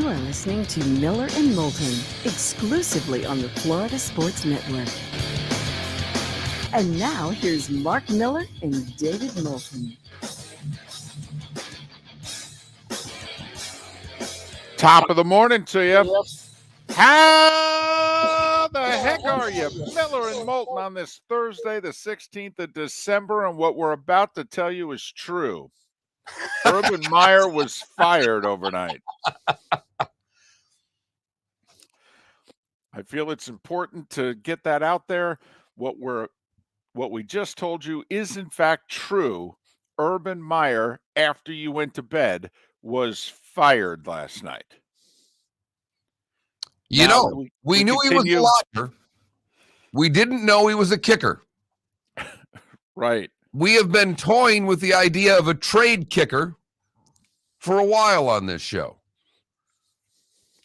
You are listening to Miller and Moulton, exclusively on the Florida Sports Network. And now, here's Mark Miller and David Moulton. Top of the morning to you. How the heck are you? Miller and Moulton on this Thursday, the 16th of December, and what we're about to tell you is true. Urban Meyer was fired overnight. I feel it's important to get that out there. What we just told you is in fact true. Urban Meyer, after you went to bed, was fired last night. You know, we knew he was a locker. We didn't know he was a kicker. Right. We have been toying with the idea of a trade kicker for a while on this show.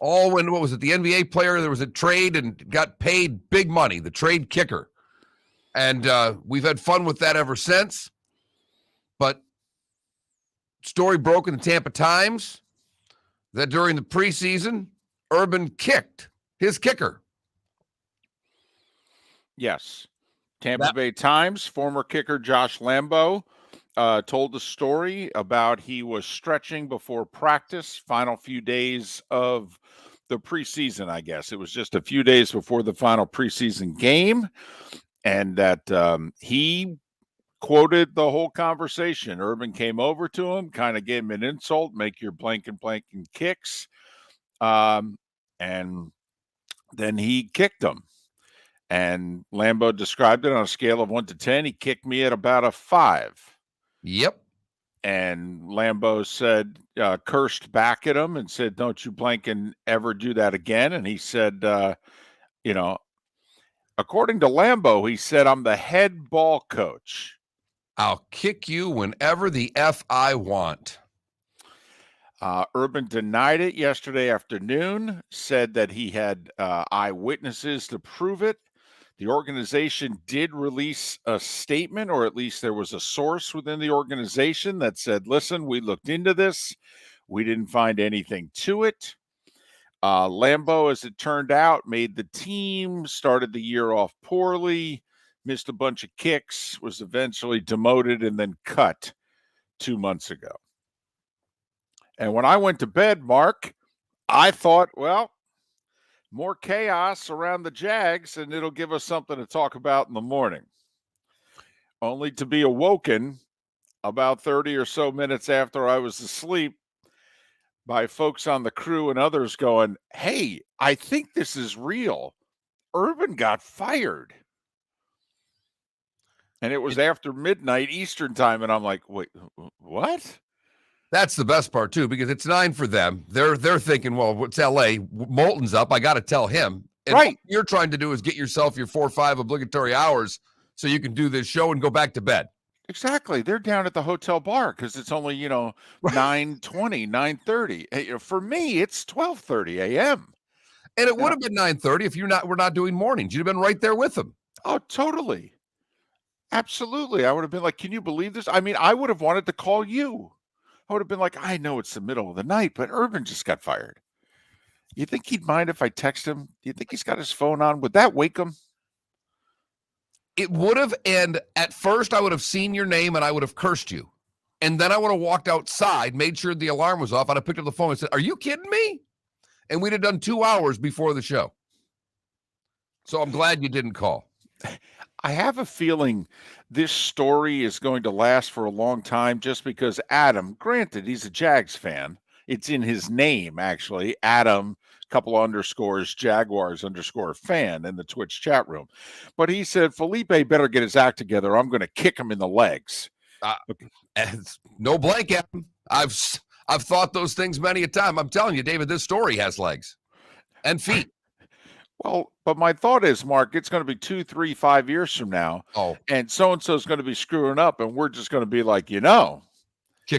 What was it, the NBA player, there was a trade and got paid big money, the trade kicker. And we've had fun with that ever since. But story broke in the Tampa Times that during the preseason, Urban kicked his kicker. Yes. Tampa Bay Times, former kicker Josh Lambo told the story about he was stretching before practice, final few days of the preseason, I guess. It was just a few days before the final preseason game, and that he quoted the whole conversation. Urban came over to him, kind of gave him an insult, make your blanking kicks, and then he kicked him. And Lambo described it on a scale of 1 to 10. He kicked me at about a 5. Yep. And Lambo said, cursed back at him and said, don't you blanking ever do that again. And he said, according to Lambo, he said, I'm the head ball coach. I'll kick you whenever the F I want. Urban denied it yesterday afternoon, said that he had eyewitnesses to prove it. The organization did release a statement, or at least there was a source within the organization that said, listen, we looked into this. We didn't find anything to it. Lambo, as it turned out, made the team, started the year off poorly, missed a bunch of kicks, was eventually demoted and then cut 2 months ago. And when I went to bed, Mark, I thought, well, more chaos around the Jags, and it'll give us something to talk about in the morning. Only to be awoken about 30 or so minutes after I was asleep by folks on the crew and others going, hey, I think this is real. Urban got fired. And it was after midnight Eastern time, and I'm like, wait, what? That's the best part, too, because it's 9 for them. They're thinking, well, it's L.A. Moulton's up. I got to tell him. And right. What you're trying to do is get yourself your 4 or 5 obligatory hours so you can do this show and go back to bed. Exactly. They're down at the hotel bar because it's only, 9:20, 9:30. For me, it's 12:30 a.m. And it would have been 9:30 if we're not doing mornings. You'd have been right there with them. Oh, totally. Absolutely. I would have been like, can you believe this? I mean, I would have wanted to call you. I would have been like, I know it's the middle of the night, but Urban just got fired. You think he'd mind if I text him? Do you think he's got his phone on? Would that wake him? It would have, and at first I would have seen your name and I would have cursed you. And then I would have walked outside, made sure the alarm was off, and I picked up the phone and said, are you kidding me? And we'd have done 2 hours before the show. So I'm glad you didn't call. I have a feeling this story is going to last for a long time just because Adam, granted, he's a Jags fan. It's in his name, actually. Adam, couple of underscores, Jaguars _fan in the Twitch chat room. But he said, Felipe better get his act together. I'm going to kick him in the legs. No blank at him. I've thought those things many a time. I'm telling you, David, this story has legs and feet. Well, but my thought is, Mark, it's going to be 2, 3, 5 years from now. Oh. And so-and-so is going to be screwing up, and we're just going to be like, kick him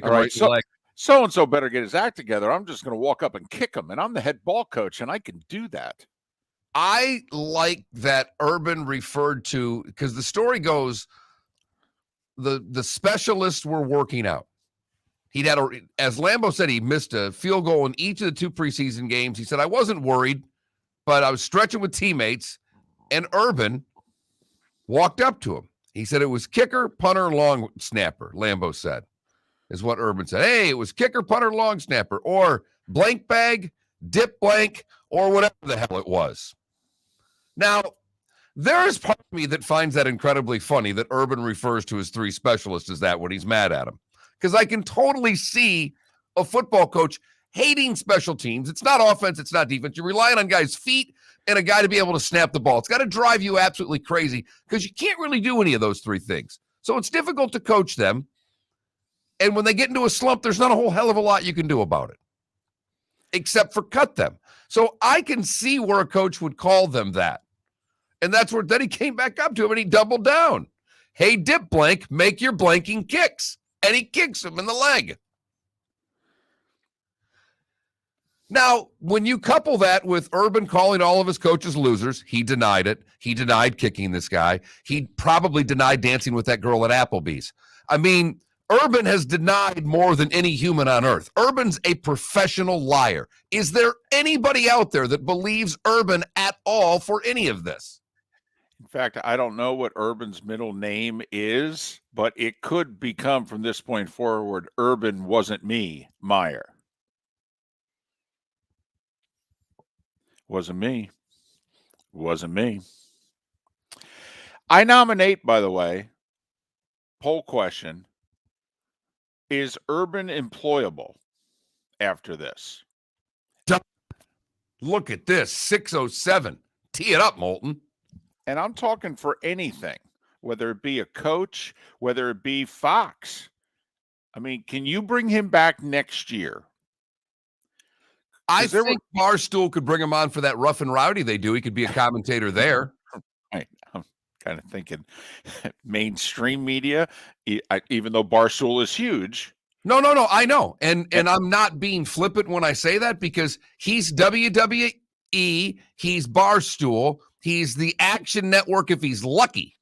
right in the leg. So-and-so better get his act together. I'm just going to walk up and kick him, and I'm the head ball coach, and I can do that. I like that Urban referred to, because the story goes, the specialists were working out. as Lambeau said, he missed a field goal in each of the 2 preseason games. He said, I wasn't worried, but I was stretching with teammates, and Urban walked up to him. He said it was kicker, punter, long snapper, Lambeau said, is what Urban said. Hey, it was kicker, punter, long snapper, or blank bag, dip blank, or whatever the hell it was. Now, there is part of me that finds that incredibly funny that Urban refers to his 3 specialists as that when he's mad at him. Because I can totally see a football coach hating special teams. It's not offense, it's not defense. You're relying on guys' feet and a guy to be able to snap the ball. It's got to drive you absolutely crazy because you can't really do any of those 3 things. So it's difficult to coach them. And when they get into a slump, there's not a whole hell of a lot you can do about it, except for cut them. So I can see where a coach would call them that. And that's where then he came back up to him and he doubled down. Hey, dip blank, make your blanking kicks. And he kicks him in the leg. Now, when you couple that with Urban calling all of his coaches losers, he denied it. He denied kicking this guy. He probably denied dancing with that girl at Applebee's. I mean, Urban has denied more than any human on earth. Urban's a professional liar. Is there anybody out there that believes Urban at all for any of this? In fact, I don't know what Urban's middle name is, but it could become from this point forward, Urban wasn't me, Meyer. Wasn't me. Wasn't me. I nominate, by the way, poll question, is Urban employable after this? Look at this, 607. Tee it up, Moulton. And I'm talking for anything, whether it be a coach, whether it be Fox. I mean, can you bring him back next year? I think Barstool could bring him on for that rough and rowdy they do. He could be a commentator there. I'm kind of thinking mainstream media, even though Barstool is huge. No, I know. And I'm not being flippant when I say that because he's WWE, he's Barstool, he's the Action Network if he's lucky.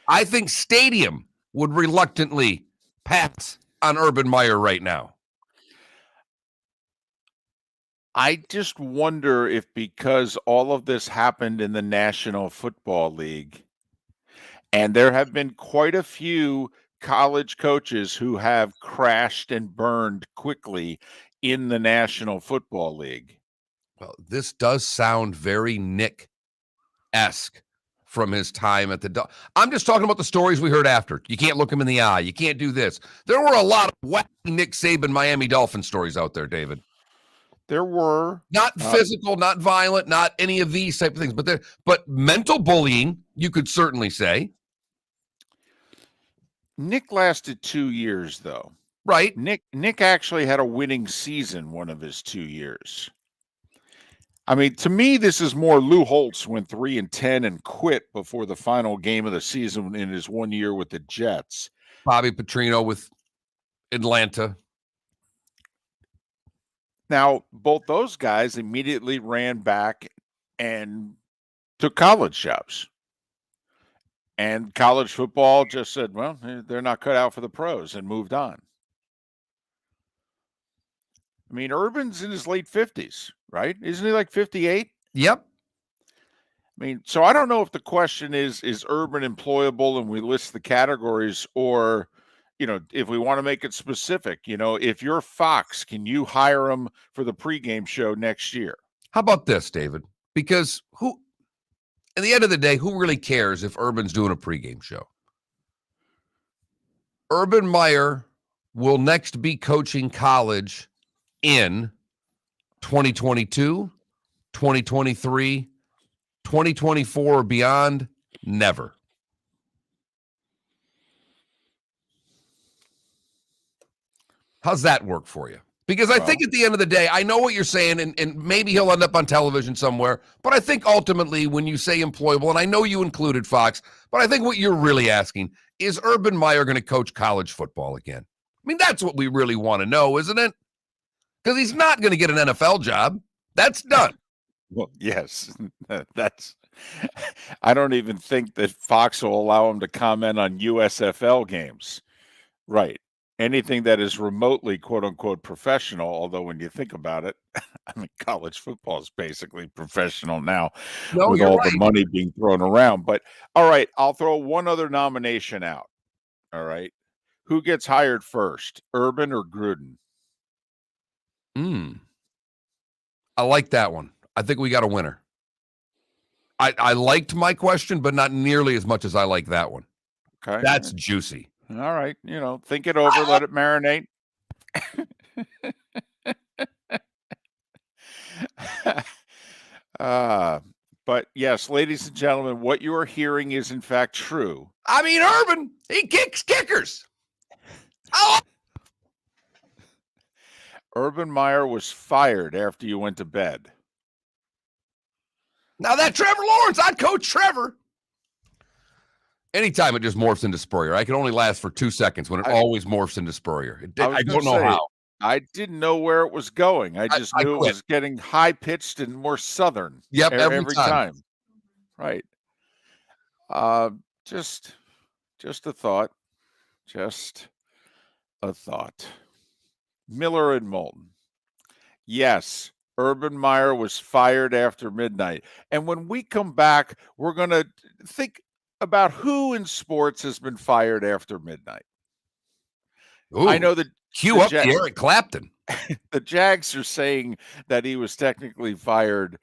I think Stadium would reluctantly pass on Urban Meyer right now. I just wonder if because all of this happened in the National Football League, and there have been quite a few college coaches who have crashed and burned quickly in the National Football League. Well, this does sound very Nick-esque from his time at the I'm just talking about the stories we heard after. You can't look him in the eye. You can't do this. There were a lot of wacky Nick Saban Miami Dolphin stories out there, David. There were. Not physical, not violent, not any of these type of things, but mental bullying, you could certainly say. Nick lasted 2 years, though. Right. Nick actually had a winning season one of his 2 years. I mean, to me, this is more Lou Holtz went 3-10 and quit before the final game of the season in his 1 year with the Jets. Bobby Petrino with Atlanta. Now, both those guys immediately ran back and took college jobs. And college football just said, well, they're not cut out for the pros and moved on. I mean, Urban's in his late 50s, right? Isn't he like 58? Yep. I mean, so I don't know if the question is Urban employable and we list the categories, or, you know, if we want to make it specific, you know, if you're Fox, can you hire him for the pregame show next year? How about this, David? Because at the end of the day, who really cares if Urban's doing a pregame show? Urban Meyer will next be coaching college in 2022, 2023, 2024 or beyond. Never. How's that work for you? Because I think at the end of the day, I know what you're saying, and maybe he'll end up on television somewhere, but I think ultimately when you say employable, and I know you included Fox, but I think what you're really asking, is Urban Meyer going to coach college football again? I mean, that's what we really want to know, isn't it? Because he's not going to get an NFL job. That's done. Well, yes, that's. I don't even think that Fox will allow him to comment on USFL games. Right. anything that is remotely quote unquote professional, although when you think about it, I mean, college football is basically professional now No, with you're all right. the money being thrown around. But all right, I'll throw one other nomination out. All right. Who gets hired first, Urban or Gruden? I like that one. I think we got a winner. I liked my question, but not nearly as much as I like that one. Okay. That's juicy. All right. Think it over, let it marinate. But yes, ladies and gentlemen, what you are hearing is in fact true. I mean, Urban, he kicks kickers. Oh, Urban Meyer was fired after you went to bed. now that Trevor Lawrence, I'd coach Trevor. Anytime it just morphs into Spurrier, I can only last for 2 seconds when it always morphs into Spurrier. I don't know how. I didn't know where it was going. I just knew it was getting high pitched and more southern. Yep, every time. Right. Just a thought. Just a thought. Miller and Moulton. Yes, Urban Meyer was fired after midnight. And when we come back, we're going to think about who in sports has been fired after midnight. Ooh, I know that cue up the Eric Clapton. The Jags are saying that he was technically fired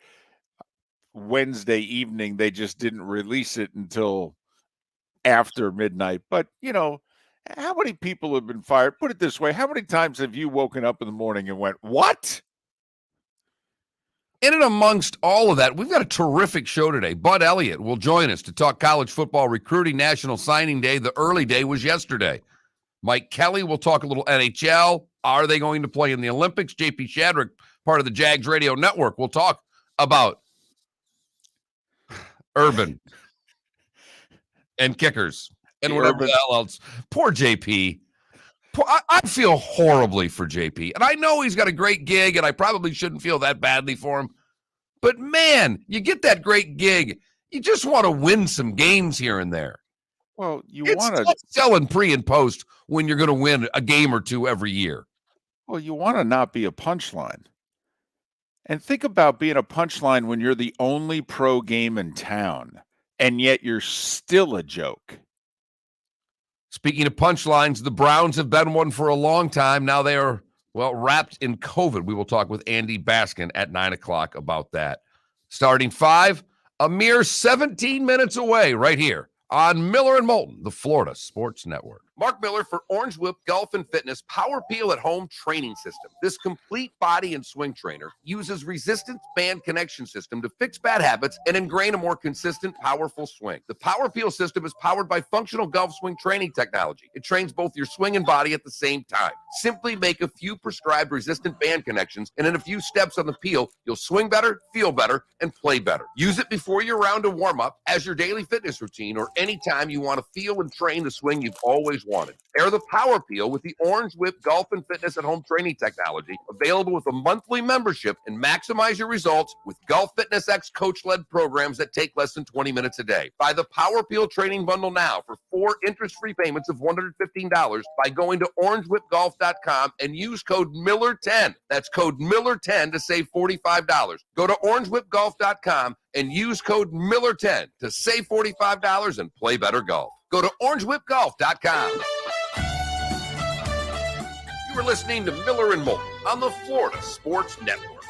Wednesday evening. They just didn't release it until after midnight. But, how many people have been fired? Put it this way. How many times have you woken up in the morning and went, what? In and amongst all of that, we've got a terrific show today. Bud Elliott will join us to talk college football recruiting. National Signing Day. The early day was yesterday. Mike Kelly will talk a little NHL. Are they going to play in the Olympics? JP Shadrick, part of the Jags Radio Network, will talk about Urban and kickers and whatever the hell else. Poor JP. I feel horribly for JP. And I know he's got a great gig, and I probably shouldn't feel that badly for him. But, man, you get that great gig. You just want to win some games here and there. Well, It's tough selling pre and post when you're going to win a game or two every year. Well, you want to not be a punchline. And think about being a punchline when you're the only pro game in town, and yet you're still a joke. Speaking of punchlines, the Browns have been one for a long time. Now they are, wrapped in COVID. We will talk with Andy Baskin at 9 o'clock about that. Starting 5, a mere 17 minutes away right here on Miller and Moulton, the Florida Sports Network. Mark Miller for Orange Whip Golf and Fitness Power Peel at Home Training System. This complete body and swing trainer uses resistance band connection system to fix bad habits and ingrain a more consistent, powerful swing. The Power Peel system is powered by functional golf swing training technology. It trains both your swing and body at the same time. Simply make a few prescribed resistant band connections, and in a few steps on the peel, you'll swing better, feel better, and play better. Use it before your round of warm-up, as your daily fitness routine, or anytime you want to feel and train the swing you've always wanted. Pair the Power Peel with the Orange Whip Golf and Fitness at Home training technology, available with a monthly membership, and maximize your results with Golf Fitness X coach-led programs that take less than 20 minutes a day. Buy the Power Peel training bundle now for 4 interest-free payments of $115 by going to orangewhipgolf.com and use code Miller10. That's code Miller10 to save $45. Go to orangewhipgolf.com and use code Miller10 to save $45 and play better golf. Go to orangewhipgolf.com. You are listening to Miller and Moulton on the Florida Sports Network.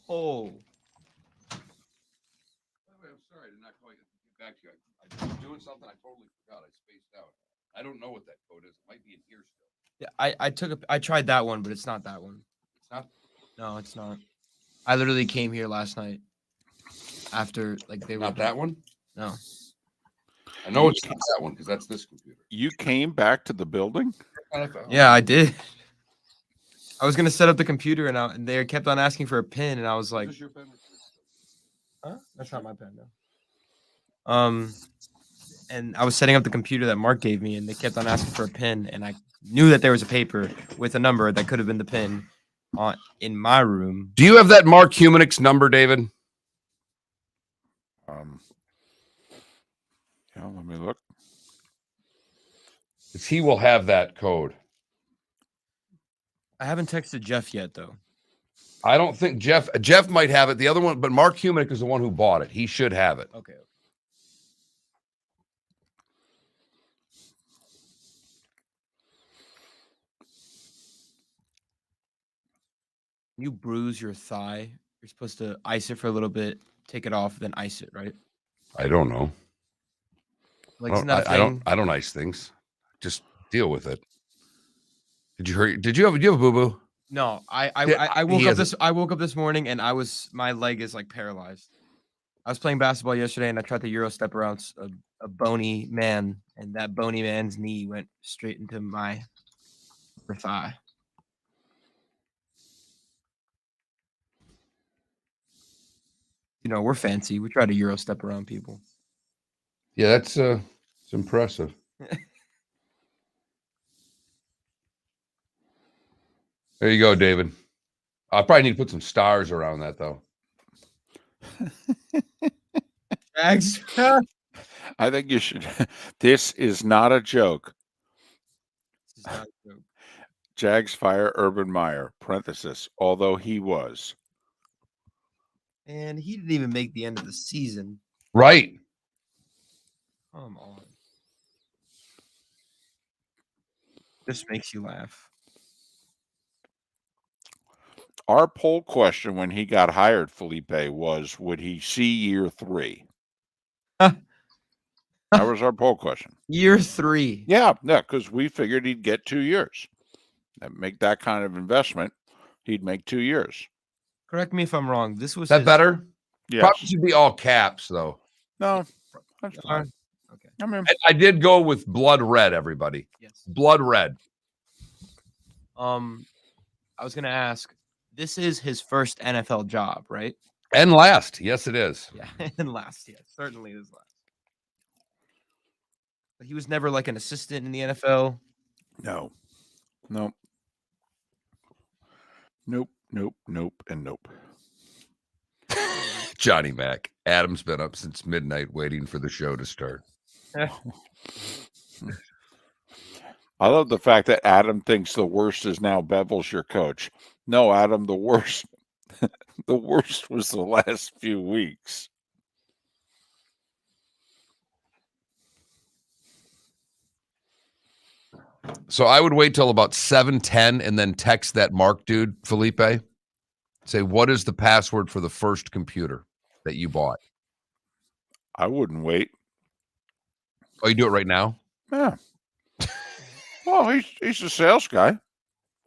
Oh. I'm sorry, I did not quite get back to you. I was doing something I totally forgot. I spaced out. I don't know what that code is. It might be in here still. Yeah, I tried that one, but it's not that one. It's not? No, it's not. I literally came here last night after they were Not that one? No. I know it's not that one because that's this computer. You came back to the building? Yeah, I did. I was gonna set up the computer and they kept on asking for a pin, and I was like, Is this your pen? huh? That's not my pen, no. And I was setting up the computer that Mark gave me, and they kept on asking for a pin, and I knew that there was a paper with a number that could have been the pin in my room. Do you have that Mark Humanix number, David? Yeah, let me look. Because he will have that code. I haven't texted Jeff yet, though. I don't think Jeff might have it. The other one, but Mark Humanix is the one who bought it. He should have it. Okay. You bruise your thigh. You're supposed to ice it for a little bit, take it off, then ice it, right? I don't know. Like, isn't that a thing? I don't ice things. Just deal with it. Did you have a boo-boo? No, I He woke up this morning and my leg is like paralyzed. I was playing basketball yesterday and I tried to Euro step around a bony man, and that bony man's knee went straight into my upper thigh. You know, we're fancy. We try to Euro step around people. Yeah, that's it's impressive. There you go, David. I probably need to put some stars around that, though. Jags. I think you should. This is not a joke. This is not a joke. Jags fire Urban Meyer, parenthesis, although he was. And he didn't even make the end of the season. Right. Come on. This makes you laugh. Our poll question when he got hired, Felipe, was, would he see year 3? That was our poll question. Year 3. Yeah, because we figured he'd get 2 years. And make that kind of investment, he'd make 2 years. Correct me if I'm wrong. This was that better? Yes. Probably should be all caps, though. No, that's fine. Okay. I mean, I did go with blood red, everybody. Yes. Blood red. I was gonna ask. This is his first NFL job, right? And last. Yes, it is. Yeah, and last. Yeah, certainly is last. But he was never like an assistant in the NFL. no. Nope, and nope. Johnny Mac. Adam's been up since midnight waiting for the show to start. I love the fact that Adam thinks the worst is now Bevel's your coach. No, Adam, the worst the worst was the last few weeks. So I would wait till about 7:10 and then text that Mark dude, Felipe. Say, what is the password for the first computer that you bought? I wouldn't wait. Oh, you do it right now? Yeah. Well, he's a sales guy.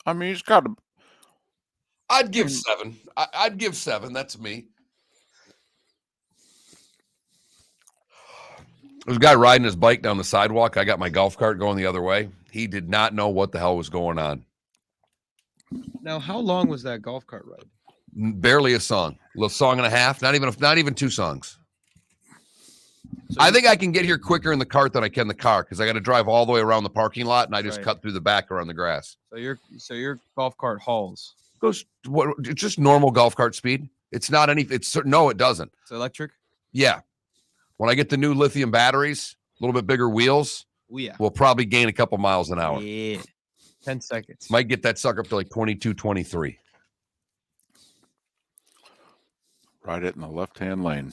I mean, he's got to. I'd give 7. I'd give 7. That's me. There's a guy riding his bike down the sidewalk. I got my golf cart going the other way. He did not know what the hell was going on. Now, how long was that golf cart ride? Barely a song. A little song and a half. Not even 2 songs. So I think I can get here quicker in the cart than I can the car because I got to drive all the way around the parking lot and I just cut through the back around the grass. So your golf cart hauls. Goes what? It's just normal golf cart speed. It's not any. No, it doesn't. It's electric. Yeah. When I get the new lithium batteries, a little bit bigger wheels, we'll probably gain a couple miles an hour. Yeah. 10 seconds. Might get that sucker up to like 22, 23. Ride it in the left-hand lane.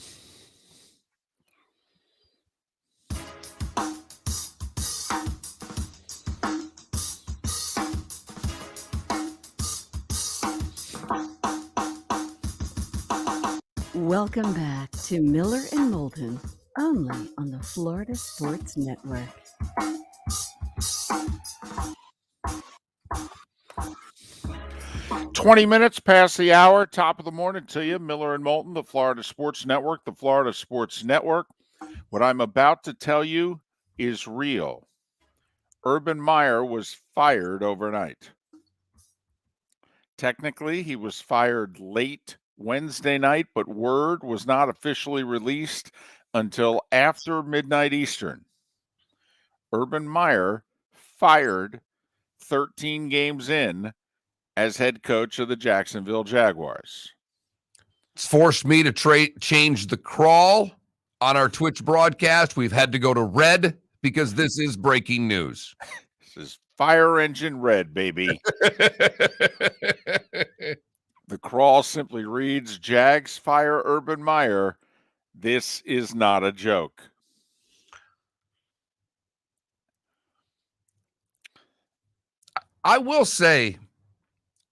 Welcome back to Miller and Moulton, only on the Florida Sports Network. "20 minutes past the hour, top of the morning to you. Miller and Moulton, the Florida Sports Network, the Florida Sports Network. What I'm about to tell you is real. Urban Meyer was fired overnight. Technically, he was fired late Wednesday night, but word was not officially released until after midnight Eastern. Urban Meyer fired 13 games in as head coach of the Jacksonville Jaguars. It's forced me to change the crawl on our Twitch broadcast. We've had to go to red because this is breaking news. This is fire engine red, baby. The crawl simply reads, Jags fire Urban Meyer. This is not a joke. I will say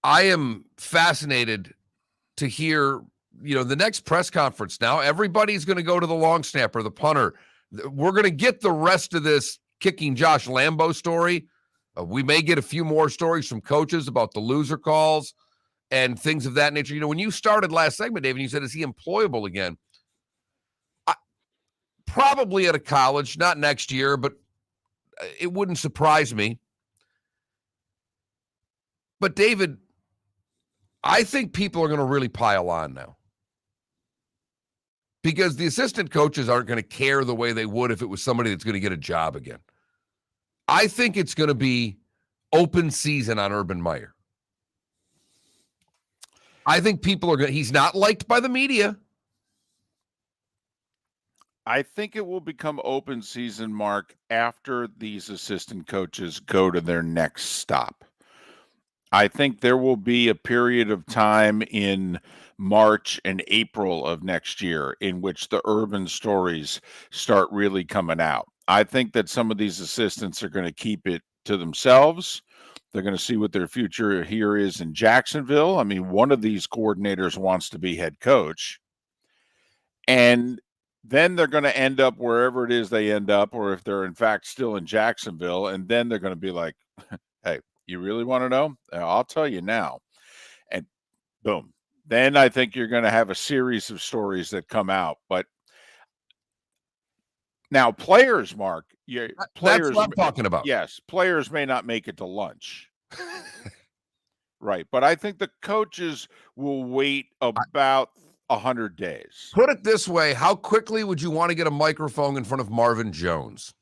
I am fascinated to hear, the next press conference now. Everybody's going to go to the long snapper, the punter. We're going to get the rest of this kicking Josh Lambo story. We may get a few more stories from coaches about the loser calls and things of that nature. When you started last segment, David, you said, is he employable again? Probably at a college, not next year, but it wouldn't surprise me. But David, I think people are going to really pile on now because the assistant coaches aren't going to care the way they would if it was somebody that's going to get a job again. I think it's going to be open season on Urban Meyer. I think people are going to, he's not liked by the media. I think it will become open season, Mark, after these assistant coaches go to their next stop. I think there will be a period of time in March and April of next year in which the Urban stories start really coming out. I think that some of these assistants are going to keep it to themselves. They're going to see what their future here is in Jacksonville. I mean, one of these coordinators wants to be head coach. And then they're going to end up wherever it is they end up, or if they're in fact still in Jacksonville, and then they're going to be like, hey, you really want to know? I'll tell you now. And boom. Then I think you're going to have a series of stories that come out. But now players, Mark, players, that's what I'm talking about. Yes, players may not make it to lunch. Right. But I think the coaches will wait about 100 days. Put it this way. How quickly would you want to get a microphone in front of Marvin Jones?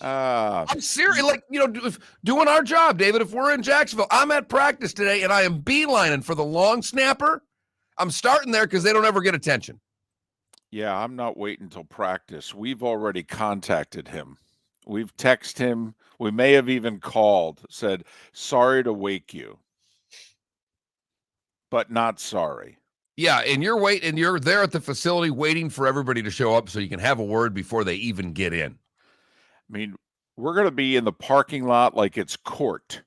I'm serious. Like, doing our job, David, if we're in Jacksonville, I'm at practice today and I am beelining for the long snapper. I'm starting there because they don't ever get attention. Yeah, I'm not waiting until practice. We've already contacted him. We've texted him. We may have even called, said, sorry to wake you, but not sorry. Yeah, and you're there at the facility waiting for everybody to show up so you can have a word before they even get in. I mean, we're going to be in the parking lot like it's court,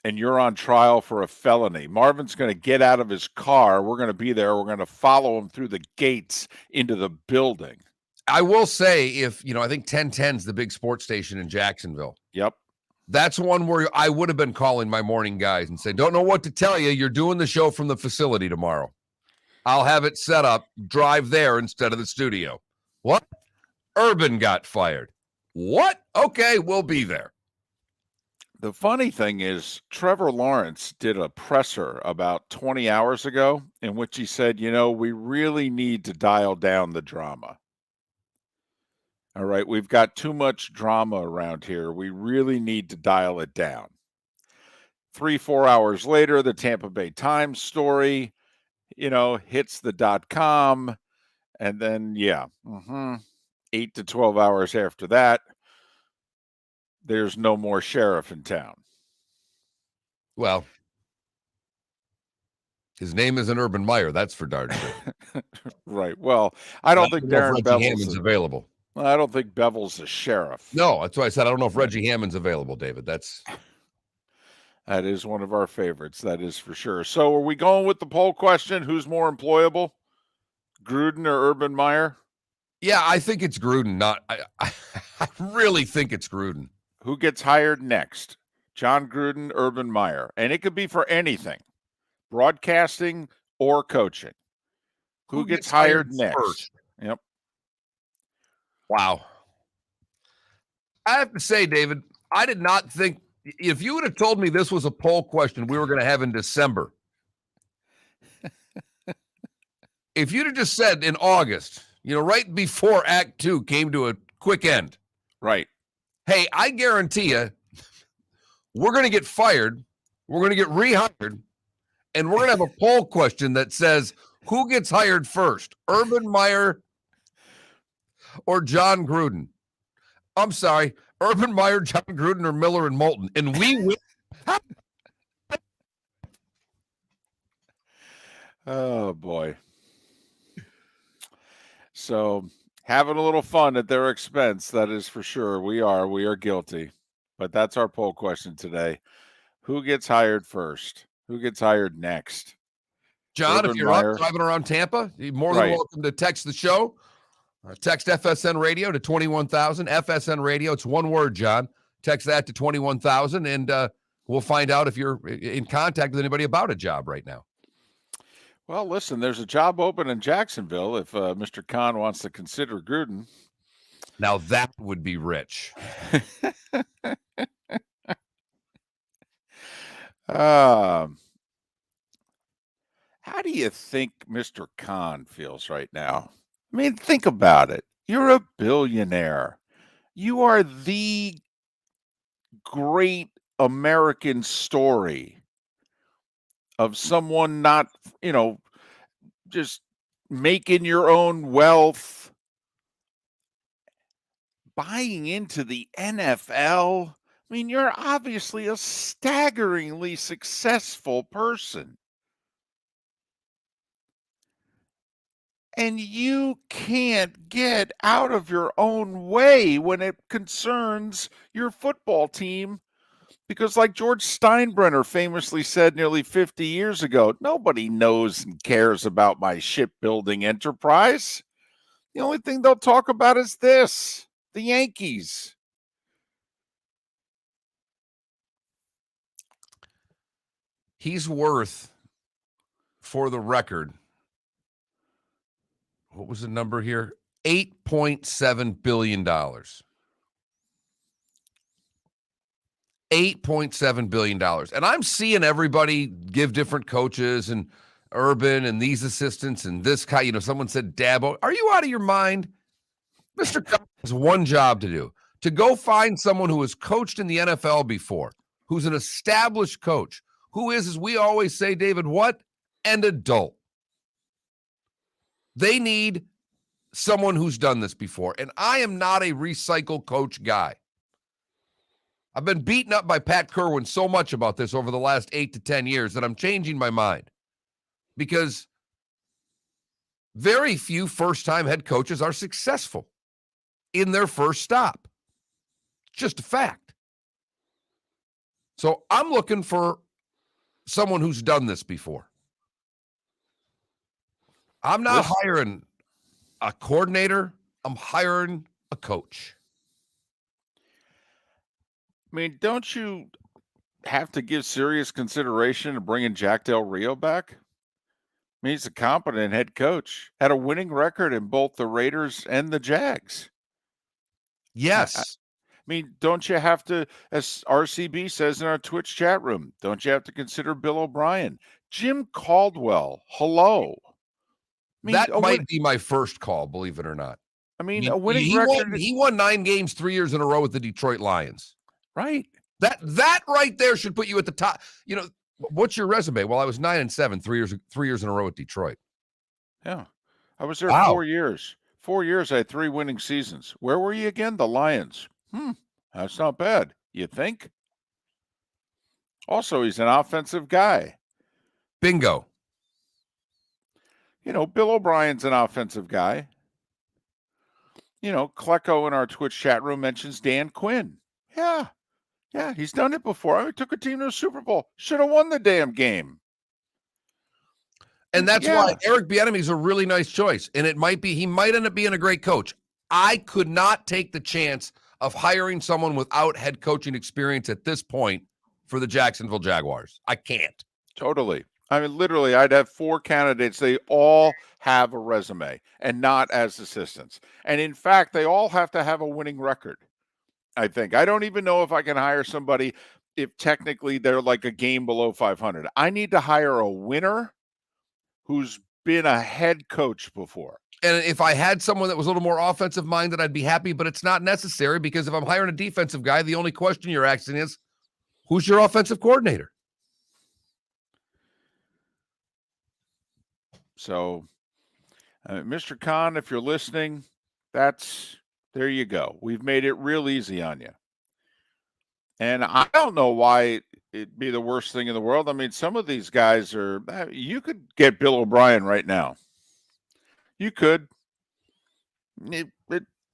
and you're on trial for a felony. Marvin's going to get out of his car. We're going to be there. We're going to follow him through the gates into the building. I will say, I think 1010 is the big sports station in Jacksonville. Yep. That's one where I would have been calling my morning guys and saying, don't know what to tell you. You're doing the show from the facility tomorrow. I'll have it set up, drive there instead of the studio. What? Urban got fired. What? Okay, we'll be there. The funny thing is, Trevor Lawrence did a presser about 20 hours ago in which he said, we really need to dial down the drama. All right, we've got too much drama around here. We really need to dial it down. 3-4 hours later, the Tampa Bay Times story, hits the .com. And then, 8 to 12 hours after that, there's no more sheriff in town. Well, his name isn't Urban Meyer. That's for darn sure. Right. Well, I don't think Darren Hammond's available. I don't think Bevel's a sheriff. No, that's why I said I don't know if Reggie Hammond's available, David. That is one of our favorites. That is for sure. So are we going with the poll question? Who's more employable, Gruden or Urban Meyer? Yeah, I think it's Gruden. I really think it's Gruden. Who gets hired next? John Gruden, Urban Meyer. And it could be for anything, broadcasting or coaching. Who gets hired next? First? Yep. Wow. I have to say, David, I did not think, if you would have told me this was a poll question we were going to have in December, if you'd have just said in August, right before Act 2 came to a quick end. Right. Hey, I guarantee you, we're going to get fired, we're going to get rehired, and we're going to have a poll question that says, who gets hired first, Urban Meyer or John Gruden? I'm sorry, Urban Meyer, John Gruden, or Miller and Moulton. And we win. Oh, boy. So having a little fun at their expense, that is for sure. We are guilty. But that's our poll question today. Who gets hired first? Who gets hired next? John, Urban if you're Meyer. up driving around Tampa, you're more than Right. welcome to text the show. Text FSN Radio to 21,000. FSN Radio, it's one word, John. Text that to 21,000, and we'll find out if you're in contact with anybody about a job right now. Well, listen, there's a job open in Jacksonville if Mr. Khan wants to consider Gruden. Now that would be rich. How do you think Mr. Khan feels right now? I mean, think about it. You're a billionaire. You are the great American story of someone not, just making your own wealth, buying into the NFL. I mean, you're obviously a staggeringly successful person. And you can't get out of your own way when it concerns your football team. Because like George Steinbrenner famously said nearly 50 years ago, nobody knows and cares about my shipbuilding enterprise. The only thing they'll talk about is this, the Yankees. He's worth, for the record, what was the number here? $8.7 billion. $8.7 billion. And I'm seeing everybody give different coaches and Urban and these assistants and this guy. Someone said Dabo. Are you out of your mind? Mr. Khan has one job to do, to go find someone who has coached in the NFL before, who's an established coach, who is, as we always say, David, what? An adult. They need someone who's done this before. And I am not a recycle coach guy. I've been beaten up by Pat Kerwin so much about this over the last 8 to 10 years that I'm changing my mind. Because very few first-time head coaches are successful in their first stop. Just a fact. So I'm looking for someone who's done this before. I'm not hiring a coordinator. I'm hiring a coach. I mean, don't you have to give serious consideration to bringing Jack Del Rio back? I mean, he's a competent head coach, had a winning record in both the Raiders and the Jags. Yes. I mean, don't you have to, as RCB says in our Twitch chat room, don't you have to consider Bill O'Brien? Jim Caldwell, hello. I mean, that might be my first call, believe it or not. I mean, a winning record. He won 9 games 3 years in a row with the Detroit Lions. Right. That right there should put you at the top. What's your resume? Well, I was 9-7, 3 years in a row with Detroit. Yeah. I was there 4 years. 4 years, I had 3 winning seasons. Where were you again? The Lions. That's not bad. You think? Also, he's an offensive guy. Bingo. Bill O'Brien's an offensive guy. Klecko in our Twitch chat room mentions Dan Quinn. Yeah, he's done it before. I mean, took a team to a Super Bowl. Should have won the damn game. And that's why Eric Bieniemy is a really nice choice. And he might end up being a great coach. I could not take the chance of hiring someone without head coaching experience at this point for the Jacksonville Jaguars. I can't. Totally. I mean, literally, I'd have 4 candidates. They all have a resume and not as assistants. And in fact, they all have to have a winning record, I think. I don't even know if I can hire somebody if technically they're like a game below 500. I need to hire a winner who's been a head coach before. And if I had someone that was a little more offensive minded, I'd be happy, but it's not necessary because if I'm hiring a defensive guy, the only question you're asking is, Who's your offensive coordinator? So, Mr. Khan, if you're listening, there you go. We've made it real easy on you. And I don't know why it'd be the worst thing in the world. I mean, some of these guys you could get Bill O'Brien right now. You could.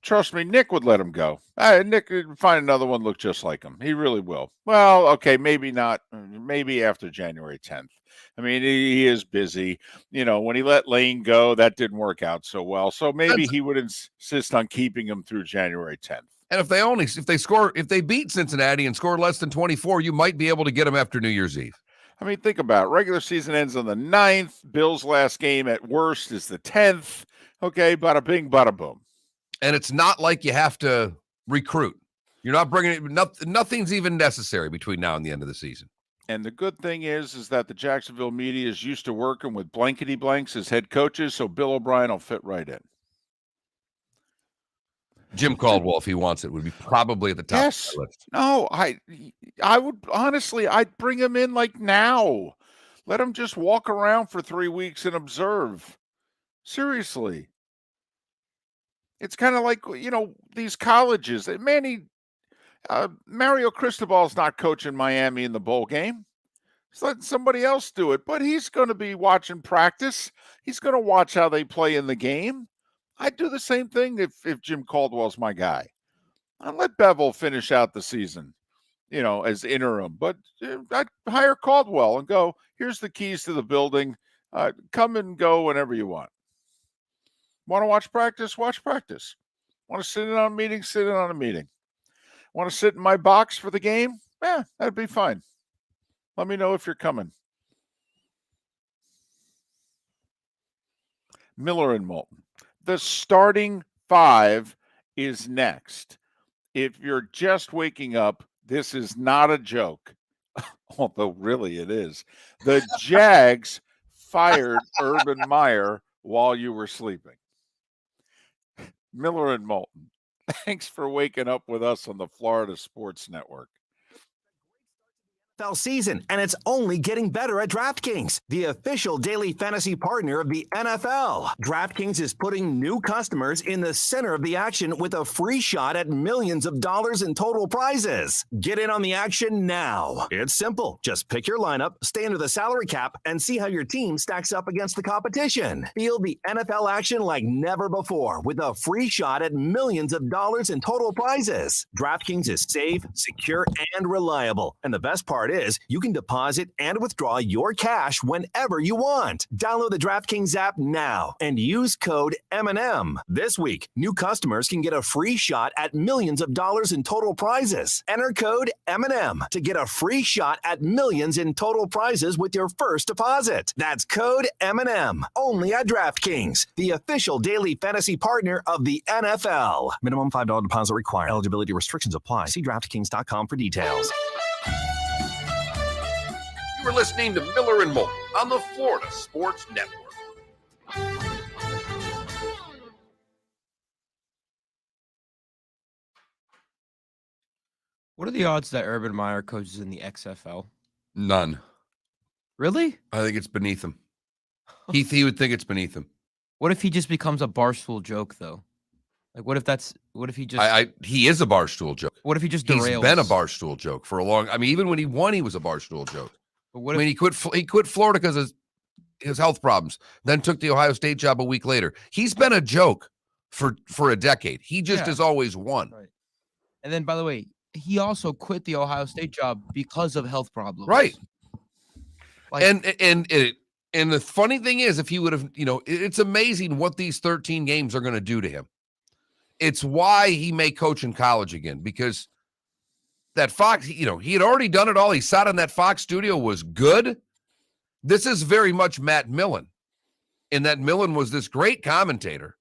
Trust me, Nick would let him go. Nick would find another one look just like him. He really will. Well, okay, maybe not. Maybe after January 10th. I mean, he is busy. When he let Lane go, that didn't work out so well. So maybe he would insist on keeping him through January 10th. And if they beat Cincinnati and score less than 24, you might be able to get them after New Year's Eve. I mean, think about it. Regular season ends on the 9th. Bill's last game at worst is the 10th. Okay, bada bing, bada boom. And it's not like you have to recruit. You're not bringing it. Nothing's even necessary between now and the end of the season. And the good thing is that the Jacksonville media is used to working with blankety blanks as head coaches, so Bill O'Brien will fit right in. Jim Caldwell, if he wants it, would be probably at the top of the list. No, I would honestly, I'd bring him in like now. Let him just walk around for 3 weeks and observe. Seriously. It's kind of like, these colleges. Mario Cristobal's not coaching Miami in the bowl game. He's letting somebody else do it, but he's going to be watching practice. He's going to watch how they play in the game. I'd do the same thing if Jim Caldwell's my guy. I'd let Bevel finish out the season, as interim. But I'd hire Caldwell and go, here's the keys to the building. Come and go whenever you want. Want to watch practice? Watch practice. Want to sit in on a meeting? Sit in on a meeting. Want to sit in my box for the game? Yeah, that'd be fine. Let me know if you're coming. Miller and Moulton. The starting 5 is next. If you're just waking up, this is not a joke. Although really it is. The Jags fired Urban Meyer while you were sleeping. Miller and Moulton. Thanks for waking up with us on the Florida Sports Network. NFL season, and it's only getting better at DraftKings, the official daily fantasy partner of the NFL. DraftKings is putting new customers in the center of the action with a free shot at millions of dollars in total prizes. Get in on the action now. It's simple. Just pick your lineup, stay under the salary cap, and see how your team stacks up against the competition. Feel the NFL action like never before with a free shot at millions of dollars in total prizes. DraftKings is safe, secure, and reliable. And the best part is you can deposit and withdraw your cash whenever you want. Download the DraftKings app now and use code M&M. This week, new customers can get a free shot at millions of dollars in total prizes. Enter code M&M to get a free shot at millions in total prizes with your first deposit. That's code M&M. Only at DraftKings, the official daily fantasy partner of the NFL. Minimum $5 deposit required. Eligibility restrictions apply. See DraftKings.com for details. You were listening to Miller and Moulton on the Florida Sports Network. What are the odds that Urban Meyer coaches in the XFL? None. Really? I think it's beneath him. He would think it's beneath him. What if he just becomes a barstool joke, though? Like, what if he just... He is a barstool joke. What if he just derails? He's been a barstool joke for a long... even when he won, he was a barstool joke. But what if he quit Florida because of his health problems, then took the Ohio State job a week later. He's been a joke for a decade. He just has always won. Right. And then, by the way, he also quit the Ohio State job because of health problems. Right. Like, and the funny thing is, if he would have, it's amazing what these 13 games are going to do to him. It's why he may coach in college again, because that Fox, he had already done it all. He sat in that Fox studio, was good. This is very much Matt Millen, in that Millen was this great commentator.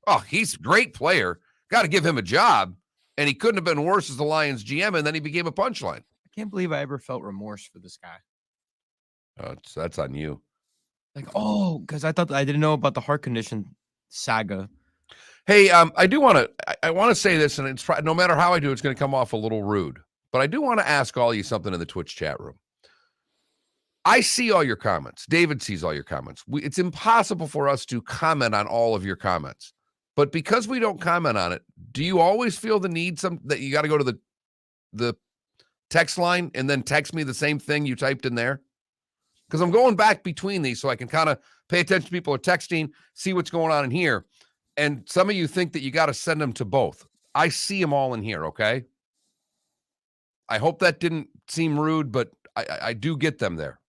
Oh, he's a great player. Got to give him a job. And he couldn't have been worse as the Lions GM, and then he became a punchline. I can't believe I ever felt remorse for this guy. That's on you. Because I didn't know about the heart condition saga. Hey, I want to say this, and it's no matter how I do, it's going to come off a little rude. But I do want to ask all you something in the Twitch chat room. I see all your comments. David sees all your comments. It's impossible for us to comment on all of your comments. But because we don't comment on it, do you always feel the need that you got to go to the text line and then text me the same thing you typed in there? Because I'm going back between these so I can kind of pay attention to people who are texting, see what's going on in here. And some of you think that you got to send them to both. I see them all in here, okay? I hope that didn't seem rude, but I do get them there.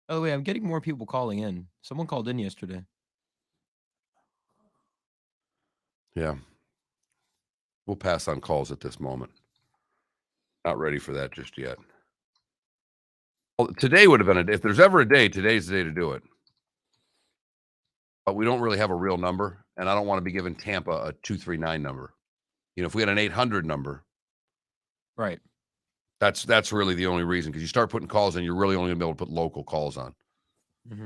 By the way, I'm getting more people calling in. Someone called in yesterday. Yeah. We'll pass on calls at this moment. Not ready for that just yet. Well, today would have been if there's ever a day, today's the day to do it. But we don't really have a real number, and I don't want to be giving Tampa a 239 number. You know, if we had an 800 number, right? That's really the only reason, because you start putting calls in, you're really only gonna be able to put local calls on.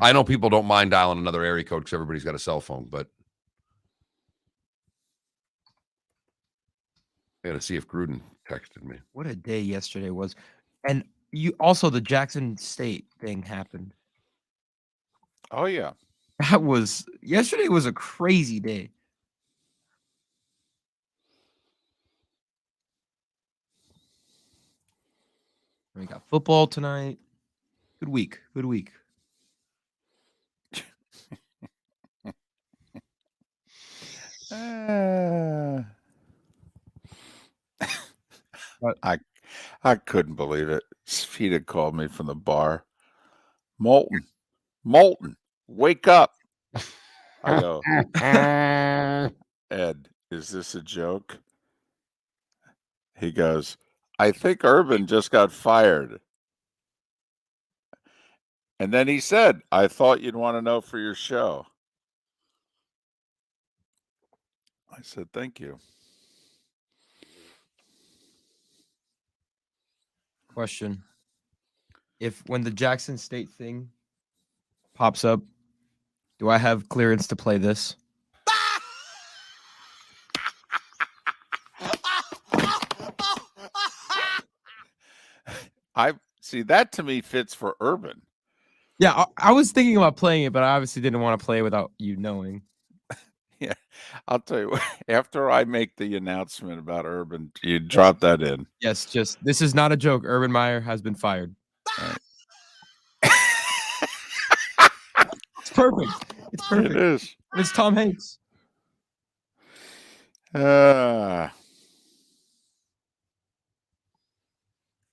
I know people don't mind dialing another area code because everybody's got a cell phone, but I got to see if Gruden texted me. What a day yesterday was. And you also, the Jackson State thing happened. Oh, yeah. Yesterday was a crazy day. We got football tonight. Good week. Good week. I couldn't believe it. Speed had called me from the bar. Moulton, wake up. I go, Ed, is this a joke? He goes, I think Urban just got fired. And then he said, I thought you'd want to know for your show. I said, thank you. Question. When the Jackson State thing pops up, do I have clearance to play this? I see, that to me fits for Urban. Yeah, I was thinking about playing it, but I obviously didn't want to play without you knowing. Yeah, I'll tell you what, after I make the announcement about Urban, you drop that in. Yes, this is not a joke. Urban Meyer has been fired. Right. It's perfect. It's perfect. It is. It's Tom Hanks. All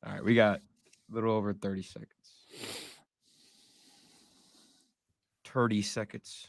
right, we got a little over 30 seconds. 30 seconds.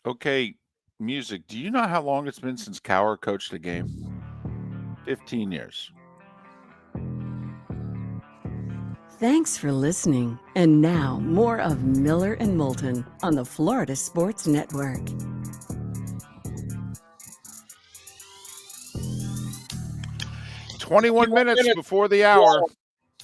Okay, music. Do you know how long it's been since Cowher coached a game? 15 years. Thanks for listening. And now, more of Miller and Moulton on the Florida Sports Network. "21 minutes before the hour.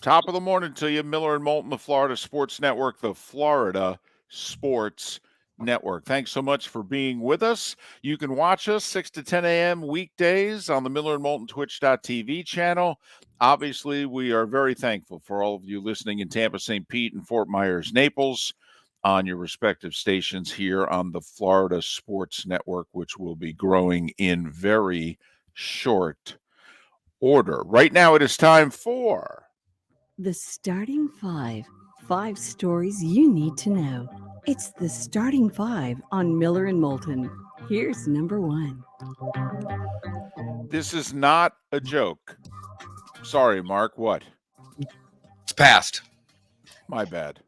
Top of the morning to you. Miller and Moulton, the Florida Sports Network, the Florida Sports Network. Thanks so much for being with us. You can watch us 6 to 10 a.m. weekdays on the Miller and Moulton Twitch.tv channel. Obviously, we are very thankful for all of you listening in Tampa, St. Pete, and Fort Myers, Naples on your respective stations here on the Florida Sports Network, which will be growing in very short order. Right now, it is time for The Starting Five. 5 stories you need to know. It's the Starting Five on Miller and Moulton. Here's number 1. This is not a joke. Sorry, Mark. What? It's passed. My bad.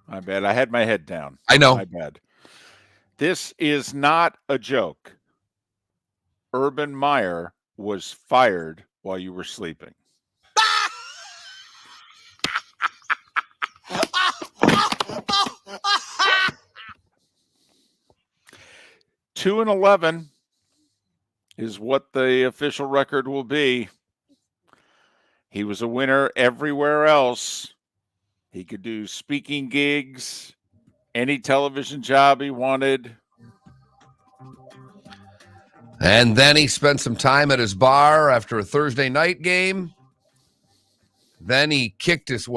I had my head down. I know. My bad. This is not a joke. Urban Meyer was fired while you were sleeping. 2-11 is what the official record will be. He was a winner everywhere else. He could do speaking gigs, any television job he wanted. And then he spent some time at his bar after a Thursday night game. Then he kicked his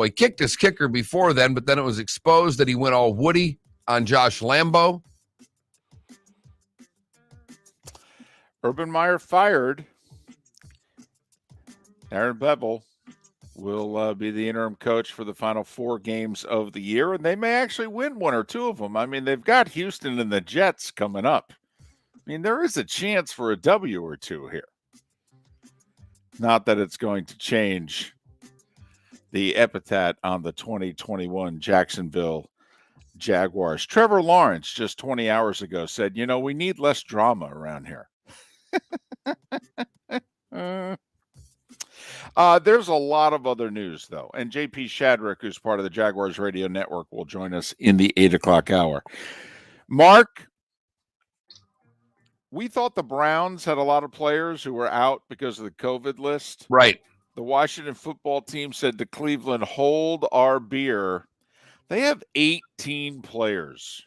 kicker before then, but then it was exposed that he went all Woody on Josh Lambo. Urban Meyer fired. Aaron Bevel will be the interim coach for the final 4 games of the year, and they may actually win 1 or 2 of them. I mean, they've got Houston and the Jets coming up. I mean, there is a chance for a W or 2 here. Not that it's going to change the epithet on the 2021 Jacksonville Jaguars. Trevor Lawrence just 20 hours ago said, we need less drama around here. There's a lot of other news, though. And JP Shadrick, who's part of the Jaguars Radio Network, will join us in the 8 o'clock hour. Mark, we thought the Browns had a lot of players who were out because of the COVID list. Right. The Washington football team said to Cleveland, hold our beer. They have 18 players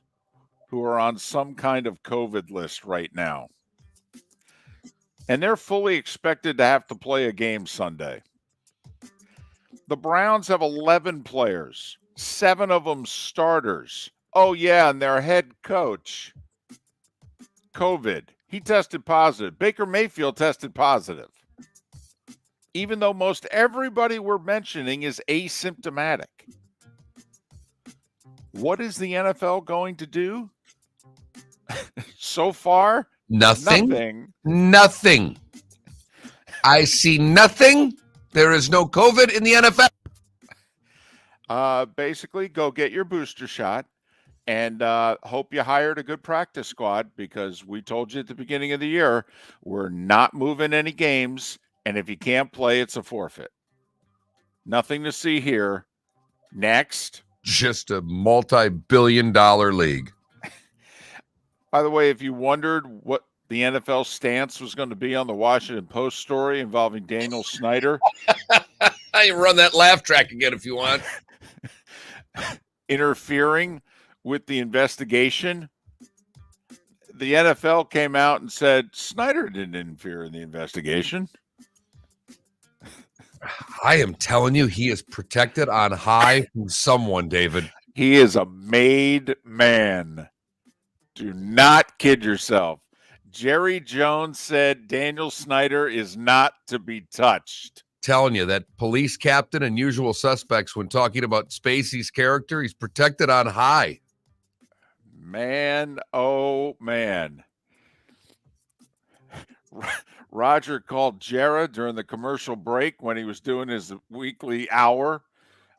who are on some kind of COVID list right now. And they're fully expected to have to play a game Sunday. The Browns have 11 players, 7 of them starters. Oh, yeah, and their head coach, COVID. He tested positive. Baker Mayfield tested positive. Even though most everybody we're mentioning is asymptomatic. What is the NFL going to do? So far, Nothing. I see nothing. There is no COVID in the NFL. Basically, go get your booster shot and hope you hired a good practice squad, because we told you at the beginning of the year, we're not moving any games, and if you can't play, it's a forfeit. Nothing to see here. Next. Just a multi-billion-dollar league. By the way, if you wondered what the NFL stance was going to be on the Washington Post story involving Daniel Snyder. I can run that laugh track again if you want. Interfering with the investigation. The NFL came out and said Snyder didn't interfere in the investigation. I am telling you, he is protected on high from someone, David. He is a made man. Do not kid yourself. Jerry Jones said Daniel Snyder is not to be touched. Telling you, that police captain and usual suspects, when talking about Spacey's character, he's protected on high. Man, oh man. Roger called Jarrah during the commercial break when he was doing his weekly hour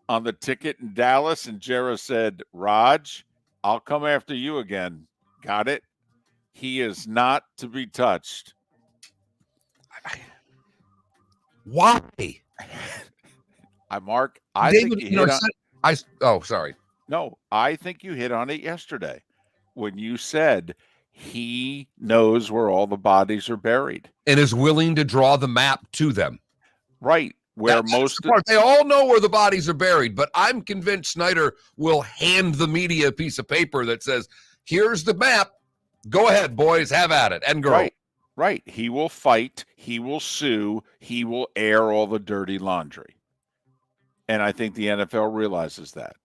on the ticket in Dallas, and Jarrah said, Raj, I'll come after you again. Got it? He is not to be touched. Why? Mark, David, think you hit on, sorry. No, I think you hit on it yesterday when you said he knows where all the bodies are buried and is willing to draw the map to them. Right. Where they all know where the bodies are buried, but I'm convinced Snyder will hand the media a piece of paper that says, here's the map. Go ahead, boys, have at it. And girl. Right. He will fight. He will sue. He will air all the dirty laundry. And I think the NFL realizes that.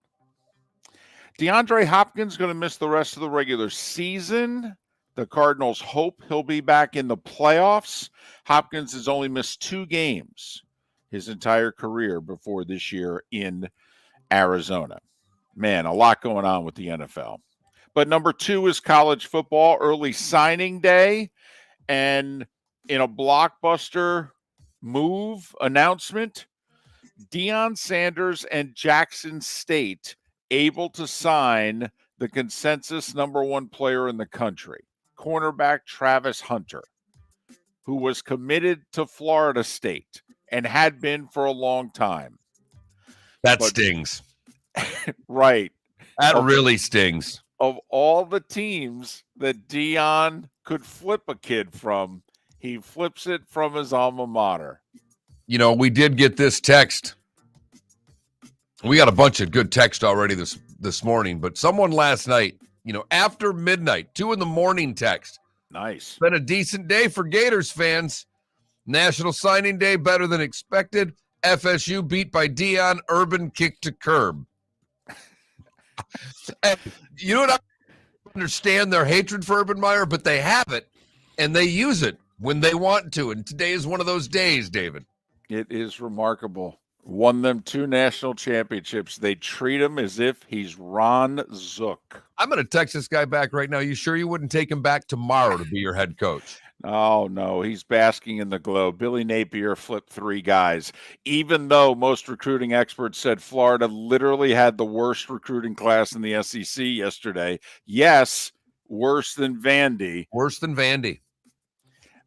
DeAndre Hopkins is going to miss the rest of the regular season. The Cardinals hope he'll be back in the playoffs. Hopkins has only missed 2 games his entire career before this year in Arizona. Man, a lot going on with the NFL. But number 2 is college football, early signing day. And in a blockbuster move announcement, Deion Sanders and Jackson State able to sign the consensus number 1 player in the country, cornerback Travis Hunter, who was committed to Florida State and had been for a long time. That stings. Right. That really stings. of all the teams that Dion could flip a kid from, he flips it from his alma mater. You know, we did get this text. We got a bunch of good text already this morning, but someone last night, you know, after midnight, 2 a.m. text. Nice. Been a decent day for Gators fans. National Signing Day better than expected. FSU beat by Dion. Urban kick to curb. And you know what? I understand their hatred for Urban Meyer, but they have it, and they use it when they want to. And today is one of those days, David. It is remarkable. Won them 2 national championships. They treat him as if he's Ron Zook. I'm going to text this guy back right now. You sure you wouldn't take him back tomorrow to be your head coach? Oh, no, he's basking in the glow. Billy Napier flipped 3 guys, even though most recruiting experts said Florida literally had the worst recruiting class in the SEC yesterday. Yes, worse than Vandy. Worse than Vandy.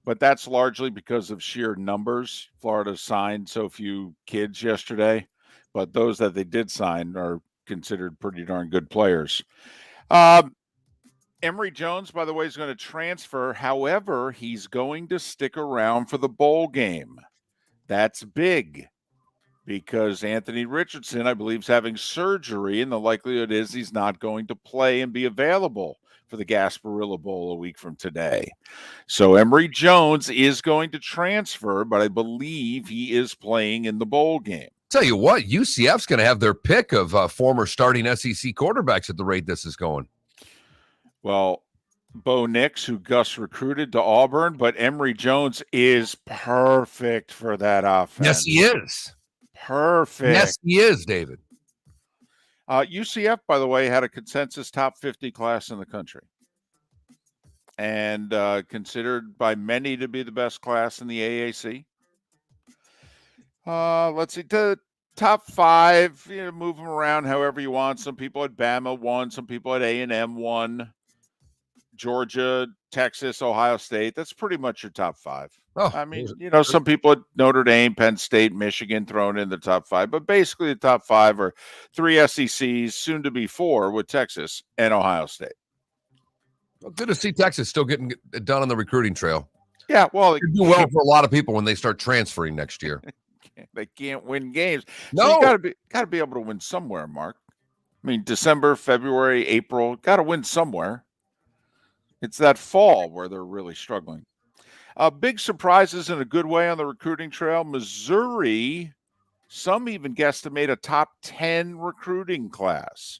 But that's largely because of sheer numbers. Florida signed so few kids yesterday, but those that they did sign are considered pretty darn good players. Emory Jones, by the way, is going to transfer. However, he's going to stick around for the bowl game. That's big because Anthony Richardson, I believe, is having surgery, and the likelihood is he's not going to play and be available for the Gasparilla Bowl a week from today. So Emory Jones is going to transfer, but I believe he is playing in the bowl game. Tell you what, UCF's going to have their pick of former starting SEC quarterbacks at the rate this is going. Well, Bo Nix, who Gus recruited to Auburn, but Emory Jones is perfect for that offense. Yes, he is. Perfect. Yes, he is, David. UCF, by the way, had a consensus top 50 class in the country and considered by many to be the best class in the AAC. Let's see, the top 5, you know, move them around however you want. Some people had Bama won, some people had A&M won, Georgia, Texas, Ohio State. That's pretty much your top 5. Oh, I mean, you know, some people at Notre Dame, Penn State, Michigan thrown in the top 5, but basically the top 5 are 3 SECs, soon to be 4 with Texas and Ohio State. Well, good to see Texas still getting it done on the recruiting trail. Yeah, well, They do well for a lot of people when they start transferring next year. they can't win games. No, So you gotta be able to win somewhere, Mark. I mean, December, February, April, got to win somewhere. It's that fall where they're really struggling. Big surprises in a good way on the recruiting trail. Missouri, some even guesstimate a top 10 recruiting class.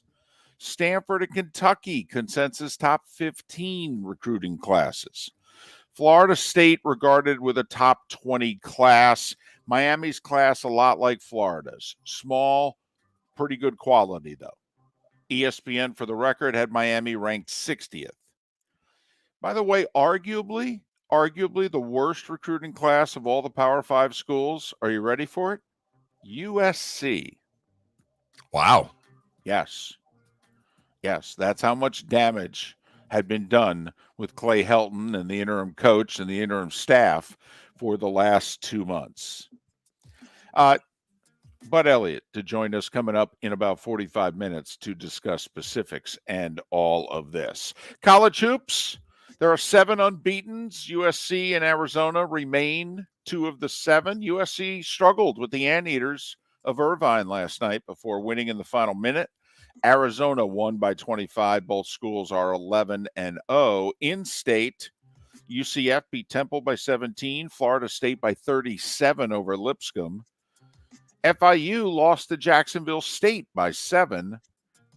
Stanford and Kentucky, consensus top 15 recruiting classes. Florida State regarded with a top 20 class. Miami's class a lot like Florida's. Small, pretty good quality, though. ESPN, for the record, had Miami ranked 60th. By the way, arguably the worst recruiting class of all the Power 5 schools. Are you ready for it? USC. wow. Yes, that's how much damage had been done with Clay Helton and the interim coach and the interim staff for the last 2 months. Bud Elliott to join us coming up in about 45 minutes to discuss specifics and all of this. College hoops. There are 7 unbeatens. USC and Arizona remain 2 of the 7. USC struggled with the Anteaters of Irvine last night before winning in the final minute. Arizona won by 25. Both schools are 11-0. In state, UCF beat Temple by 17. Florida State by 37 over Lipscomb. FIU lost to Jacksonville State by 7.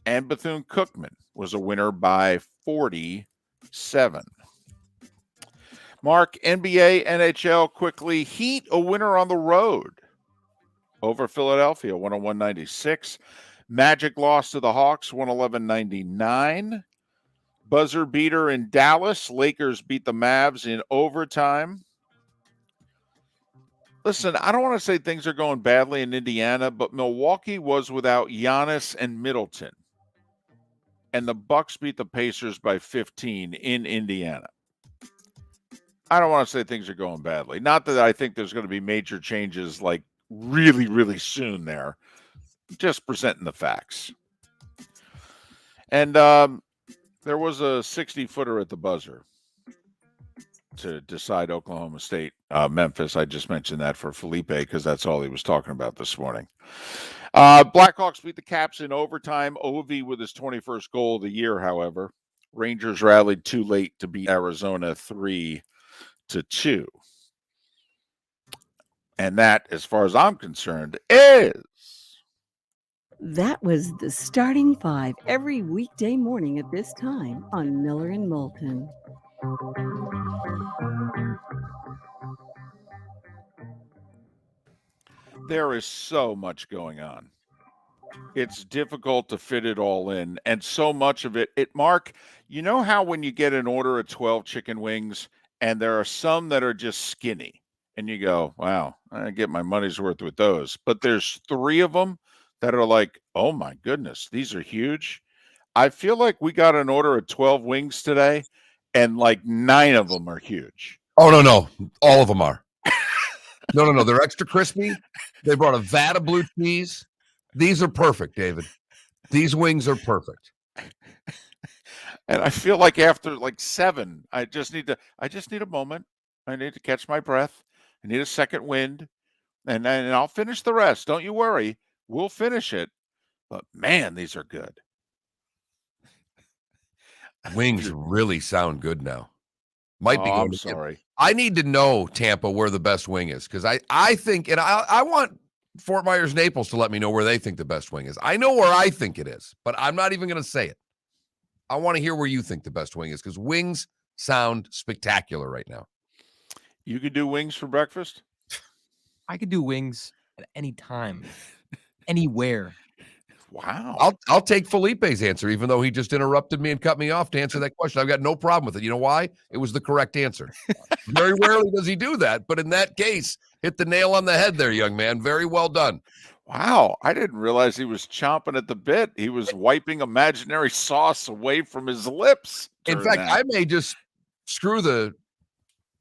And Bethune-Cookman was a winner by 47. Mark, NBA, NHL quickly. Heat, a winner on the road over Philadelphia, 101-96. Magic lost to the Hawks, 111-99. Buzzer beater in Dallas. Lakers beat the Mavs in overtime. Listen, I don't want to say things are going badly in Indiana, but Milwaukee was without Giannis and Middleton. And the Bucks beat the Pacers by 15 in Indiana. I don't want to say things are going badly. Not that I think there's going to be major changes like really, really soon there. Just presenting the facts. And There was a 60-footer at the buzzer to decide Oklahoma State, Memphis. I just mentioned that for Felipe because that's all he was talking about this morning. Blackhawks beat the Caps in overtime. Ovi with his 21st goal of the year, however. Rangers rallied too late to beat Arizona 3-2. And that, as far as I'm concerned, is... That was the Starting Five every weekday morning at this time on Miller and Moulton. There is so much going on. It's difficult to fit it all in. And so much of it, Mark, you know how when you get an order of 12 chicken wings and there are some that are just skinny and you go, wow, I get my money's worth with those. But there's 3 of them that are like, oh my goodness, these are huge. I feel like we got an order of 12 wings today and like 9 of them are huge. Oh, no. All of them are. No. They're extra crispy. They brought a vat of blue cheese. These are perfect, David. These wings are perfect. And I feel like after like 7, I just need a moment. I need to catch my breath. I need a second wind. And I'll finish the rest. Don't you worry. We'll finish it. But man, these are good. Wings really sound good now. Might be going I'm to sorry. I need to know, Tampa, where the best wing is, because I think, and I want Fort Myers, Naples to let me know where they think the best wing is. I know where I think it is, but I'm not even going to say it. I want to hear where you think the best wing is, because wings sound spectacular right now. You could do wings for breakfast? I could do wings at any time, anywhere. Wow. I'll take Felipe's answer, even though he just interrupted me and cut me off to answer that question. I've got no problem with it. You know why? It was the correct answer. Very rarely does he do that, but in that case, hit the nail on the head there, young man. Very well done. Wow. I didn't realize he was chomping at the bit. He was wiping imaginary sauce away from his lips. In fact, I may just screw the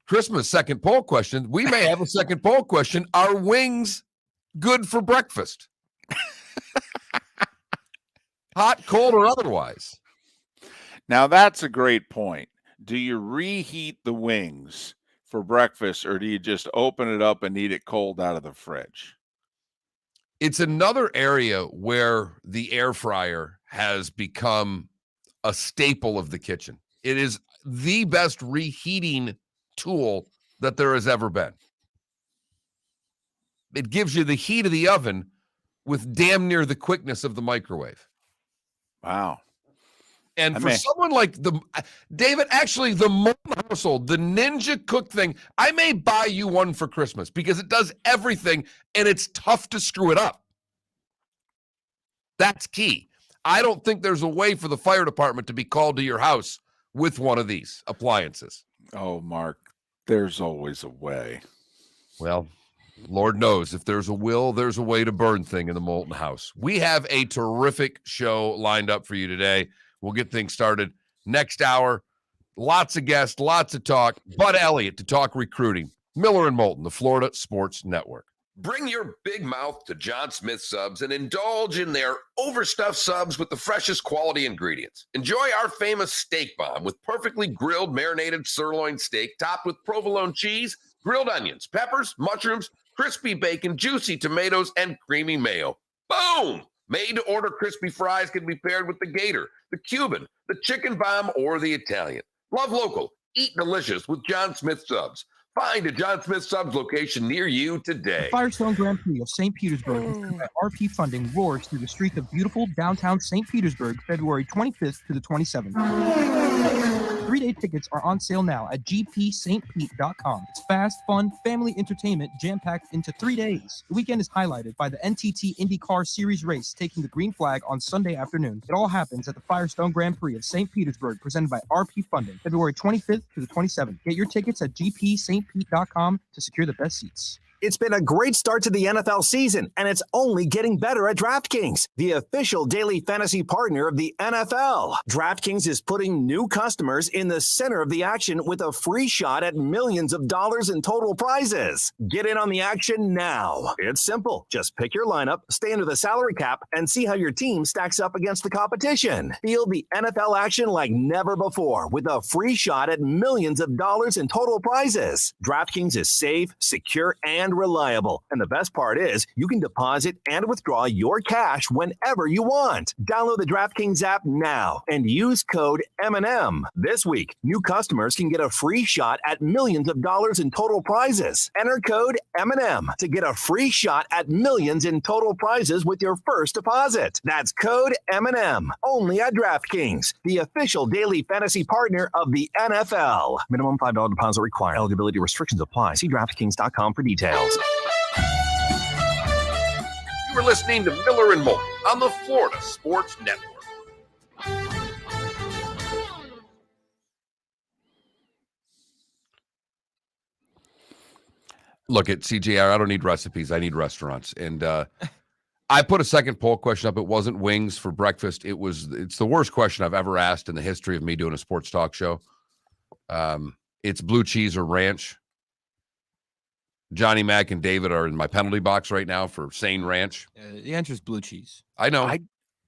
Christmas second poll question. We may have a second poll question. Are wings good for breakfast? Hot, cold, or otherwise? Now, that's a great point. Do you reheat the wings for breakfast, or do you just open it up and eat it cold out of the fridge? It's another area where the air fryer has become a staple of the kitchen. It is the best reheating tool that there has ever been. It gives you the heat of the oven with damn near the quickness of the microwave. Wow. And for someone like David, actually the Moulton household, the Ninja Cook thing, I may buy you one for Christmas because it does everything and it's tough to screw it up. That's key. I don't think there's a way for the fire department to be called to your house with one of these appliances. Oh, Mark, there's always a way. Well, Lord knows if there's a will, there's a way to burn thing in the Moulton house. We have a terrific show lined up for you today. We'll get things started next hour. Lots of guests, lots of talk. Bud Elliott to talk recruiting. Miller and Moulton, the Florida Sports Network. Bring your big mouth to John Smith Subs and indulge in their overstuffed subs with the freshest quality ingredients. Enjoy our famous steak bomb with perfectly grilled, marinated sirloin steak topped with provolone cheese, grilled onions, peppers, mushrooms, crispy bacon, juicy tomatoes, and creamy mayo. Boom! Made-to-order crispy fries can be paired with the gator, the Cuban, the chicken bomb, or the Italian. Love local. Eat delicious with John Smith Subs. Find a John Smith Subs location near you today. The Firestone Grand Prix of St. Petersburg, presented by RP Funding, roars through the streets of beautiful downtown St. Petersburg, February 25th to the 27th. 3-day tickets are on sale now at gpstpete.com. It's fast, fun, family entertainment jam-packed into 3 days. The weekend is highlighted by the NTT IndyCar Series race taking the green flag on Sunday afternoon. It all happens at the Firestone Grand Prix of St. Petersburg, presented by RP Funding, February 25th to the 27th. Get your tickets at gpstpete.com to secure the best seats. It's been a great start to the NFL season, and it's only getting better at DraftKings, the official daily fantasy partner of the NFL. DraftKings is putting new customers in the center of the action with a free shot at millions of dollars in total prizes. Get in on the action now. It's simple. Just pick your lineup, stay under the salary cap, and see how your team stacks up against the competition. Feel the NFL action like never before with a free shot at millions of dollars in total prizes. DraftKings is safe, secure, and reliable. And the best part is you can deposit and withdraw your cash whenever you want. Download the DraftKings app now and use code M&M. This week, new customers can get a free shot at millions of dollars in total prizes. Enter code M&M to get a free shot at millions in total prizes with your first deposit. That's code M&M. Only at DraftKings, the official daily fantasy partner of the NFL. Minimum $5 deposit required. Eligibility restrictions apply. See DraftKings.com for details. You were listening to Miller and Moulton on the Florida Sports Network. Look at CJR. I don't need recipes. I need restaurants. And I put a second poll question up. It wasn't wings for breakfast. It's the worst question I've ever asked in the history of me doing a sports talk show. It's blue cheese or ranch. Johnny Mac and David are in my penalty box right now for saying ranch. The answer is blue cheese. I know.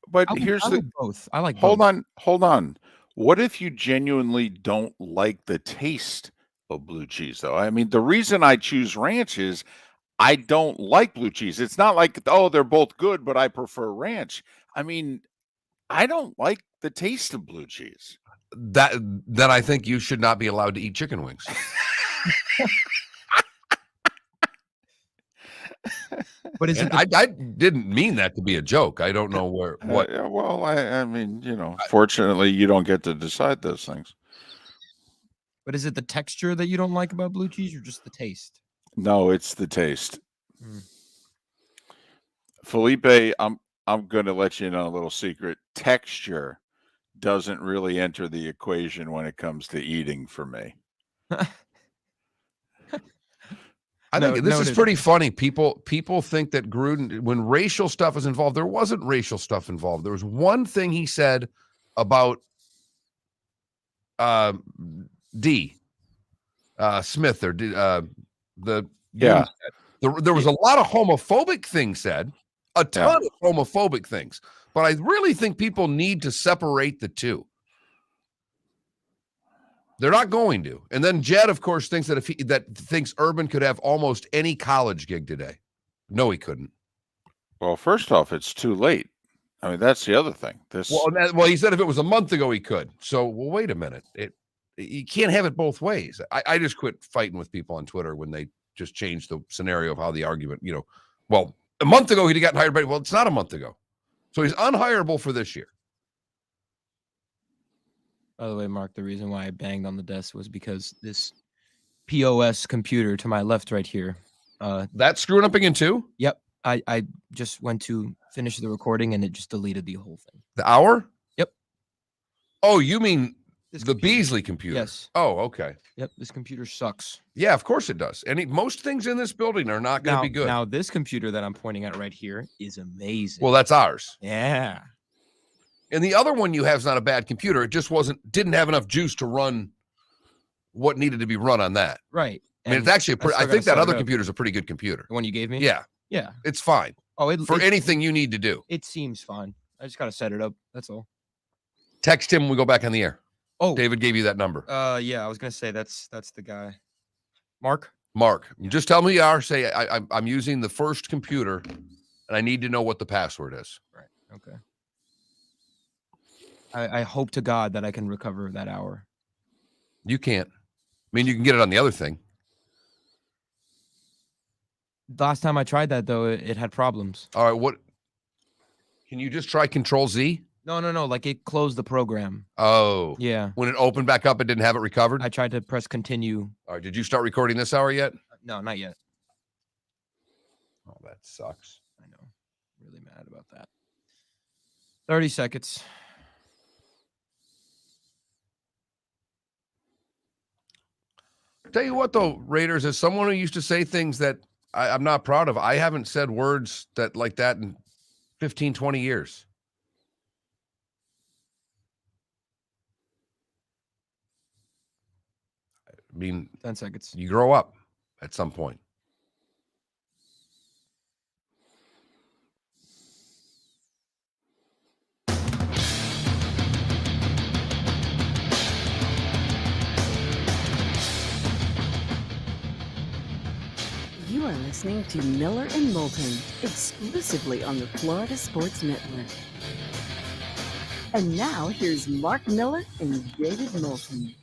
But I here's like the both. I like hold both. on. What if you genuinely don't like the taste of blue cheese, though? I mean, the reason I choose ranch is I don't like blue cheese. It's not like, oh, they're both good, but I prefer ranch. I mean, I don't like the taste of blue cheese. Then I think you should not be allowed to eat chicken wings. But is it I didn't mean that to be a joke. I don't know what. Well, I mean, fortunately, you don't get to decide those things. But is it the texture that you don't like about blue cheese, or just the taste? No, it's the taste. Mm. Felipe, I'm going to let you know a little secret. Texture doesn't really enter the equation when it comes to eating for me. I think this is pretty funny. People think that Gruden, when racial stuff is involved, there wasn't racial stuff involved. There was one thing he said about D. Smith or there was a lot of homophobic things said, a ton of homophobic things, but I really think people need to separate the two. They're not going to. And then Jed, of course, thinks that thinks Urban could have almost any college gig today. No, he couldn't. Well, first off, it's too late. I mean, that's the other thing. Well, he said if it was a month ago, he could. So, well, wait a minute. You can't have it both ways. I just quit fighting with people on Twitter when they just changed the scenario of how the argument, well, a month ago he'd have gotten hired by, well, it's not a month ago. So he's unhireable for this year. By the way, Mark, the reason why I banged on the desk was because this POS computer to my left right here. That's screwing up again too? Yep. I just went to finish the recording and it just deleted the whole thing. The hour? Yep. Oh, you mean this the computer. Beasley computer? Yes. Oh, okay. Yep. This computer sucks. Yeah, of course it does. And most things in this building are not going to be good. Now, this computer that I'm pointing at right here is amazing. Well, that's ours. Yeah. And the other one you have is not a bad computer. It just didn't have enough juice to run what needed to be run on that. Right. I mean, it's actually I think that other computer is a pretty good computer. The one you gave me? Yeah. Yeah. It's fine. Oh, for anything you need to do. It seems fine. I just got to set it up. That's all. Text him when we go back on the air. Oh. David gave you that number. Yeah, I was going to say that's the guy. Mark? Mark. Yeah. Just tell me you are. Say I'm using the first computer and I need to know what the password is. Right. Okay. I hope to God that I can recover that hour. You can't. I mean, you can get it on the other thing. Last time I tried that, though, it had problems. All right. What? Can you just try Control-Z? No. Like it closed the program. Oh. Yeah. When it opened back up, it didn't have it recovered? I tried to press continue. All right. Did you start recording this hour yet? No, not yet. Oh, that sucks. I know. Really mad about that. 30 seconds. Tell you what, though, Raiders, as someone who used to say things that I'm not proud of. I haven't said words that like that in 15, 20 years. I mean, 10 seconds. you grow up at some point. You are listening to Miller and Moulton, exclusively on the Florida Sports Network. And now, here's Mark Miller and David Moulton.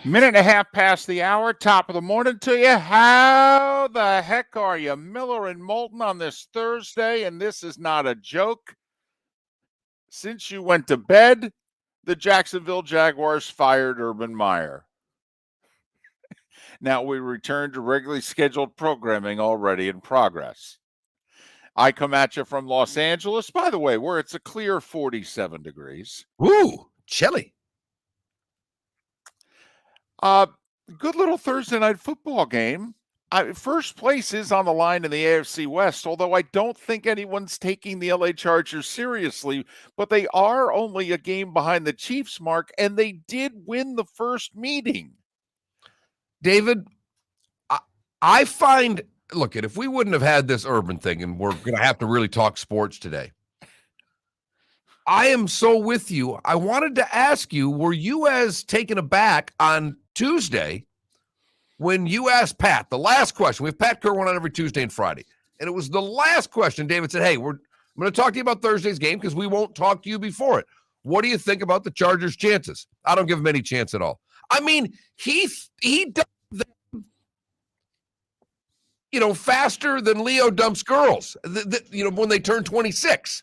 Minute and a half past the hour, top of the morning to you. How the heck are you? Miller and Moulton on this Thursday, and this is not a joke. Since you went to bed, the Jacksonville Jaguars fired Urban Meyer. Now we return to regularly scheduled programming already in progress. I come at you from Los Angeles, by the way, where it's a clear 47 degrees. Woo, chilly. Good little Thursday night football game. First place is on the line in the AFC West, although I don't think anyone's taking the LA Chargers seriously, but they are only a game behind the Chiefs, Mark, and they did win the first meeting. David, I find, look, if we wouldn't have had this Urban thing, and we're going to have to really talk sports today, I am so with you. I wanted to ask you, were you as taken aback on Tuesday when you asked Pat, the last question? We have Pat Kerr on every Tuesday and Friday. And it was the last question. David said, hey, I'm going to talk to you about Thursday's game because we won't talk to you before it. What do you think about the Chargers' chances? I don't give him any chance at all. I mean, he does them, faster than Leo dumps girls, when they turn 26.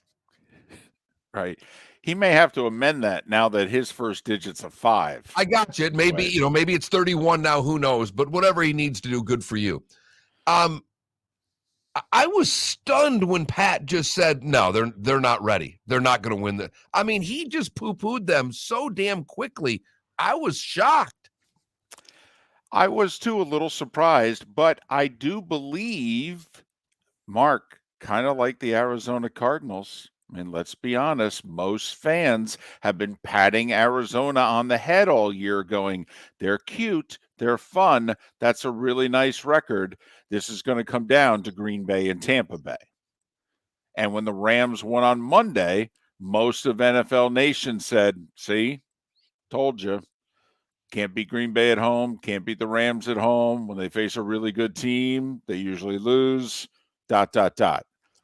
Right. He may have to amend that now that his first digit's a 5. I got you. Maybe, Right. Maybe it's 31 now. Who knows? But whatever he needs to do, good for you. I was stunned when Pat just said, no, they're not ready. They're not going to win. I mean, he just poo-pooed them so damn quickly. I was shocked. I was too, a little surprised, but I do believe, Mark, kind of like the Arizona Cardinals. I mean, let's be honest, most fans have been patting Arizona on the head all year going, they're cute, they're fun, that's a really nice record. This is going to come down to Green Bay and Tampa Bay. And when the Rams won on Monday, most of NFL Nation said, see, told you. Can't beat Green Bay at home, can't beat the Rams at home. When they face a really good team, they usually lose, ...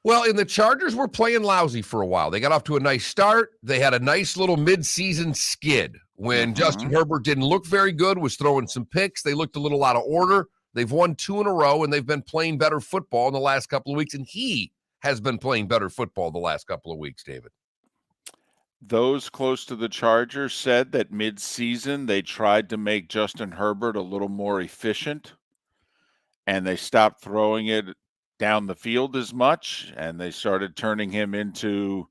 Well, and the Chargers were playing lousy for a while. They got off to a nice start. They had a nice little midseason skid when Justin Herbert didn't look very good, was throwing some picks. They looked a little out of order. They've won 2 in a row, and they've been playing better football in the last couple of weeks, and he has been playing better football the last couple of weeks, David. Those close to the Chargers said that mid-season they tried to make Justin Herbert a little more efficient, and they stopped throwing it down the field as much, and they started turning him into,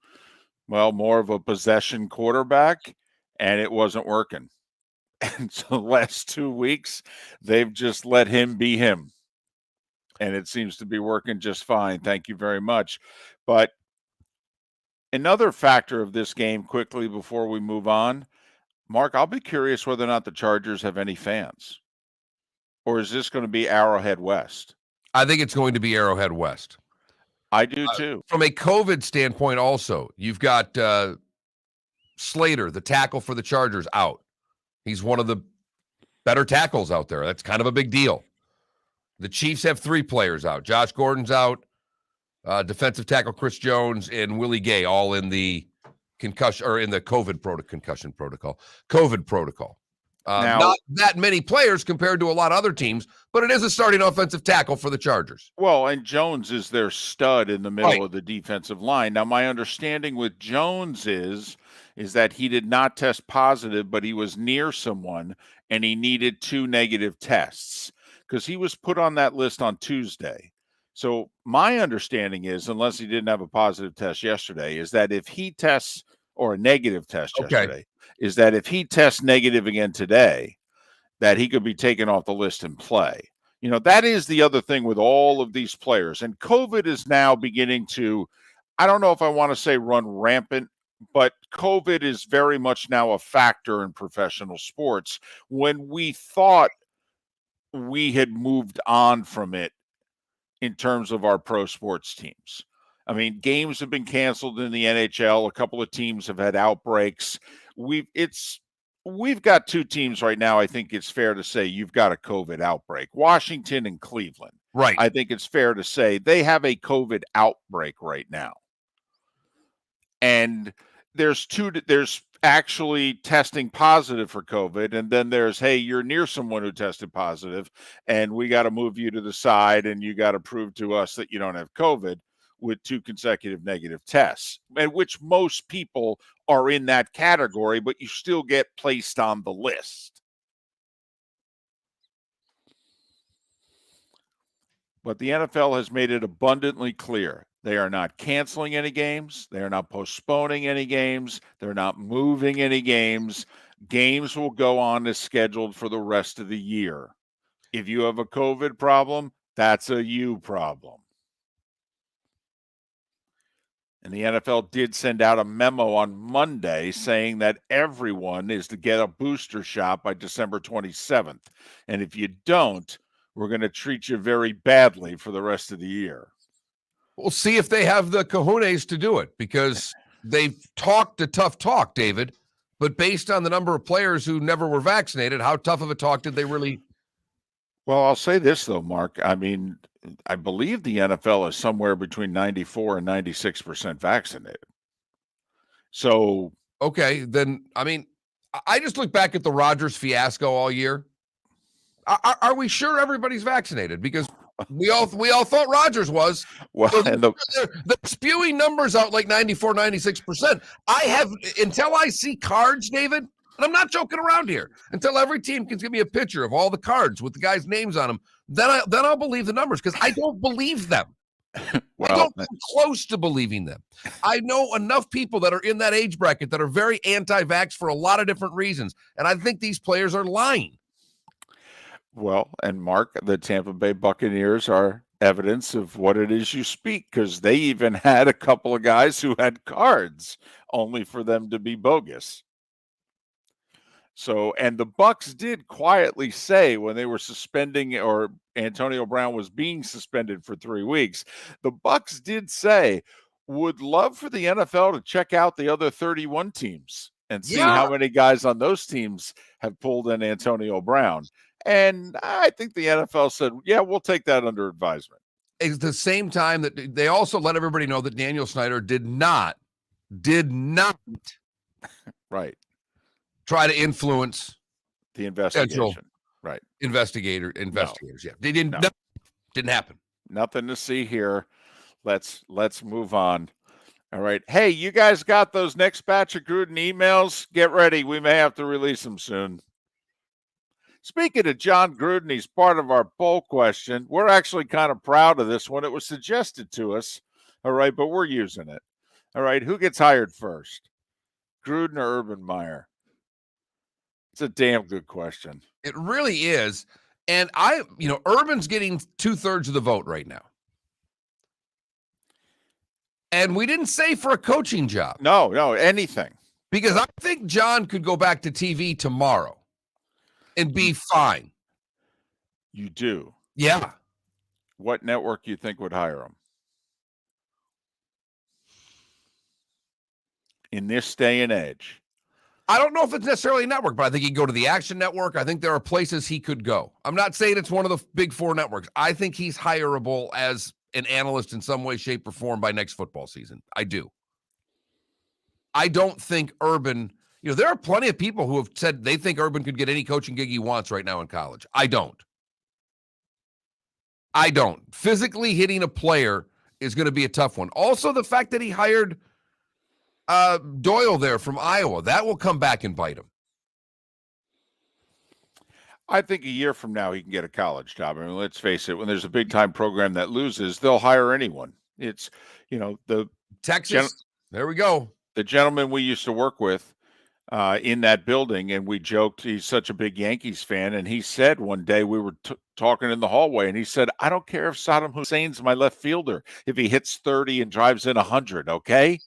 well, more of a possession quarterback, and it wasn't working. And so the last 2 weeks, they've just let him be him, and it seems to be working just fine. Thank you very much. But another factor of this game, quickly before we move on, Mark, I'll be curious whether or not the Chargers have any fans, or is this going to be Arrowhead West? I think it's going to be Arrowhead West. I do too. From a COVID standpoint also, you've got Slater, the tackle for the Chargers, out. He's one of the better tackles out there. That's kind of a big deal. The Chiefs have 3 players out. Josh Gordon's out, defensive tackle Chris Jones, and Willie Gay, all in the concussion or in the COVID protocol. Now, not that many players compared to a lot of other teams, but it is a starting offensive tackle for the Chargers. Well, and Jones is their stud in the middle of the defensive line. Now, my understanding with Jones is that he did not test positive, but he was near someone, and he needed 2 negative tests because he was put on that list on Tuesday. So my understanding is, unless he didn't have a positive test yesterday, is that if he tests or a negative test yesterday, is that if he tests negative again today, that he could be taken off the list and play. You know, that is the other thing with all of these players. And COVID is now beginning to, I don't know if I want to say run rampant, but COVID is very much now a factor in professional sports when we thought we had moved on from it in terms of our pro sports teams. I mean, games have been canceled in the NHL. A couple of teams have had outbreaks. We've got two teams right now. I think it's fair to say you've got a COVID outbreak. Washington and Cleveland. Right. I think it's fair to say they have a COVID outbreak right now. And there's actually testing positive for COVID. And then there's, hey, you're near someone who tested positive and we got to move you to the side and you got to prove to us that you don't have COVID with 2 consecutive negative tests, and which most people are in that category, but you still get placed on the list. But the NFL has made it abundantly clear. They are not canceling any games. They are not postponing any games. They're not moving any games. Games will go on as scheduled for the rest of the year. If you have a COVID problem, that's a you problem. And the NFL did send out a memo on Monday saying that everyone is to get a booster shot by December 27th. And if you don't, we're going to treat you very badly for the rest of the year. We'll see if they have the cojones to do it, because they've talked a tough talk, David. But based on the number of players who never were vaccinated, how tough of a talk did they really? Well, I'll say this, though, Mark. I mean, I believe the NFL is somewhere between 94 and 96% vaccinated. So, okay, then, I mean, I just look back at the Rodgers fiasco all year. Are we sure everybody's vaccinated? Because we all thought Rodgers was. well, So and they're spewing numbers out like 94, 96%. I have, until I see cards, David, and I'm not joking around here, until every team can give me a picture of all the cards with the guys' names on them, then I'll believe the numbers, because I don't believe them. well, I don't come close to believing them. I know enough people that are in that age bracket that are very anti-vax for a lot of different reasons, and I think these players are lying. Well, and Mark, the Tampa Bay Buccaneers are evidence of what it is you speak, because they even had a couple of guys who had cards only for them to be bogus. So, and the Bucs did quietly say when they were suspending, or Antonio Brown was being suspended for 3 weeks, the Bucs did say, would love for the NFL to check out the other 31 teams and see how many guys on those teams have pulled in Antonio Brown. And I think the NFL said, yeah, we'll take that under advisement. At the same time that they also let everybody know that Daniel Snyder did not Right. try to influence The investigation. Right. investigators. No. Yeah, they didn't. No. No, didn't happen. Nothing to see here. Let's move on. All right. Hey, you guys got those next batch of Gruden emails? Get ready. We may have to release them soon. Speaking of John Gruden, he's part of our poll question. We're actually kind of proud of this one. It was suggested to us. All right, but we're using it. All right, who gets hired first? Gruden or Urban Meyer? It's a damn good question. It really is. And Urban's getting 2/3 of the vote right now. And we didn't say for a coaching job. No, anything. Because I think John could go back to TV tomorrow and be fine. You do? Yeah. What network you think would hire him? In this day and age. I don't know if it's necessarily a network, but I think he'd go to the Action Network. I think there are places he could go. I'm not saying it's one of the big 4 networks. I think he's hireable as an analyst in some way, shape, or form by next football season. I do. I don't think Urban, there are plenty of people who have said they think Urban could get any coaching gig he wants right now in college. I don't. Physically hitting a player is going to be a tough one. Also, the fact that he hired Doyle there from Iowa, that will come back and bite him. I think a year from now he can get a college job. I mean, let's face it, when there's a big time program that loses, they'll hire anyone. It's, the Texas. There we go. The gentleman we used to work with in that building, and we joked he's such a big Yankees fan. And he said one day we were talking in the hallway, and he said, "I don't care if Saddam Hussein's my left fielder if he hits 30 and drives in 100, okay?"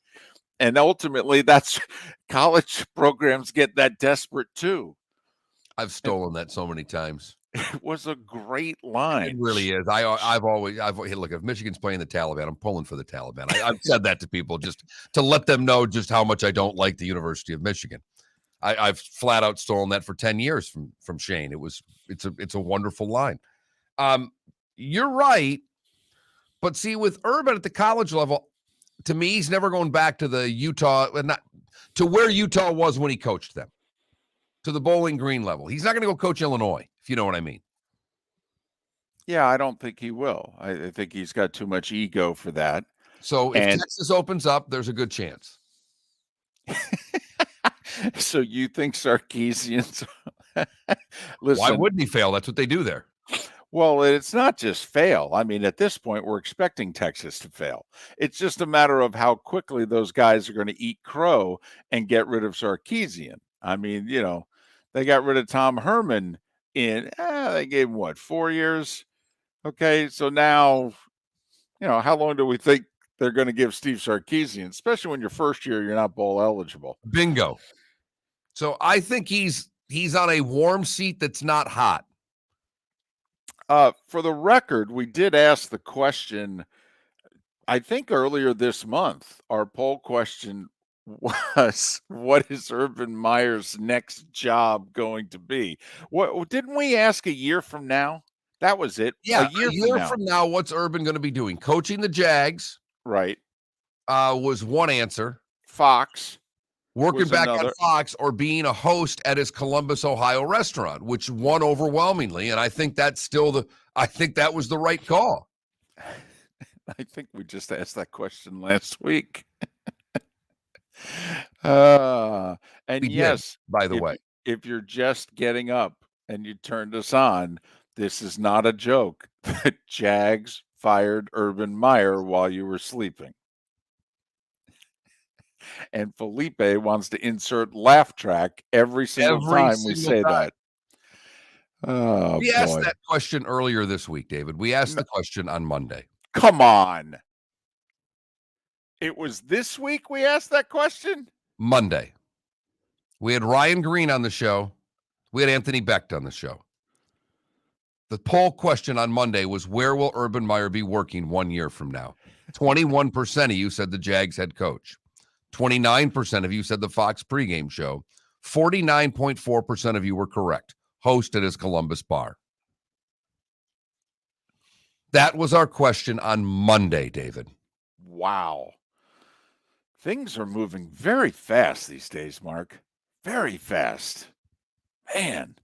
And ultimately, that's college programs get that desperate too. I've stolen that so many times. It was a great line. It really is. I've hey, look, if Michigan's playing the Taliban, I'm pulling for the Taliban. I've said that to people just to let them know just how much I don't like the University of Michigan. I've flat out stolen that for 10 years from Shane. It's a wonderful line. You're right, but see, with Urban at the college level, to me, he's never going back to the Utah, not to where Utah was when he coached them, to the Bowling Green level. He's not going to go coach Illinois, if you know what I mean. Yeah, I don't think he will. I think he's got too much ego for that. So if Texas opens up, there's a good chance. So you think Sarkisian's listen, why wouldn't he fail? That's what they do there. Well, it's not just fail. I mean, at this point, we're expecting Texas to fail. It's just a matter of how quickly those guys are going to eat crow and get rid of Sarkisian. I mean, they got rid of Tom Herman they gave him, what, 4 years? Okay, so now, how long do we think they're going to give Steve Sarkisian, especially when your first year you're not bowl eligible? Bingo. So I think he's on a warm seat that's not hot. For the record, we did ask the question, I think earlier this month. Our poll question was, what is Urban Meyer's next job going to be? What didn't we ask a year from now? That was it. Yeah, a year from now, what's Urban going to be doing? Coaching the Jags. Right. Was one answer. Fox. Working back at Fox, or being a host at his Columbus, Ohio restaurant, which won overwhelmingly. And I think that's I think that was the right call. I think we just asked that question last week. And we yes, did, by the way, if you're just getting up and you turned us on, this is not a joke. The Jags fired Urban Meyer while you were sleeping. And Felipe wants to insert laugh track every single time we say that. Oh, we asked that question earlier this week, David. We asked the question on Monday. Come on. It was this week we asked that question? Monday. We had Ryan Green on the show. We had Anthony Becht on the show. The poll question on Monday was, where will Urban Meyer be working 1 year from now? 21% of you said the Jags head coach. 29% of you said the Fox pregame show. 49.4% of you were correct. Host at his Columbus bar. That was our question on Monday, David. Wow. Things are moving very fast these days, Mark. Very fast. Man.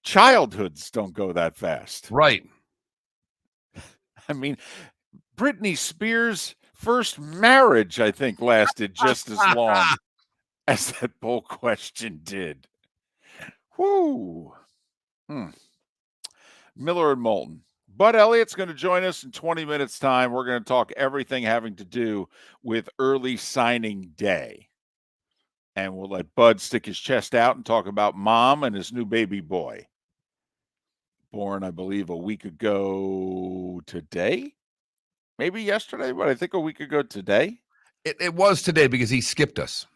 Childhoods don't go that fast. Right. I mean, Britney Spears' first marriage, I think, lasted just as long as that poll question did. Whoo. Miller and Moulton. Bud Elliott's going to join us in 20 minutes' time. We're going to talk everything having to do with early signing day. And we'll let Bud stick his chest out and talk about mom and his new baby boy. Born, I believe, a week ago today. Maybe yesterday, but I think a week ago today. It was today because he skipped us.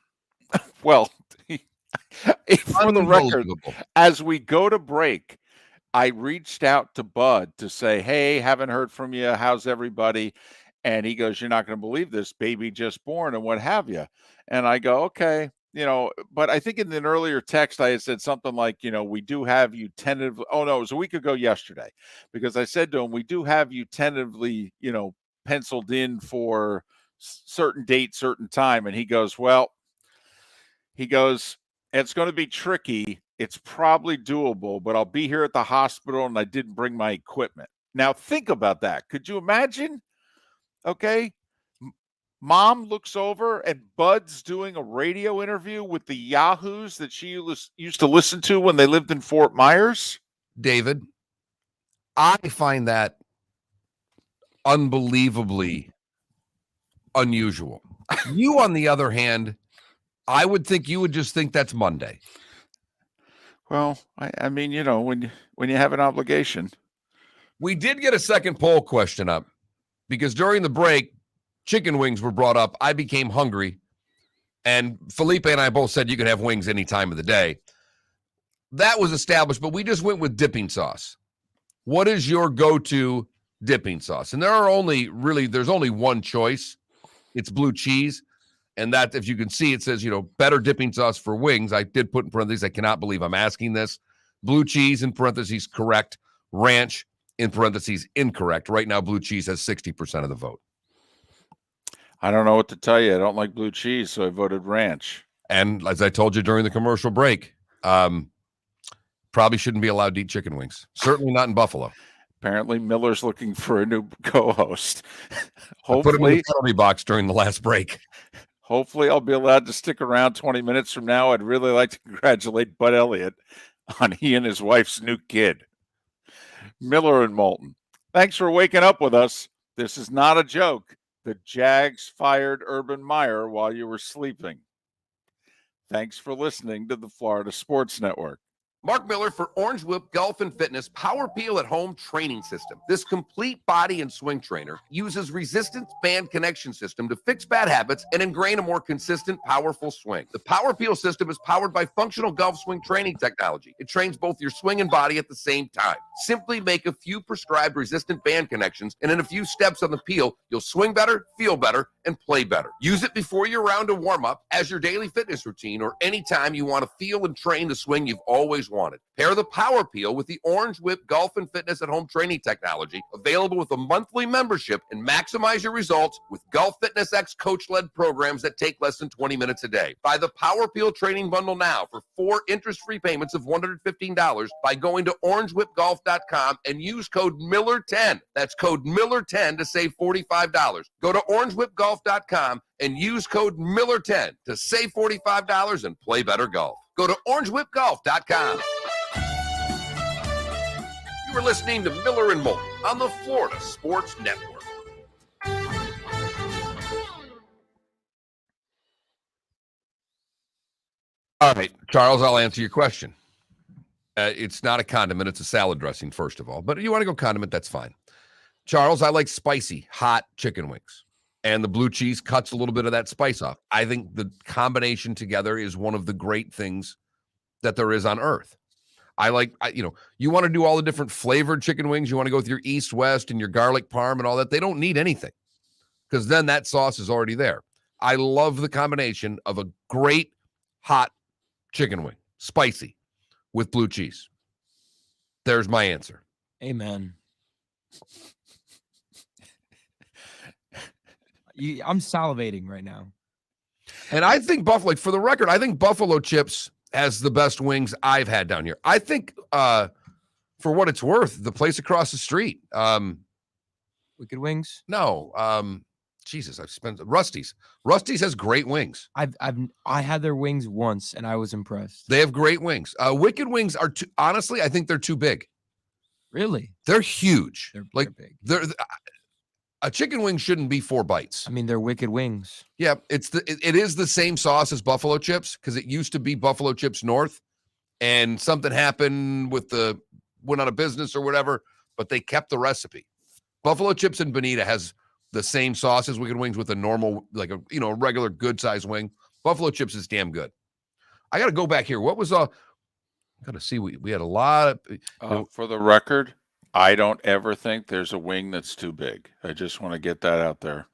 Well, for the record, as we go to break, I reached out to Bud to say, hey, haven't heard from you. How's everybody? And he goes, you're not going to believe this, baby just born and what have you. And I go, okay, but I think in an earlier text, I had said something like, we do have you tentatively. Oh, no, it was a week ago yesterday, because I said to him, we do have you tentatively, penciled in for certain date, certain time. And he goes, it's going to be tricky. It's probably doable, but I'll be here at the hospital and I didn't bring my equipment. Now think about that. Could you imagine? Okay. Mom looks over and Bud's doing a radio interview with the Yahoos that she used to listen to when they lived in Fort Myers. David, I find that unbelievably unusual. You, on the other hand, I would think you would just think that's Monday. Well, I mean, when you have an obligation. We did get a second poll question up because during the break, chicken wings were brought up. I became hungry, and Felipe and I both said you can have wings any time of the day. That was established, but we just went with dipping sauce. What is your go-to dipping sauce? And there's only one choice. It's blue cheese. And that, if you can see, it says, better dipping sauce for wings. I did put in parentheses, I cannot believe I'm asking this. Blue cheese in parentheses, correct. Ranch in parentheses, incorrect. Right now, blue cheese has 60% of the vote. I don't know what to tell you. I don't like blue cheese, so I voted ranch. And as I told you during the commercial break, probably shouldn't be allowed to eat chicken wings. Certainly not in Buffalo. Apparently, Miller's looking for a new co-host. I put him in the penalty box during the last break. Hopefully, I'll be allowed to stick around 20 minutes from now. I'd really like to congratulate Bud Elliott on he and his wife's new kid. Miller and Moulton, thanks for waking up with us. This is not a joke. The Jags fired Urban Meyer while you were sleeping. Thanks for listening to the Florida Sports Network. Mark Miller for Orange Whip Golf and Fitness Power Peel at Home Training System. This complete body and swing trainer uses resistance band connection system to fix bad habits and ingrain a more consistent, powerful swing. The Power Peel system is powered by functional golf swing training technology. It trains both your swing and body at the same time. Simply make a few prescribed resistant band connections, and in a few steps on the peel, you'll swing better, feel better, and play better. Use it before your round of warm-up, as your daily fitness routine, or anytime you want to feel and train the swing you've always wanted. Pair the Power Peel with the Orange Whip Golf and Fitness at Home training technology, available with a monthly membership, and maximize your results with Golf Fitness X coach-led programs that take less than 20 minutes a day. Buy the Power Peel training bundle now for 4 interest-free payments of $115 by going to orangewhipgolf.com and use code Miller10. That's code Miller10 to save $45. Go to orangewhipgolf.com and use code Miller10 to save $45 and play better golf. Go to orangewhipgolf.com. You are listening to Miller and Moulton on the Florida Sports Network. All right, Charles, I'll answer your question. It's not a condiment. It's a salad dressing, first of all. But if you want to go condiment, that's fine. Charles, I like spicy, hot chicken wings. And the blue cheese cuts a little bit of that spice off. I think the combination together is one of the great things that there is on earth. You want to do all the different flavored chicken wings. You want to go with your East, West, and your garlic parm and all that. They don't need anything because then that sauce is already there. I love the combination of a great hot chicken wing, spicy, with blue cheese. There's my answer. Amen. I'm salivating right now. And I think Buffalo, for the record, I think Buffalo Chips has the best wings I've had down here. I think, for what it's worth, the place across the street. Wicked Wings? No. Jesus, I've spent Rusty's. Rusty's has great wings. I had their wings once and I was impressed. They have great wings. Wicked Wings are honestly, I think they're too big. Really? They're huge. They're big. A chicken wing shouldn't be 4 bites. I mean, they're Wicked Wings. Yeah, it is the same sauce as Buffalo Chips because it used to be Buffalo Chips North, and something happened went out of business or whatever, but they kept the recipe. Buffalo Chips and Bonita has the same sauce as Wicked Wings with a normal, like a regular good size wing. Buffalo Chips is damn good. I got to go back here. What was got to see. We had a lot of. For the record, I don't ever think there's a wing that's too big. I just want to get that out there.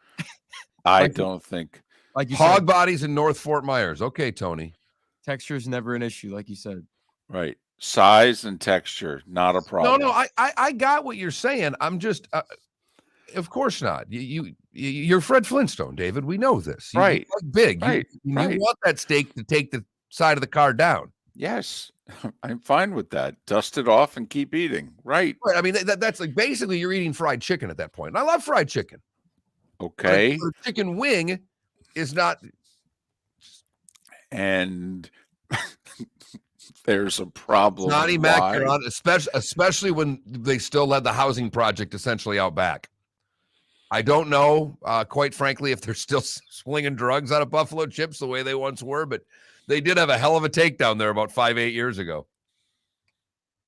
I don't think. Like you Hog said, bodies in North Fort Myers. Okay, Tony. texture is never an issue, like you said. Right. Size and texture, not a problem. No, I got what you're saying. I'm just, of course not. You're Fred Flintstone, David. We know this. Right. You're big. Right. You want that steak to take the side of the car down. Yes, I'm fine with that. Dust it off and keep eating. Right. Right. I mean, that's like basically you're eating fried chicken at that point. And I love fried chicken. Okay. But a chicken wing is not. And there's a problem. Not immaculate, especially when they still had the housing project essentially out back. I don't know, quite frankly, if they're still swinging drugs out of buffalo chips the way they once were, but they did have a hell of a takedown there about 5-8 years ago.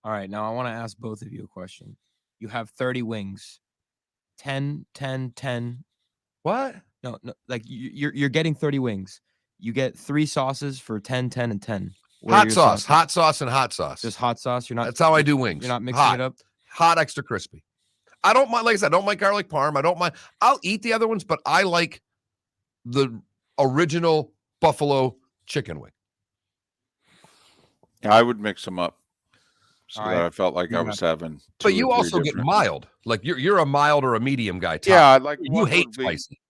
All right, now I want to ask both of you a question. You have 30 wings. 10, 10, 10. What? No, like you're getting 30 wings. You get 3 sauces for 10, 10, and 10. Hot sauce, hot sauce, and hot sauce. Just hot sauce. That's how I do wings. You're not mixing it up. Hot, extra crispy. I don't mind, like I said, I don't like garlic parm. I don't mind. I'll eat the other ones, but I like the original buffalo chicken wing. I would mix them up so All that right. I felt like I was having. But you also get mild. Like you're a mild or a medium guy. Tom. Yeah, I like. You hate spicy.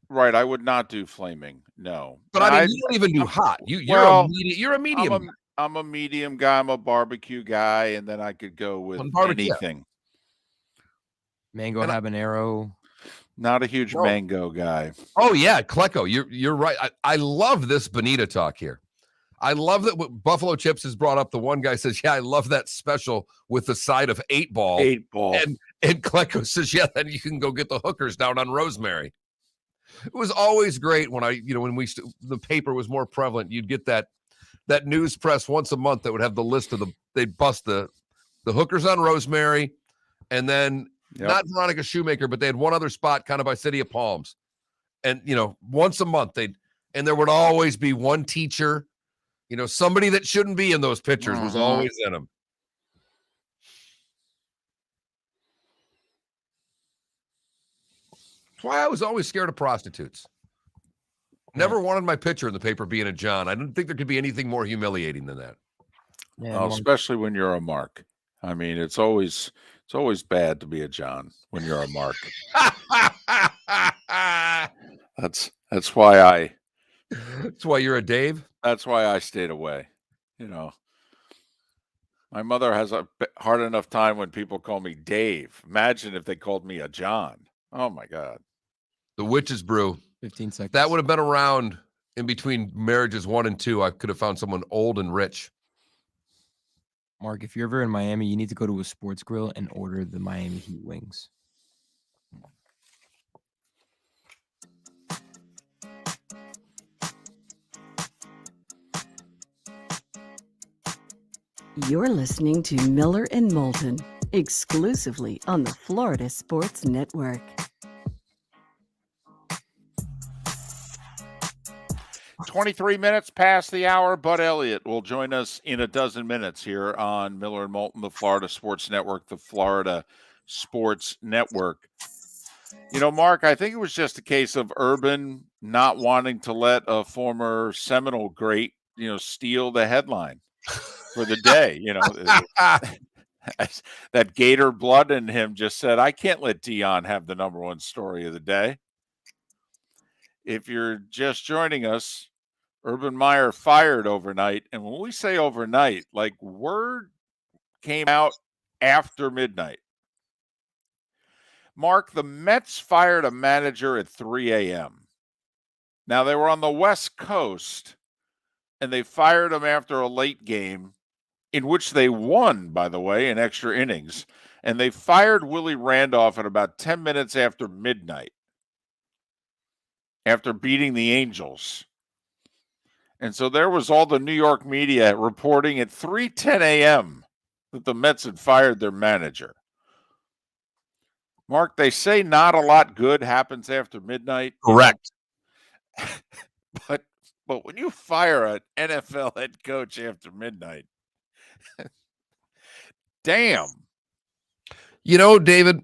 Right, I would not do flaming. No, but I mean, you don't even do hot. You're a medium. I'm a medium guy. I'm a barbecue guy, and then I could go with anything. Mango habanero. Not a huge mango guy. Oh yeah, Klecko, you're right. I love this Bonita talk here. I love that Buffalo Chips has brought up. The one guy says, "Yeah, I love that special with the side of 8-ball." 8-ball. And Klecko says, "Yeah, then you can go get the hookers down on Rosemary." It was always great when when the paper was more prevalent. You'd get that news press once a month that would have the list of they'd bust the hookers on Rosemary, and then not Veronica Shoemaker, but they had one other spot kind of by City of Palms, and once a month and there would always be one teacher, somebody that shouldn't be in those pictures was always in them. That's why I was always scared of prostitutes. Never wanted my picture in the paper being a John. I didn't think there could be anything more humiliating than that. Yeah, especially when you're a Mark. I mean, it's always bad to be a John when you're a Mark. That's why you're a Dave. That's why I stayed away. My mother has a hard enough time when people call me Dave. Imagine if they called me a John. Oh my God. The Witch's Brew. 15 seconds. That would have been around in between marriages 1 and 2. I could have found someone old and rich. Mark, if you're ever in Miami, you need to go to a sports grill and order the Miami Heat wings. You're listening to Miller and Moulton, exclusively on the Florida Sports Network. It's 23 minutes past the hour. Bud Elliott will join us in a dozen minutes here on Miller and Moulton, the Florida Sports Network, the Florida Sports Network. Mark, I think it was just a case of Urban not wanting to let a former Seminole great, steal the headline for the day. That Gator blood in him just said, I can't let Dion have the number one story of the day. If you're just joining us, Urban Meyer fired overnight. And when we say overnight, like word came out after midnight. Mark, the Mets fired a manager at 3 a.m. Now, they were on the West Coast, and they fired him after a late game in which they won, by the way, in extra innings. And they fired Willie Randolph at about 10 minutes after midnight, after beating the Angels. And so there was all the New York media reporting at 3:10 a.m. that the Mets had fired their manager. Mark, they say not a lot good happens after midnight. Correct. But when you fire an NFL head coach after midnight, damn. David,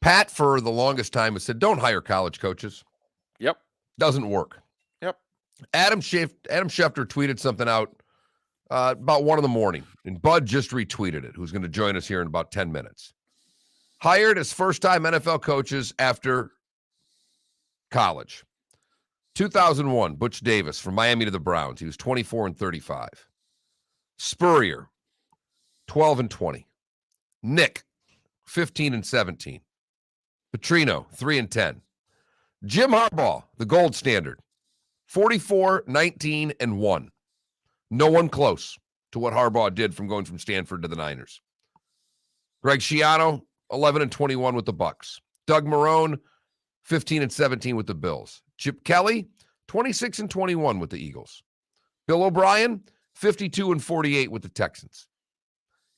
Pat for the longest time has said, don't hire college coaches. Yep. Doesn't work. Yep. Adam Schefter tweeted something out about 1 a.m, and Bud just retweeted it, who's going to join us here in about 10 minutes. Hired as first-time NFL coaches after college. 2001, Butch Davis from Miami to the Browns. He was 24-35. Spurrier, 12-20. Nick, 15-17. Petrino, 3-10. Jim Harbaugh, the gold standard, 44-19-1. No one close to what Harbaugh did from going from Stanford to the Niners. Greg Schiano, 11-21 with the Bucks. Doug Marrone, 15-17 with the Bills. Chip Kelly, 26-21 with the Eagles. Bill O'Brien, 52-48 with the Texans.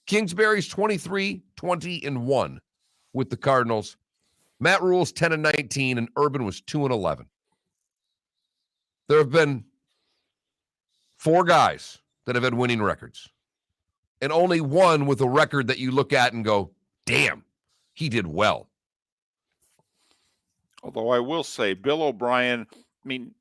Kingsbury's 23-20-1 with the Cardinals. Matt Rule's 10-19, and Urban was 2-11. There have been 4 guys that have had winning records, and only one with a record that you look at and go, damn, he did well. Although I will say, Bill O'Brien, I mean,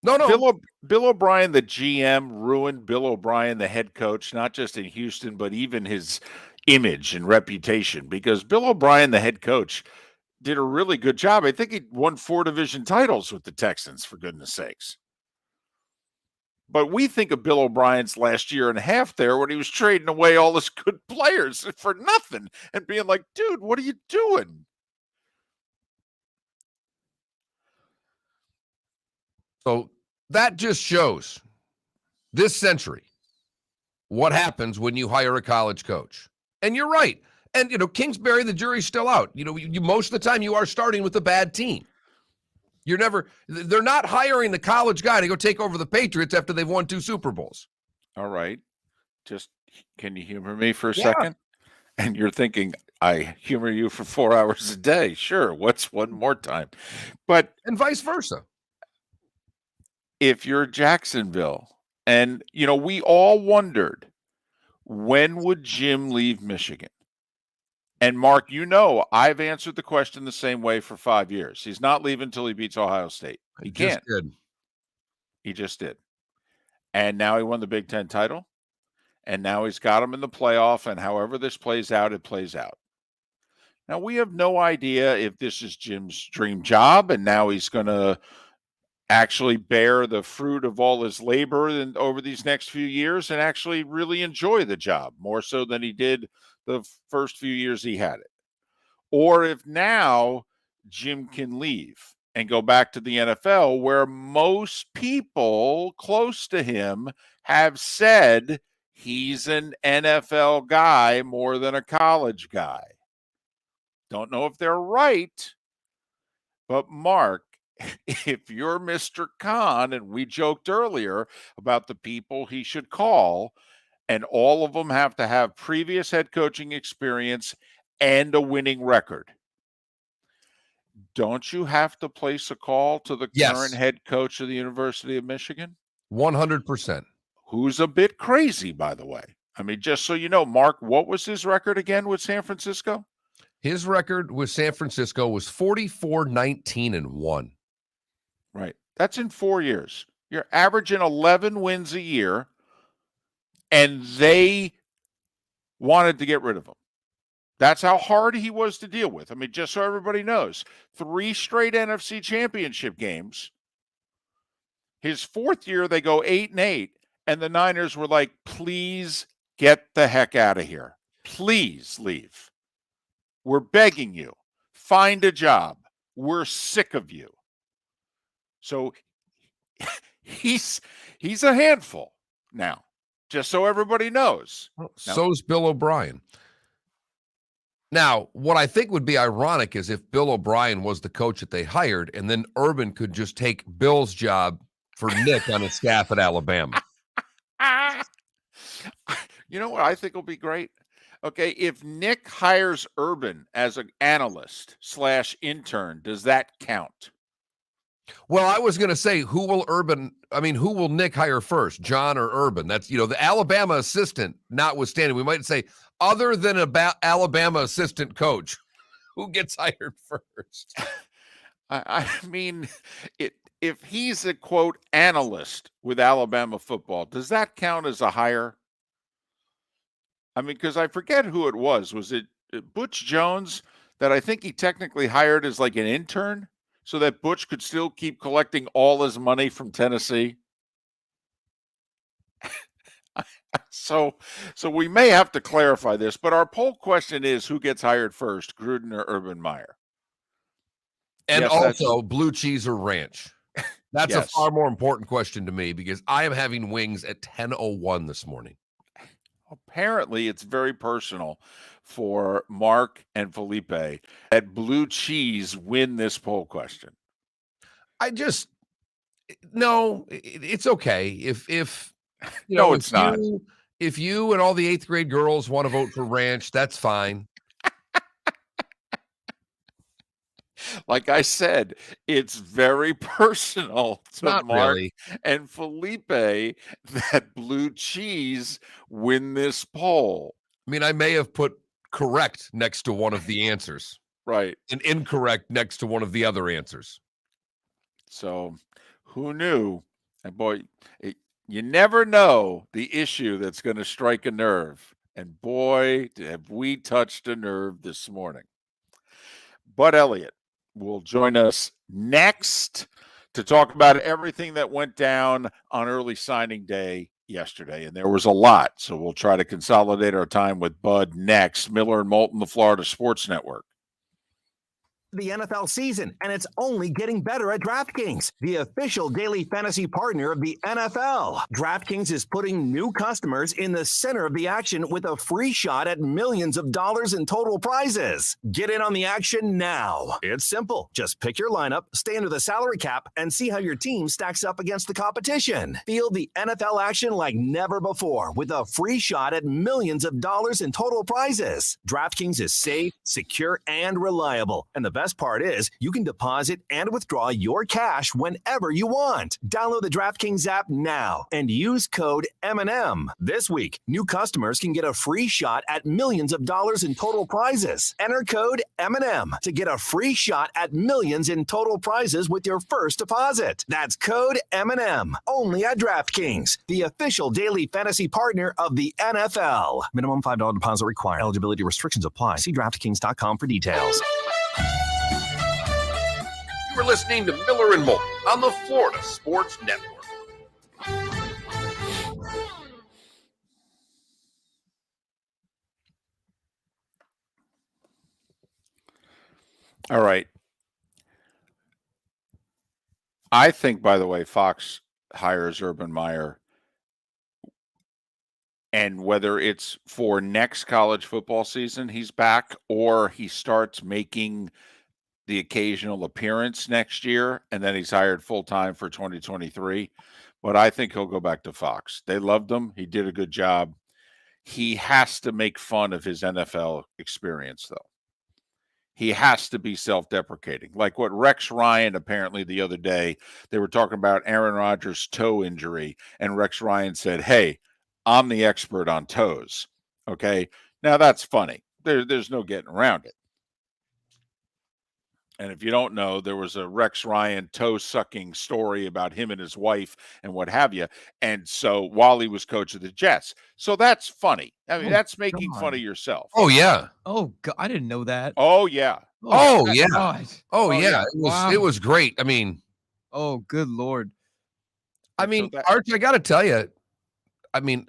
No. Bill O'Brien, the GM, ruined Bill O'Brien, the head coach, not just in Houston, but even his image and reputation, because Bill O'Brien, the head coach, did a really good job. I think he won 4 division titles with the Texans, for goodness sakes. But we think of Bill O'Brien's last year and a half there when he was trading away all his good players for nothing and being like, dude, what are you doing? So that just shows this century what happens when you hire a college coach. And you're right. And, Kingsbury, the jury's still out. You most of the time you are starting with a bad team. They're not hiring the college guy to go take over the Patriots after they've won 2 Super Bowls. All right. Just, can you humor me for a second? And you're thinking, I humor you for 4 hours a day. Sure. What's one more time? And vice versa. If you're Jacksonville, and, we all wondered, when would Jim leave Michigan? And Mark, I've answered the question the same way for 5 years. He's not leaving until he beats Ohio State. He can't. He just did. And now he won the Big Ten title. And now he's got him in the playoff. And however this plays out, it plays out. Now, we have no idea if this is Jim's dream job. And now he's going to actually bear the fruit of all his labor over these next few years and actually really enjoy the job more so than he did the first few years he had it. Or if now Jim can leave and go back to the NFL, where most people close to him have said he's an NFL guy more than a college guy. Don't know if they're right, but Mark, if you're Mr. Khan, and we joked earlier about the people he should call, and all of them have to have previous head coaching experience and a winning record, don't you have to place a call to the current head coach of the University of Michigan? 100%. Who's a bit crazy, by the way. I mean, just so you know, Mark, what was his record again with San Francisco? His record with San Francisco was 44-19-1. Right. That's in 4 years. You're averaging 11 wins a year, and they wanted to get rid of him. That's how hard he was to deal with. I mean, just so everybody knows, 3 straight NFC championship games. His 4th year, they go 8-8, and the Niners were like, please get the heck out of here. Please leave. We're begging you. Find a job. We're sick of you. So he's a handful now, just so everybody knows. So's Bill O'Brien. Now, what I think would be ironic is if Bill O'Brien was the coach that they hired, and then Urban could just take Bill's job for Nick on his staff at Alabama. You know what I think will be great? Okay, if Nick hires Urban as an analyst/intern, does that count? Well, I was going to say, who will Nick hire first, John or Urban? That's, the Alabama assistant notwithstanding. We might say, other than Alabama assistant coach, who gets hired first? I mean, if he's a, quote, analyst with Alabama football, does that count as a hire? I mean, because I forget who it was. Was it Butch Jones that I think he technically hired as like an intern? So that Butch could still keep collecting all his money from Tennessee. So we may have to clarify this, but our poll question is, who gets hired first, Gruden or Urban Meyer? And yes, also blue cheese or ranch. That's yes. A far more important question to me because I am having wings at 10:01 this morning. Apparently, it's very personal for Mark and Felipe that blue cheese win this poll question. No, it's okay. If you No, know, it's not. if you and all the 8th grade girls want to vote for ranch, that's fine. Like I said, it's very personal to Not Mark really. and Felipe that blue cheese win this poll. I mean, I may have put correct next to one of the answers Right. and incorrect next to one of the other answers. So who knew? And boy, you never know the issue that's going to strike a nerve. And boy, have we touched a nerve this morning. Bud Elliott will join us next to talk about everything that went down on early signing day yesterday. And there was a lot. So we'll try to consolidate our time with Bud next. Miller and Moulton, the Florida Sports Network. The NFL season, and it's only getting better at DraftKings, the official daily fantasy partner of the NFL. DraftKings is putting new customers in the center of the action with a free shot at millions of dollars in total prizes. Get in on the action now. It's simple. Just pick your lineup, stay under the salary cap, and see how your team stacks up against the competition. Feel the NFL action like never before with a free shot at millions of dollars in total prizes. DraftKings is safe, secure, and reliable. And the best part is you can deposit and withdraw your cash whenever you want. Download the DraftKings app now and use code M&M. This week, new customers can get a free shot at millions of dollars in total prizes. Enter code M&M to get a free shot at millions in total prizes with your first deposit. That's code M&M. Only at DraftKings, the official daily fantasy partner of the NFL. Minimum $5 deposit required. Eligibility restrictions apply. See DraftKings.com for details. You're listening to Miller and Moulton on the Florida Sports Network. All right. I think, by the way, Fox hires Urban Meyer, and whether it's for next college football season he's back, or he starts making the occasional appearance next year and then he's hired full-time for 2023. But I think he'll go back to Fox. They loved him. He did a good job. He has to make fun of his NFL experience, though. He has to be self-deprecating. Like what Rex Ryan apparently the other day, they were talking about Aaron Rodgers' toe injury, and Rex Ryan said, "Hey, I'm the expert on toes." Okay? Now that's funny. There's no getting around it. And if you don't know, there was a Rex Ryan toe-sucking story about him and his wife and what have you. And so while he was coach of the Jets. So that's funny. I mean, that's making fun of yourself. Oh, yeah. Oh, God, I didn't know that. Oh, yeah. Oh, my yeah. God. Oh, yeah. Wow. It was great. I mean, Oh, good Lord. I mean, Arch, I got to tell you, I mean,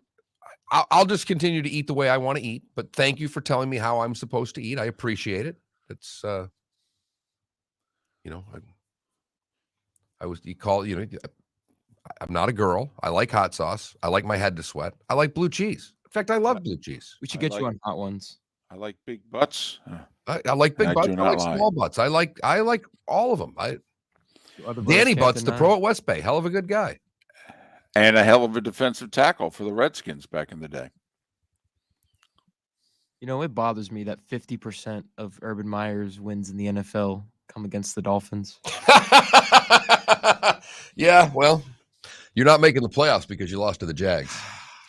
I'll just continue to eat the way I want to eat. But thank you for telling me how I'm supposed to eat. I appreciate it. It's, you know, I'm not a girl. I like hot sauce. I like my head to sweat. I like blue cheese. In fact, I love blue cheese. We should get you on hot ones. I like big butts. I like big butts. I like small butts. I like all of them. Danny Butts, the pro at West Bay, hell of a good guy. And a hell of a defensive tackle for the Redskins back in the day. You know, it bothers me that 50% of Urban Meyer's wins in the NFL come against the Dolphins. Yeah, well, you're not making the playoffs because you lost to the Jags.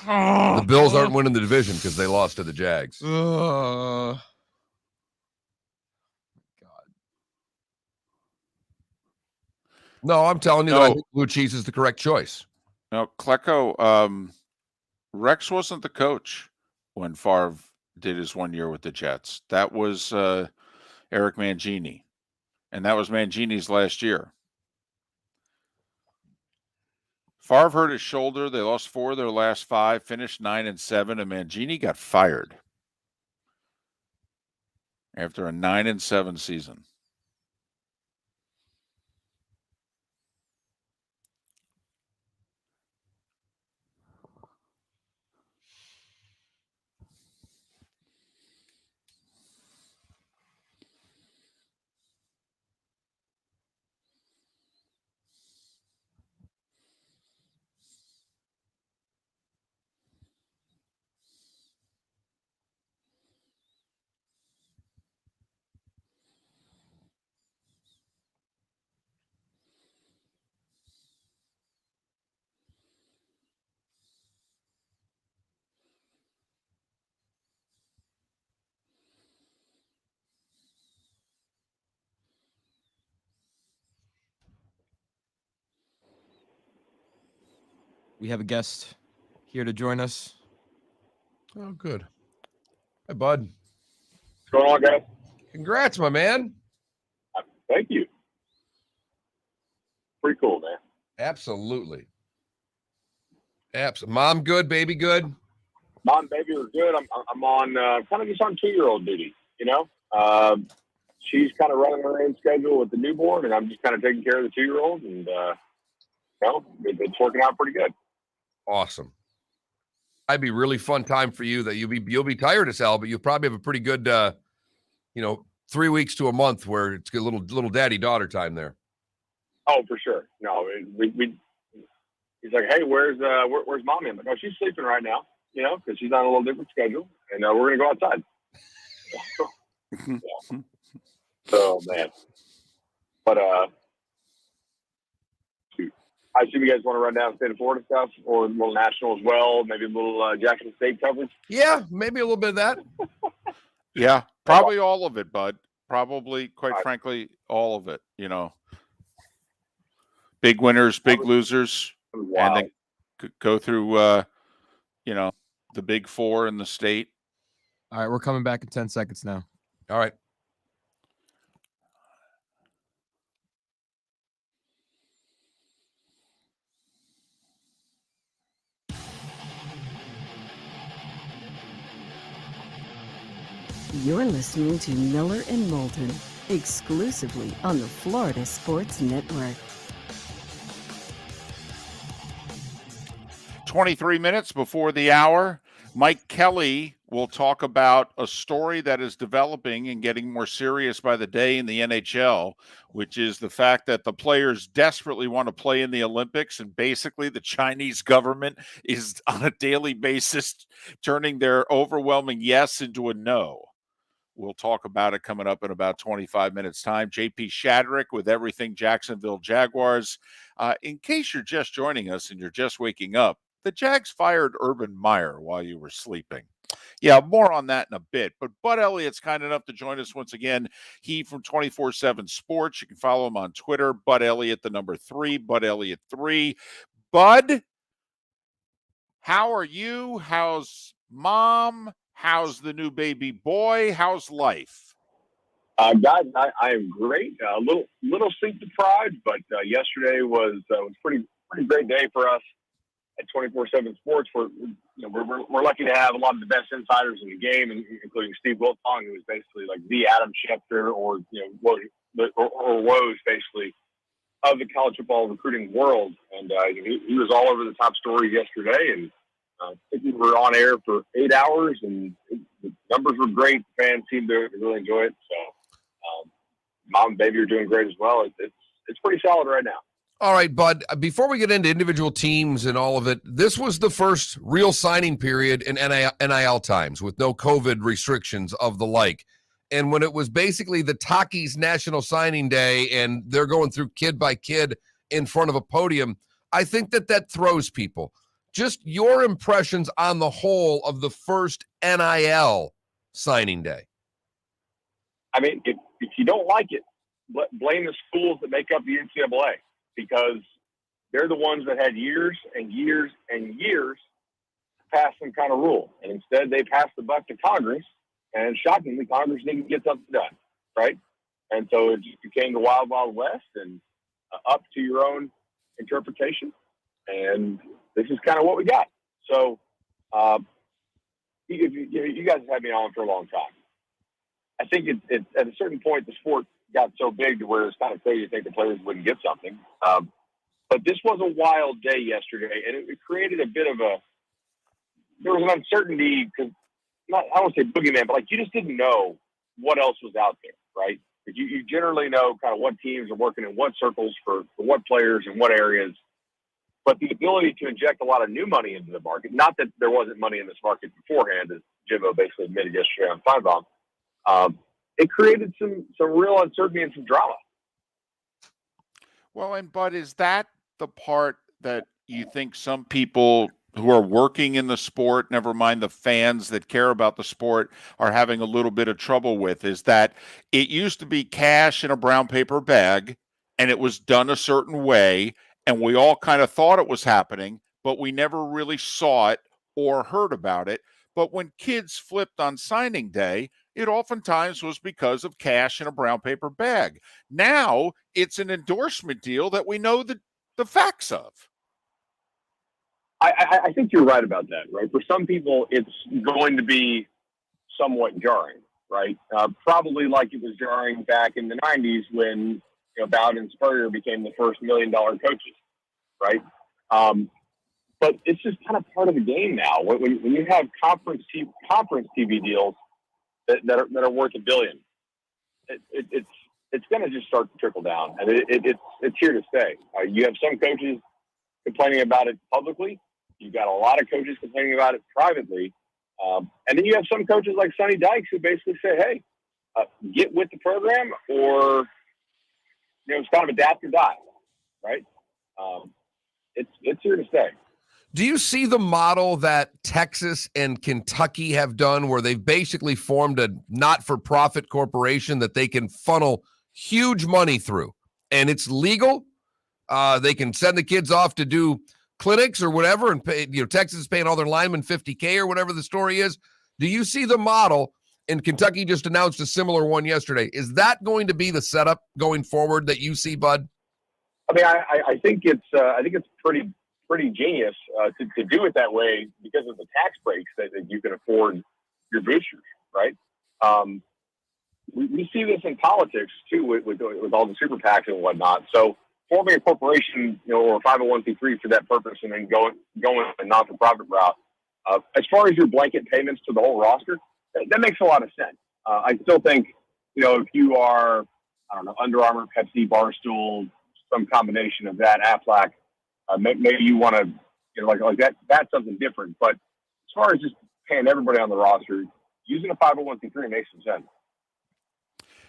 The Bills aren't winning the division because they lost to the Jags. God. No, I'm telling you that I think blue cheese is the correct choice. No, Klecko, Rex wasn't the coach when Favre did his 1 year with the Jets. That was Eric Mangini. And that was Mangini's last year. Favre hurt his shoulder. They lost 4 of their last 5, finished 9-7, and Mangini got fired after a 9-7 season. we have a guest here to join us. Oh, good. Hi, bud. What's going on, guys? Congrats, my man. Thank you. Pretty cool, man. Absolutely. Mom good, baby good? Mom and baby are good. I'm on kind of just on 2-year-old duty, you know? She's kind of running her own schedule with the newborn, and I'm just kind of taking care of the 2-year-old, and, it's working out pretty good. Awesome. That'd be a really fun time for you that you'll be tired as hell, but you'll probably have a pretty good, 3 weeks to a month where it's a little daddy-daughter time there. Oh, for sure. No, he's like, hey, where's mommy? I'm like, oh, she's sleeping right now, you know, because she's on a little different schedule, and we're going to go outside. Yeah. So, man. But, shoot. I assume you guys want to run down state of Florida stuff or a little national as well, maybe a little Jackson State coverage. Yeah, maybe a little bit of that. Yeah, probably all of it, bud. Probably, quite frankly, all of it, you know. Big winners, big losers, and then go through, the big four in the state. All right, we're coming back in 10 seconds now. All right. You're listening to Miller and Moulton, exclusively on the Florida Sports Network. 23 minutes before the hour, Mike Kelly will talk about a story that is developing and getting more serious by the day in the NHL, which is the fact that the players desperately want to play in the Olympics, and basically the Chinese government is on a daily basis turning their overwhelming yes into a no. We'll talk about it coming up in about 25 minutes' time. JP Shadrick with everything Jacksonville Jaguars. In case you're just joining us and you're just waking up, the Jags fired Urban Meyer while you were sleeping. Yeah, more on that in a bit. But Bud Elliott's kind enough to join us once again. He from 24/7 Sports. You can follow him on Twitter, Bud Elliott, the number 3, Bud Elliott 3. Bud, how are you? How's mom? How's the new baby boy? How's life? Guys, I am great. A little sleep deprived, but yesterday was pretty great day for us at 24/7 Sports. We're lucky to have a lot of the best insiders in the game, including Steve Wiltong, who is basically like the Adam Schefter or Woes basically of the college football recruiting world. And he was all over the top stories yesterday, and I think we were on air for 8 hours, and the numbers were great. The fans seemed to really enjoy it. So, mom and baby are doing great as well. It's pretty solid right now. All right, Bud, before we get into individual teams and all of it, this was the first real signing period in NIL times with no COVID restrictions of the like. And when it was basically the Takis National Signing Day and they're going through kid by kid in front of a podium, I think that throws people. Just your impressions on the whole of the first NIL signing day. I mean, if you don't like it, blame the schools that make up the NCAA, because they're the ones that had years and years and years to pass some kind of rule. And instead they passed the buck to Congress, and shockingly, Congress didn't get something done, right? And so it just became the wild, wild west, and up to your own interpretation. And this is kind of what we got. So you guys have had me on for a long time. I think it at a certain point, the sport got so big to where it's kind of crazy to think the players wouldn't get something. But this was a wild day yesterday, and it created a bit of there was an uncertainty, because I don't want to say boogeyman, but like you just didn't know what else was out there, right? You generally know kind of what teams are working in what circles for what players in what areas. But the ability to inject a lot of new money into the market, not that there wasn't money in this market beforehand, as Jimbo basically admitted yesterday on Feinbaum, it created some real uncertainty and some drama. Well, and Bud, is that the part that you think some people who are working in the sport, never mind the fans that care about the sport, are having a little bit of trouble with? Is that it used to be cash in a brown paper bag, and it was done a certain way, and we all kind of thought it was happening, but we never really saw it or heard about it. But when kids flipped on signing day, it oftentimes was because of cash in a brown paper bag. Now it's an endorsement deal that we know the facts of. I think you're right about that, right? For some people, it's going to be somewhat jarring, right? Probably like it was jarring back in the 90s when Bowden and Spurrier became the first $1 million coaches, right? But it's just kind of part of the game now. When you have conference TV deals that are worth $1 billion, it's going to just start to trickle down, and it's here to stay. You have some coaches complaining about it publicly. You've got a lot of coaches complaining about it privately, and then you have some coaches like Sonny Dykes who basically say, "Hey, get with the program, or it's kind of adapt or die." Right? It's here to stay. Do you see the model that Texas and Kentucky have done where they've basically formed a not-for-profit corporation that they can funnel huge money through, and it's legal? They can send the kids off to do clinics or whatever, and pay, Texas is paying all their linemen $50K or whatever the story is. Do you see the model? And Kentucky just announced a similar one yesterday. Is that going to be the setup going forward that you see, Bud? I mean, I think it's pretty genius to do it that way because of the tax breaks that you can afford your boosters, right? We see this in politics too with all the super PACs and whatnot. So forming a corporation, or a 501c3 for that purpose, and then going a not-for-profit route. As far as your blanket payments to the whole roster, that makes a lot of sense. I still think, if you are, I don't know, Under Armour, Pepsi, Barstool, some combination of that, Aflac, maybe you want to, like that. That's something different. But as far as just paying everybody on the roster, using a 501c3 makes some sense.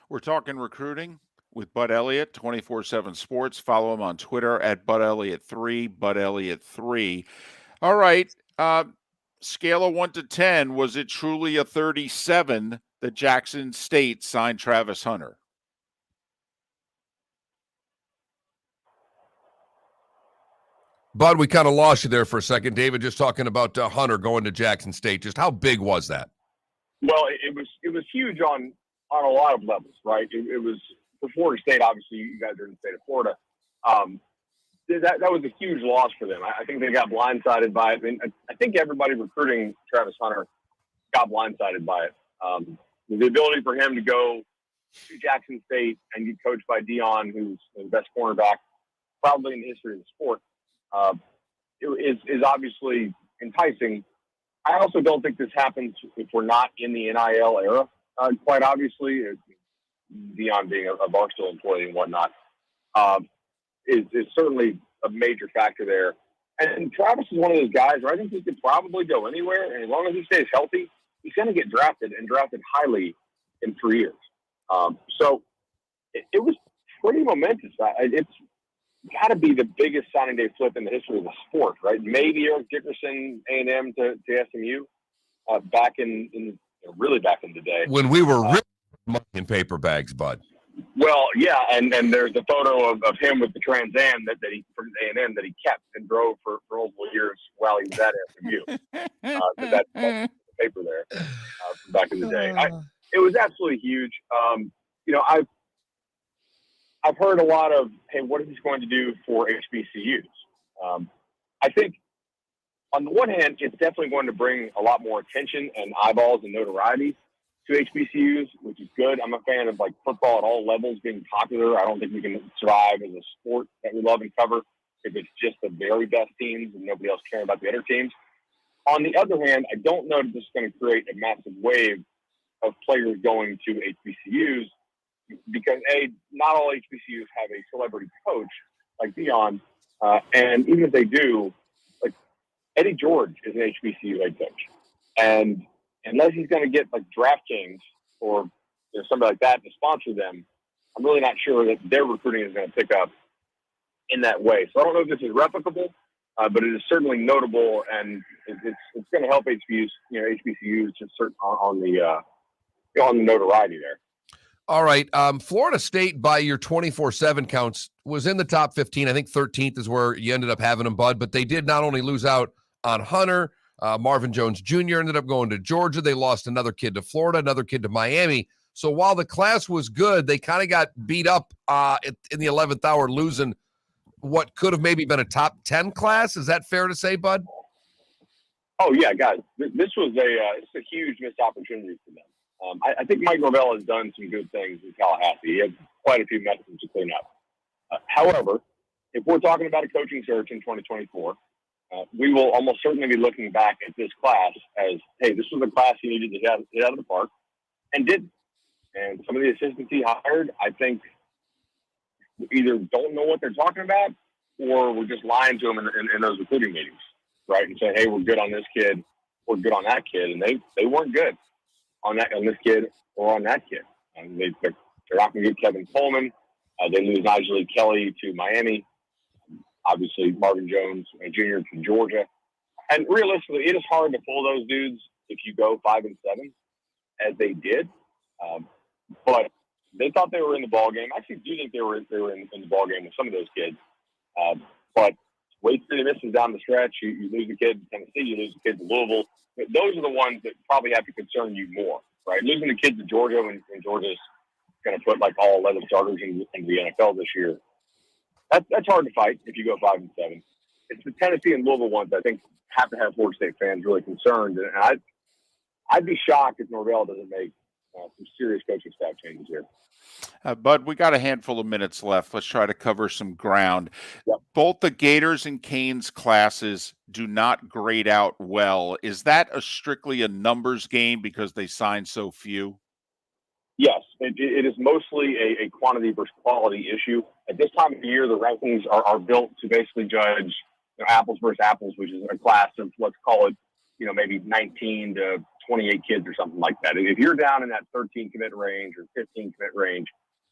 We're talking recruiting with Bud Elliott, 24/7 Sports. Follow him on Twitter at BudElliott3, BudElliott3. All right. Scale of 1 to 10, was it truly a 37 that Jackson State signed Travis Hunter? Bud, we kind of lost you there for a second. David just talking about Hunter going to Jackson State. Just how big was that? Well, it was huge on a lot of levels, right? It was for Florida State. Obviously, you guys are in the state of Florida. That was a huge loss for them. I think they got blindsided by it. I mean, I think everybody recruiting Travis Hunter got blindsided by it. The ability for him to go to Jackson State and get coached by Dion, who's the best cornerback probably in the history of the sport, is obviously enticing. I also don't think this happens if we're not in the NIL era. Quite obviously, Dion being a Barstool employee and whatnot, is certainly a major factor there. And Travis is one of those guys where I think he could probably go anywhere, and as long as he stays healthy, he's going to get drafted and drafted highly in 3 years. So it was pretty momentous. It's got to be the biggest signing day flip in the history of the sport, right? Maybe Eric Dickerson, A&M to SMU, back in really back in the day when we were really money in paper bags, Bud. Well, yeah, and there's a photo of him with the Trans Am that he from A&M that he kept and drove for multiple years while he was at SMU. That's the paper there from back in the day. It was absolutely huge. I've heard a lot of, hey, what is this going to do for HBCUs? I think on the one hand, it's definitely going to bring a lot more attention and eyeballs and notoriety to HBCUs, which is good. I'm a fan of football at all levels being popular. I don't think we can survive as a sport that we love and cover if it's just the very best teams and nobody else caring about the other teams. On the other hand, I don't know that this is going to create a massive wave of players going to HBCUs because, not all HBCUs have a celebrity coach like Dion, and even if they do, Eddie George is an HBCU head coach, and unless he's going to get DraftKings or somebody like that to sponsor them, I'm really not sure that their recruiting is going to pick up in that way. So I don't know if this is replicable, but it is certainly notable, and it's going to help HBCUs just on the notoriety there. All right. Florida State, by your 24/7 counts, was in the top 15. I think 13th is where you ended up having them, Bud. But they did not only lose out on Hunter, Marvin Jones Jr. ended up going to Georgia. They lost another kid to Florida, another kid to Miami. So while the class was good, they kind of got beat up in the 11th hour, losing what could have maybe been a top 10 class. Is that fair to say, Bud? Oh, yeah, guys. This was it's a huge missed opportunity for them. I think Mike Norvell has done some good things in Tallahassee. He has quite a few messes to clean up. However, if we're talking about a coaching search in 2024, we will almost certainly be looking back at this class as, hey, this was a class he needed to get out of the park and did. And some of the assistants he hired, I think, either don't know what they're talking about or we're just lying to them in those recruiting meetings, right? And saying, hey, we're good on this kid, we're good on that kid. And they weren't good on this kid or on that kid. And they're not going to get Kevin Coleman. They lose Nigel Kelly to Miami. Obviously, Marvin Jones Jr. to Georgia. And realistically, it is hard to pull those dudes if you go 5-7, as they did. But they thought they were in the ball game. I actually do think they were in the ball game with some of those kids. But wait till the misses down the stretch. You lose a kid to Tennessee, you lose a kid to Louisville. Those are the ones that probably have to concern you more, right? Losing a kid to Georgia when Georgia's going to put like all 11 starters in the NFL this year. That's hard to fight if you go 5-7. It's the Tennessee and Louisville ones I think have to have Florida State fans really concerned. And I'd be shocked if Norvell doesn't make some serious coaching staff changes here. Bud, we got a handful of minutes left. Let's try to cover some ground. Yep. Both the Gators and Canes classes do not grade out well. Is that strictly a numbers game because they signed so few? Yes, it is mostly a quantity versus quality issue. At this time of the year, the rankings are built to basically judge apples versus apples, which is a class of, let's call it, maybe 19 to 28 kids or something like that. If you're down in that 13 commit range or 15 commit range,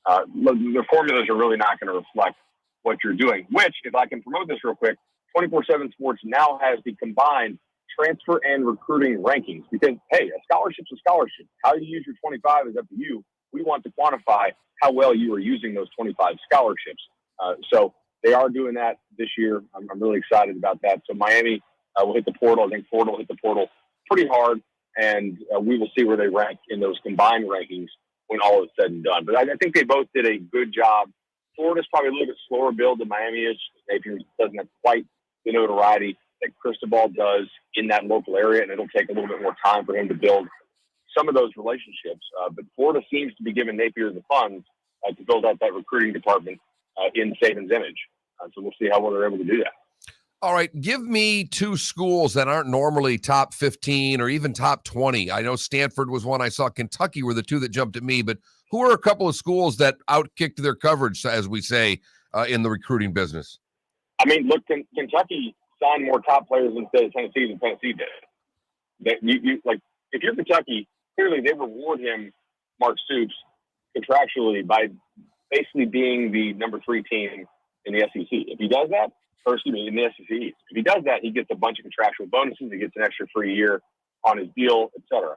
the formulas are really not going to reflect what you're doing, which, if I can promote this real quick, 24/7 Sports now has the combined transfer and recruiting rankings because, hey, a scholarship's a scholarship. How you use your 25 is up to you. We want to quantify how well you are using those 25 scholarships. So they are doing that this year. I'm really excited about that. So Miami will hit the portal. I think Florida will hit the portal pretty hard, and we will see where they rank in those combined rankings when all is said and done. But I think they both did a good job. Florida's probably a little bit slower build than Miami is. Napier doesn't have quite the notoriety that Cristobal does in that local area, and it'll take a little bit more time for him to build some of those relationships. But Florida seems to be giving Napier the funds to build out that recruiting department in Saban's image. So we'll see how well they're able to do that. All right, give me two schools that aren't normally top 15 or even top 20. I know Stanford was one I saw. Kentucky were the two that jumped at me, but who are a couple of schools that outkicked their coverage, as we say, in the recruiting business? I mean, look, Kentucky signed more top players instead of Tennessee than Tennessee did. That you like, if you're Kentucky, clearly they reward him, Mark Stoops, contractually by basically being the number 3 team in the SEC. If he does that, in the SEC East. If he does that, he gets a bunch of contractual bonuses. He gets an extra free year on his deal, etc.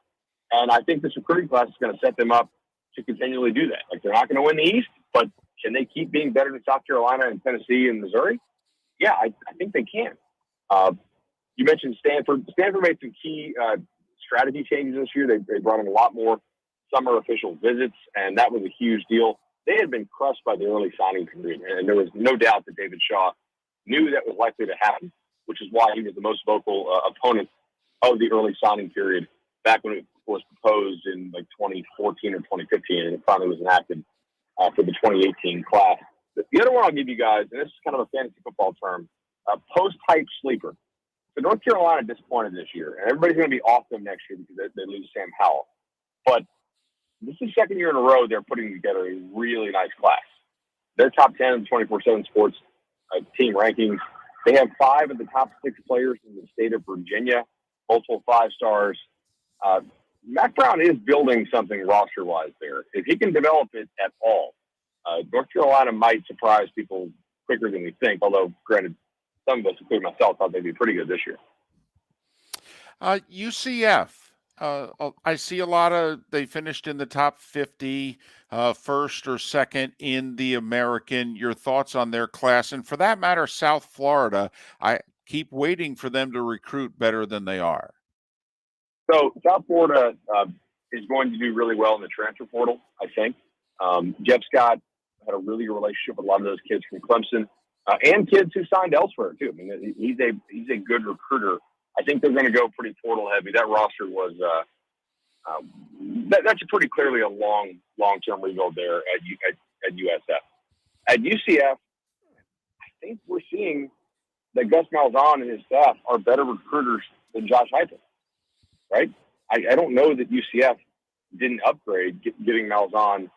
And I think this recruiting class is going to set them up to continually do that. Like, they're not going to win the East, but can they keep being better than South Carolina and Tennessee and Missouri? Yeah, I think they can. You mentioned Stanford. Stanford made some key strategy changes this year. They brought in a lot more summer official visits, and that was a huge deal. They had been crushed by the early signing period, and there was no doubt that David Shaw knew that was likely to happen, which is why he was the most vocal opponent of the early signing period back when it was proposed in like 2014 or 2015, and it finally was enacted for the 2018 class. The other one I'll give you guys, and this is kind of a fantasy football term, post-hype sleeper. So North Carolina disappointed this year, and everybody's going to be off them next year because they lose Sam Howell. But this is the second year in a row they're putting together a really nice class. They're top 10 in the 24/7 Sports team rankings. They have 5 of the top 6 players in the state of Virginia, multiple 5-stars. Mac Brown is building something roster-wise there. If he can develop it at all, North Carolina might surprise people quicker than we think, although, granted, some of us, including myself, thought they'd be pretty good this year. UCF, I see a lot of they finished in the top 50, first or second in the American. Your thoughts on their class, and for that matter, South Florida. I keep waiting for them to recruit better than they are. So South Florida is going to do really well in the transfer portal, I think. Jeff Scott had a really good relationship with a lot of those kids from Clemson and kids who signed elsewhere too. I mean, he's a good recruiter. I think they're going to go pretty portal heavy. That roster was that's pretty clearly a long-term rebuild there at USF. At UCF, I think we're seeing that Gus Malzahn and his staff are better recruiters than Josh Heupel, right? I don't know that UCF didn't upgrade getting Malzahn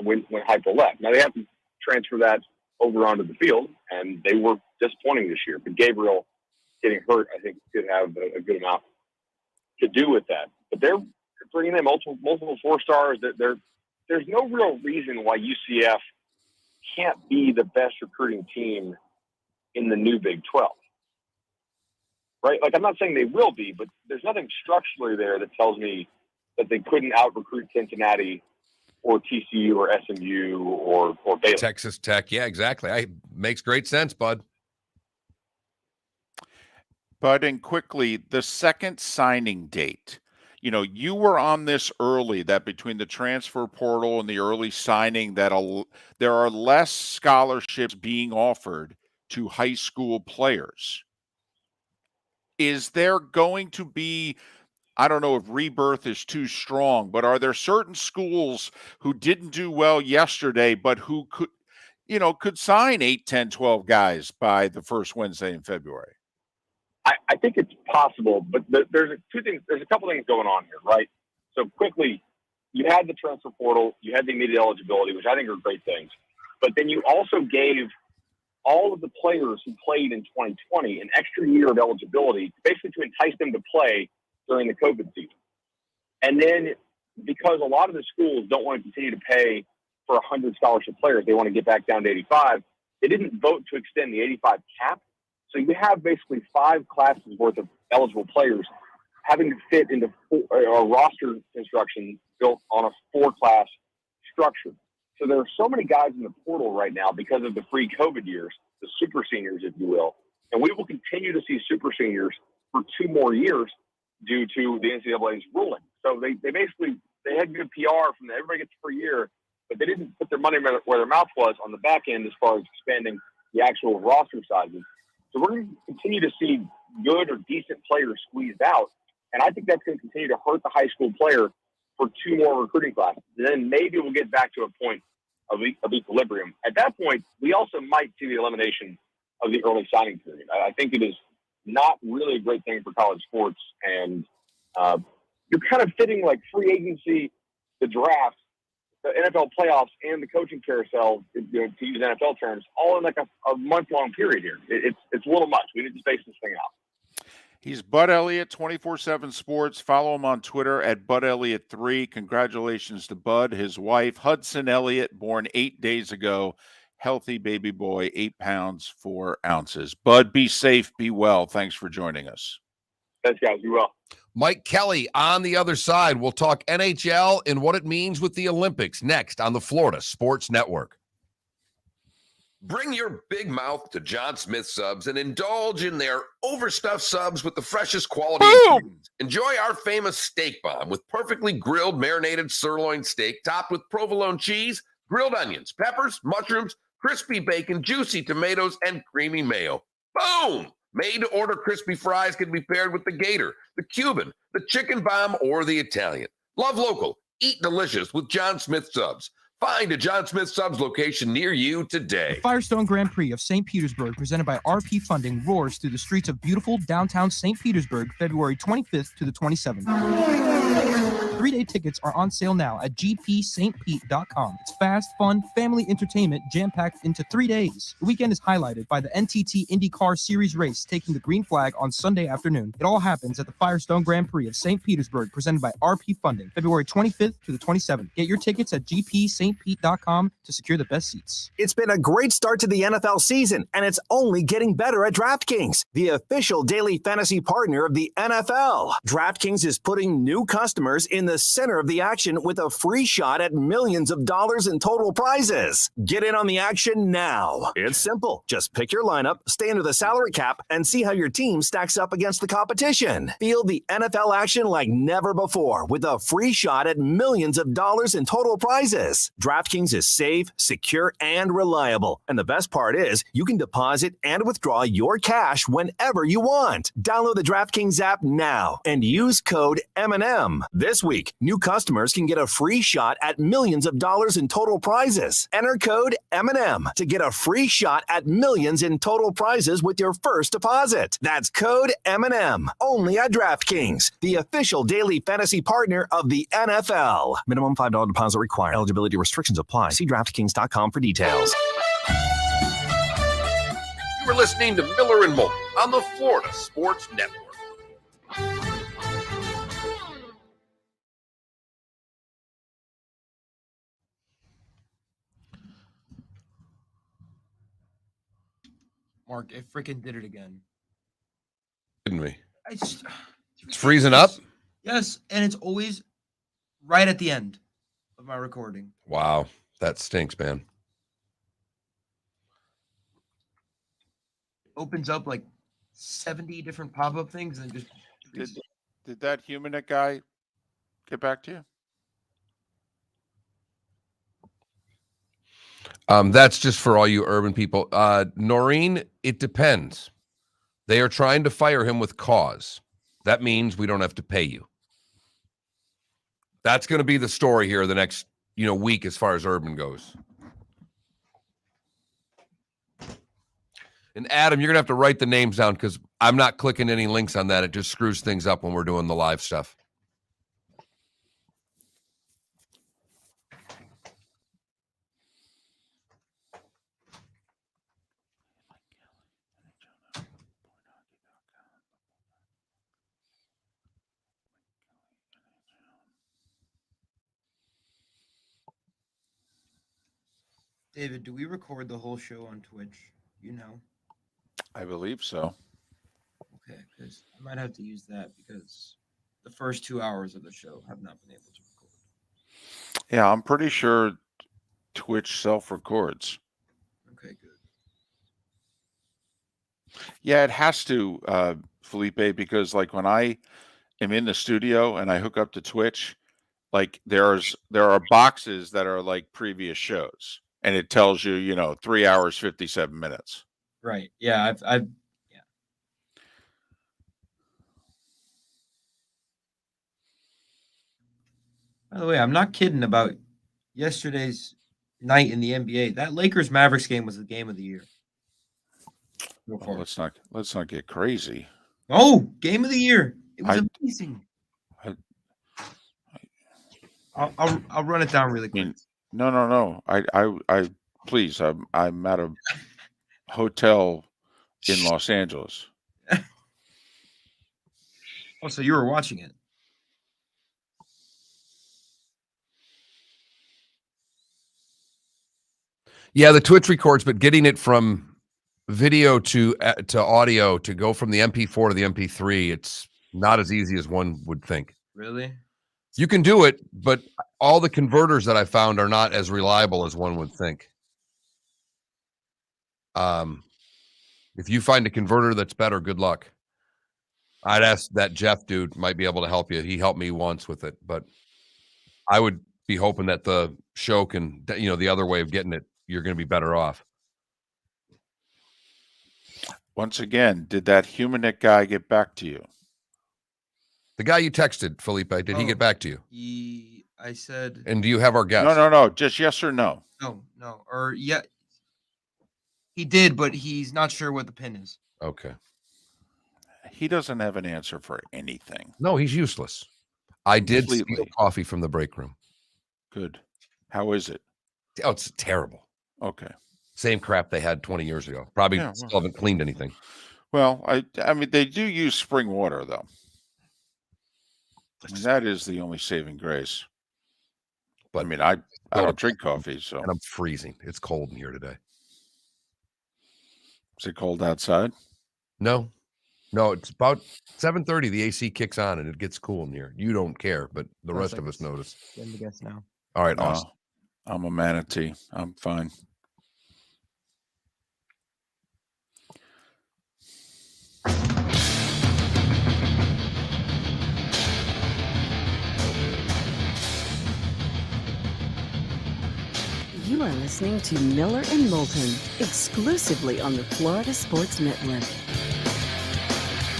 when Heupel left. Now they have to transfer that over onto the field, and they were disappointing this year. But Gabriel getting hurt, I think, could have a good amount to do with that. But they're bringing in multiple 4-stars. There's no real reason why UCF can't be the best recruiting team in the new Big 12. Right? Like, I'm not saying they will be, but there's nothing structurally there that tells me that they couldn't out-recruit Cincinnati or TCU or SMU or Baylor. Texas Tech. Yeah, exactly. Makes great sense, Bud. Bud, and quickly, the second signing date. You know, you were on this early, that between the transfer portal and the early signing, that there are less scholarships being offered to high school players. Is there going to be, I don't know if rebirth is too strong, but are there certain schools who didn't do well yesterday, but who could sign 8, 10, 12 guys by the first Wednesday in February? I think it's possible, but there's a couple things going on here, right? So quickly, you had the transfer portal, you had the immediate eligibility, which I think are great things. But then you also gave all of the players who played in 2020 an extra year of eligibility, basically to entice them to play during the COVID season. And then because a lot of the schools don't want to continue to pay for 100 scholarship players, they want to get back down to 85, they didn't vote to extend the 85 cap. So you have basically 5 classes worth of eligible players having to fit into a roster construction built on a 4-class structure. So there are so many guys in the portal right now because of the free COVID years, the super seniors, if you will. And we will continue to see super seniors for 2 more years due to the NCAA's ruling. So they had good PR from everybody gets a free year, but they didn't put their money where their mouth was on the back end as far as expanding the actual roster sizes. So we're going to continue to see good or decent players squeezed out. And I think that's going to continue to hurt the high school player for 2 more recruiting classes. And then maybe we'll get back to a point of equilibrium. At that point, we also might see the elimination of the early signing period. I think it is not really a great thing for college sports. And you're kind of fitting like free agency, the draft, the NFL playoffs, and the coaching carousel, to use NFL terms, all in like a month-long period here. It's a little much. We need to space this thing out. He's Bud Elliott, 24/7 Sports. Follow him on Twitter at BudElliott3. Congratulations to Bud, his wife, Hudson Elliott, born 8 days ago. Healthy baby boy, 8 pounds, 4 ounces. Bud, be safe, be well. Thanks for joining us. Thanks, guys. Be well. Mike Kelly on the other side. We'll talk NHL and what it means with the Olympics next on the Florida Sports Network. Bring your big mouth to John Smith Subs and indulge in their overstuffed subs with the freshest quality. Enjoy our famous steak bomb with perfectly grilled, marinated sirloin steak topped with provolone cheese, grilled onions, peppers, mushrooms, crispy bacon, juicy tomatoes, and creamy mayo. Boom! Made-to-order crispy fries can be paired with the Gator, the Cuban, the Chicken Bomb, or the Italian. Love local. Eat delicious with John Smith Subs. Find a John Smith Subs location near you today. The Firestone Grand Prix of St. Petersburg, presented by RP Funding, roars through the streets of beautiful downtown St. Petersburg, February 25th to the 27th. 3-day tickets are on sale now at gpstpete.com. It's fast, fun, family entertainment jam-packed into 3 days. The weekend is highlighted by the NTT IndyCar Series race taking the green flag on Sunday afternoon. It all happens at the Firestone Grand Prix of St. Petersburg, presented by RP Funding, February 25th to the 27th. Get your tickets at gpstpete.com to secure the best seats. It's been a great start to the NFL season, and it's only getting better at DraftKings, the official daily fantasy partner of the NFL. DraftKings is putting new customers in the center of the action with a free shot at millions of dollars in total prizes. Get in on the action now. It's simple. Just pick your lineup, stay under the salary cap, and see how your team stacks up against the competition. Feel the NFL action like never before with a free shot at millions of dollars in total prizes. DraftKings is safe, secure, and reliable. And the best part is you can deposit and withdraw your cash whenever you want. Download the DraftKings app now and use code M&M. This week, new customers can get a free shot at millions of dollars in total prizes. Enter code M&M to get a free shot at millions in total prizes with your first deposit. That's code M&M. Only at DraftKings, the official daily fantasy partner of the NFL. Minimum $5 deposit required. Eligibility restrictions apply. See DraftKings.com for details. You were listening to Miller and Moulton on the Florida Sports Network. Mark, it freaking did it again. Didn't we? It's freezing up? Yes, and it's always right at the end of my recording. Wow, that stinks, man. Opens up like 70 different pop-up things and just Did that Humanet guy get back to you? That's just for all you urban people. Noreen, it depends. They are trying to fire him with cause. That means we don't have to pay you. That's going to be the story here the next, week as far as urban goes. And Adam, you're going to have to write the names down because I'm not clicking any links on that. It just screws things up when we're doing the live stuff. David, do we record the whole show on Twitch? I believe so. Okay, because I might have to use that because the first 2 hours of the show have not been able to record. Yeah, I'm pretty sure Twitch self-records. Okay, good. Yeah, it has to, Felipe, because like when I am in the studio and I hook up to Twitch, like there are boxes that are like previous shows, and it tells you, 3 hours, 57 minutes. Right. Yeah, I've yeah. By the way, I'm not kidding about yesterday's night in the NBA. That Lakers Mavericks game was the game of the year. Well, let's not get crazy. Oh, game of the year. It was amazing. I'll run it down really quick. No. I please. I'm at a hotel in Los Angeles. Oh, so you were watching it? Yeah, the Twitch records, but getting it from video to audio to go from the MP4 to the MP3, it's not as easy as one would think. Really? You can do it, but all the converters that I found are not as reliable as one would think. If you find a converter that's better, good luck. I'd ask that Jeff dude might be able to help you. He helped me once with it, but I would be hoping that the show can, the other way of getting it, you're going to be better off. Once again, did that Humanet guy get back to you? The guy you texted, Felipe, did he get back to you? I said. And do you have our guest? No. Just yes or no. No. Or yeah. He did, but he's not sure what the pin is. Okay. He doesn't have an answer for anything. No, he's useless. I did steal Completely. coffee from the break room. Good. How is it? Oh, it's terrible. Okay. Same crap they had 20 years ago. Probably Yeah, still haven't cleaned anything. Well, I mean, they do use spring water, though. I mean, that is the only saving grace. But I mean, I don't drink coffee, so. And I'm freezing. It's cold in here today. Is it cold outside? No, it's about 7:30. The AC kicks on and it gets cool in here. You don't care, but the Sounds rest like of us it's notice. getting the guess now. All right, No, awesome. I'm a manatee. I'm fine. You are listening to Miller and Moulton, exclusively on the Florida Sports Network.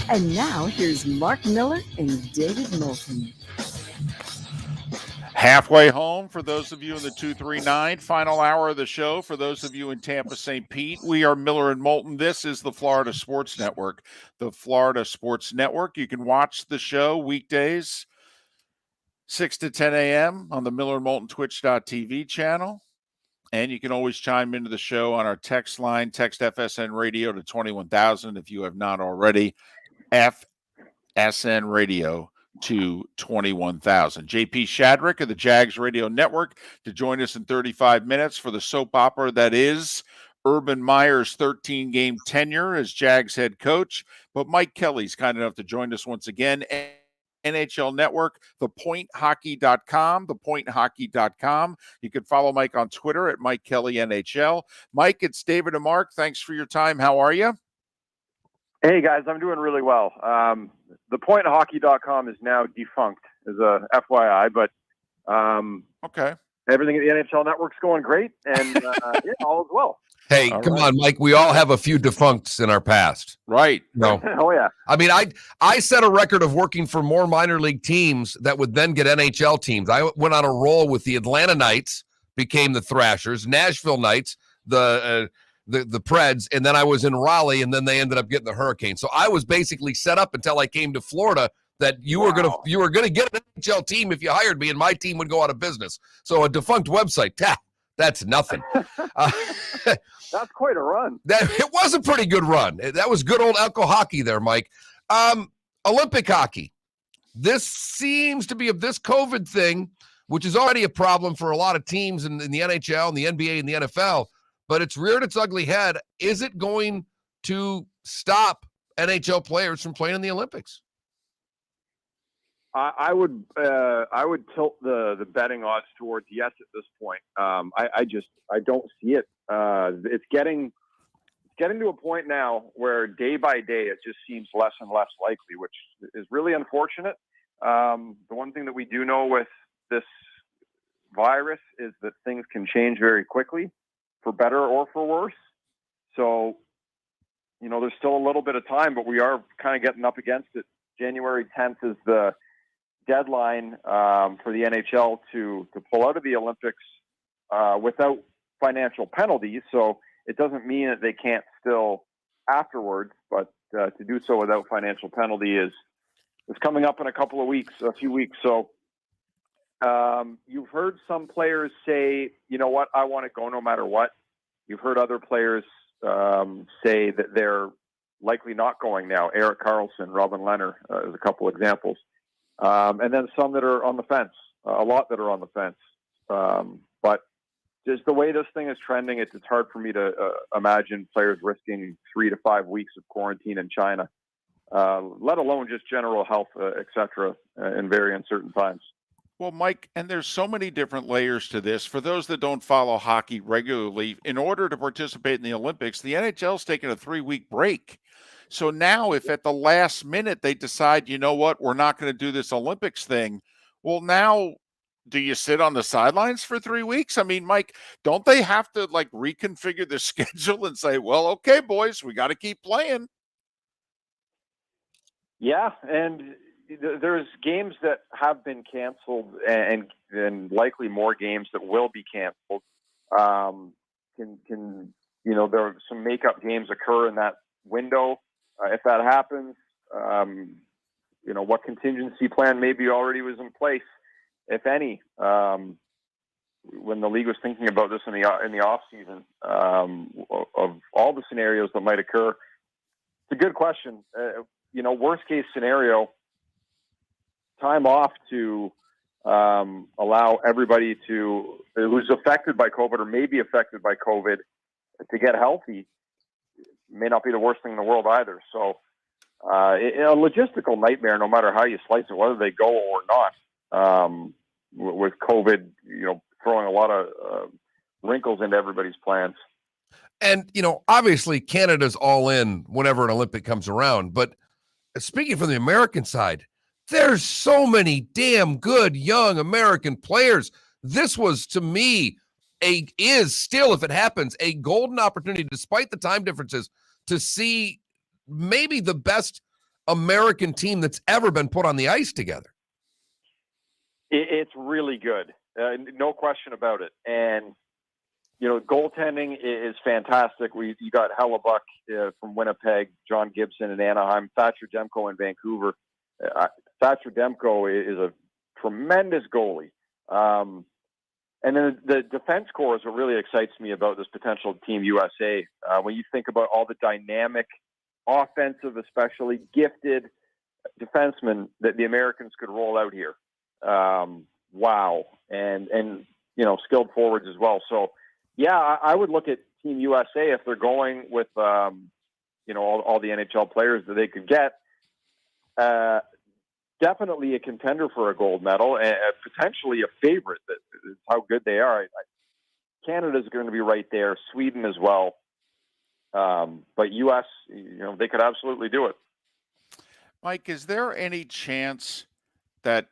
And now here's Mark Miller and David Moulton. Halfway home for those of you in the 239, final hour of the show. For those of you in Tampa, St. Pete, we are Miller and Moulton. This is the Florida Sports Network. The Florida Sports Network. You can watch the show weekdays, 6 to 10 a.m. on the Miller and Moulton Twitch.tv channel. And you can always chime into the show on our text line, text FSN Radio to 21,000 if you have not already. FSN Radio to 21,000. JP Shadrick of the Jags Radio Network to join us in 35 minutes for the soap opera that is Urban Meyer's 13-game tenure as Jags head coach. But Mike Kelly's kind enough to join us once again. NHL Network, thepointhockey.com, thepointhockey.com. You can follow Mike on Twitter at Mike Kelly NHL. Mike, it's David and Mark. Thanks for your time. How are you? Hey, guys, I'm doing really well. Thepointhockey.com is now defunct, as a FYI, but okay. Everything at the NHL Network's going great, and yeah, all is well. Hey, come on, Mike. We all have a few defuncts in our past. Right. No. Oh, yeah. I mean, I set a record of working for more minor league teams that would then get NHL teams. I went on a roll with the Atlanta Knights, became the Thrashers, Nashville Knights, the Preds, and then I was in Raleigh, and then they ended up getting the Hurricanes. So I was basically set up until I came to Florida that you were gonna get an NHL team if you hired me, and my team would go out of business. So a defunct website, that's nothing. That's quite a run. It was a pretty good run. That was good old Elko hockey there, Mike. Olympic hockey. This seems to be of this COVID thing, which is already a problem for a lot of teams in the NHL and the NBA and the NFL, but it's reared its ugly head. Is it going to stop NHL players from playing in the Olympics? I would tilt the betting odds towards yes at this point. I don't see it. It's getting to a point now where day by day it just seems less and less likely, which is really unfortunate. The one thing that we do know with this virus is that things can change very quickly, for better or for worse. So, there's still a little bit of time, but we are kind of getting up against it. January 10th is the deadline for the NHL to pull out of the Olympics without financial penalties. So it doesn't mean that they can't still afterwards, but to do so without financial penalty is coming up in a few weeks. So you've heard some players say, you know what, I want to go no matter what. You've heard other players say that they're likely not going now. Erik Karlsson, Robin Lehner is a couple examples. And then some that are on the fence, a lot that are on the fence. But just the way this thing is trending, it's hard for me to imagine players risking 3 to 5 weeks of quarantine in China, let alone just general health, et cetera, in very uncertain times. Well, Mike, and there's so many different layers to this. For those that don't follow hockey regularly, in order to participate in the Olympics, the NHL's taking a 3-week break. So now if at the last minute they decide, you know what, we're not going to do this Olympics thing, well, now do you sit on the sidelines for 3 weeks? I mean, Mike, don't they have to reconfigure the schedule and say, well, okay, boys, we got to keep playing? Yeah, and there's games that have been canceled and likely more games that will be canceled. There are some makeup games occur in that window. If that happens, what contingency plan maybe already was in place, if any, when the league was thinking about this in the off season, of all the scenarios that might occur. It's a good question. Worst case scenario, time off to allow everybody who's affected by COVID or may be affected by COVID to get healthy may not be the worst thing in the world either. So a logistical nightmare, no matter how you slice it, whether they go or not, with COVID, throwing a lot of wrinkles into everybody's plans. And, obviously Canada's all in whenever an Olympic comes around. But speaking from the American side, there's so many damn good young American players. This was, to me, is still, if it happens, a golden opportunity, despite the time differences, to see maybe the best American team that's ever been put on the ice together. It's really good. No question about it. And, goaltending is fantastic. You got Hellebuck from Winnipeg, John Gibson in Anaheim, Thatcher Demko in Vancouver. Thatcher Demko is a tremendous goalie. And then the defense core is what really excites me about this potential Team USA. When you think about all the dynamic, offensive, especially gifted defensemen that the Americans could roll out here. Wow. And skilled forwards as well. So, yeah, I would look at Team USA if they're going with, all the NHL players that they could get. Definitely a contender for a gold medal and potentially a favorite. That is how good they are. Canada's going to be right there. Sweden as well. But U.S., they could absolutely do it. Mike, is there any chance that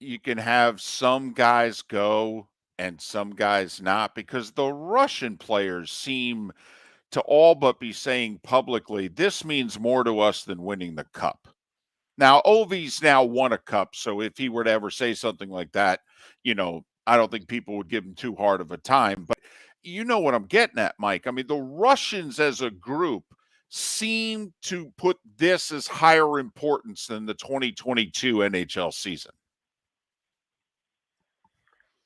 you can have some guys go and some guys not? Because the Russian players seem to all but be saying publicly, this means more to us than winning the cup. Now, Ovi's now won a cup, so if he were to ever say something like that, I don't think people would give him too hard of a time. But you know what I'm getting at, Mike. I mean, the Russians as a group seem to put this as higher importance than the 2022 NHL season.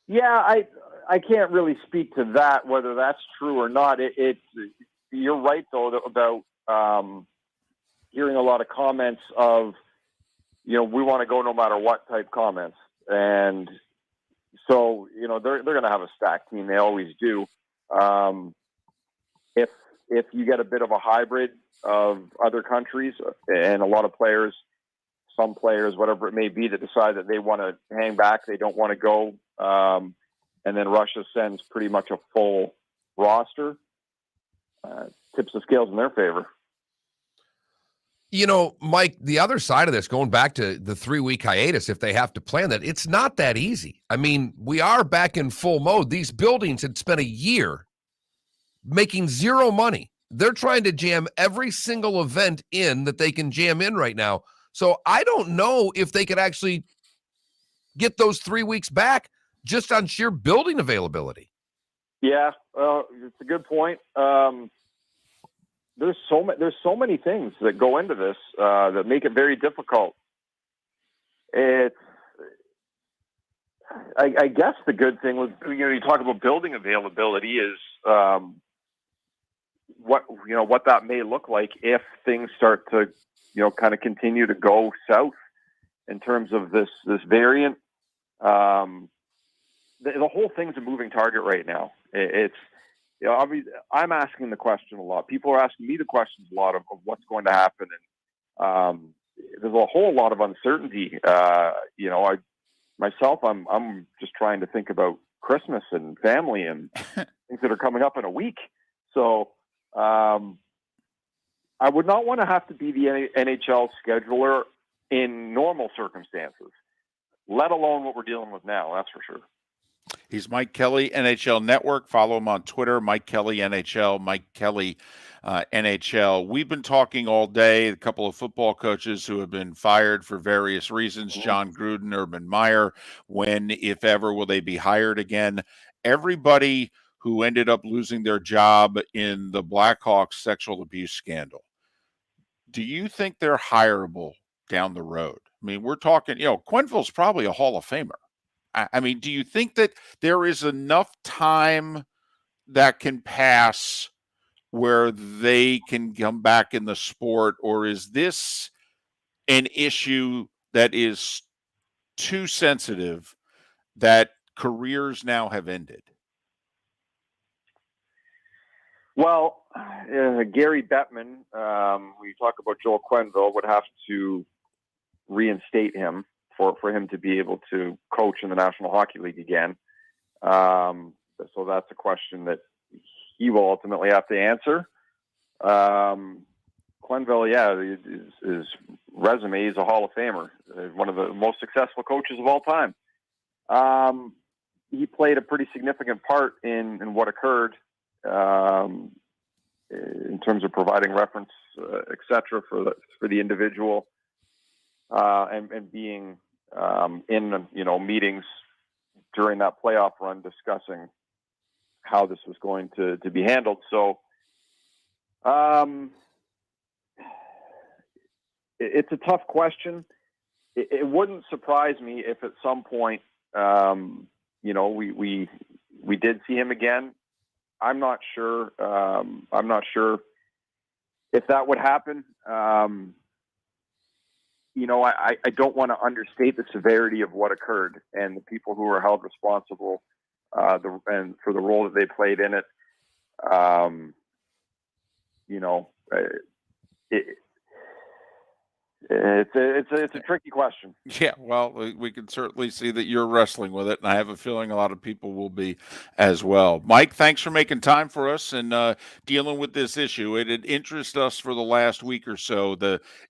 Yeah, I can't really speak to that, whether that's true or not. You're right, though, about hearing a lot of comments of, we want to go no matter what type comments. And so, they're going to have a stacked team. They always do. If you get a bit of a hybrid of other countries and a lot of players, some players, whatever it may be, that decide that they want to hang back, they don't want to go, and then Russia sends pretty much a full roster, tips the scales in their favor. Mike, the other side of this, going back to the 3-week hiatus, if they have to plan that, it's not that easy. I mean, we are back in full mode. These buildings had spent a year making zero money. They're trying to jam every single event in that they can jam in right now. So I don't know if they could actually get those 3 weeks back just on sheer building availability. Yeah, it's a good point. There's so many things that go into this that make it very difficult. I guess the good thing with you talk about building availability is what that may look like if things start to kind of continue to go south in terms of this variant. The whole thing's a moving target right now. Obviously, I'm asking the question a lot. People are asking me the questions a lot of what's going to happen, and there's a whole lot of uncertainty. I'm just trying to think about Christmas and family and things that are coming up in a week. So I would not want to have to be the NHL scheduler in normal circumstances, let alone what we're dealing with now. That's for sure. He's Mike Kelly, NHL Network. Follow him on Twitter, Mike Kelly NHL, Mike Kelly NHL. We've been talking all day, a couple of football coaches who have been fired for various reasons, John Gruden, Urban Meyer. When, if ever, will they be hired again? Everybody who ended up losing their job in the Blackhawks sexual abuse scandal. Do you think they're hireable down the road. I mean, we're talking, Quenneville's probably a Hall of Famer. I mean, do you think that there is enough time that can pass where they can come back in the sport, or is this an issue that is too sensitive that careers now have ended? Well, Gary Bettman, when you talk about Joel Quenneville, would have to reinstate him for him to be able to coach in the National Hockey League again. So that's a question that he will ultimately have to answer. Quenneville, his resume is a Hall of Famer, one of the most successful coaches of all time. He played a pretty significant part in what occurred in terms of providing reference, et cetera, for the individual, and being in meetings during that playoff run discussing how this was going to be handled. So it's a tough question. It wouldn't surprise me if at some point we did see him again. I'm not sure. I'm not sure if that would happen. I don't want to understate the severity of what occurred and the people who were held responsible and for the role that they played in it. It's a tricky question. Yeah, well, we can certainly see that you're wrestling with it, and I have a feeling a lot of people will be as well. Mike, thanks for making time for us and dealing with this issue. It had interested us for the last week or so.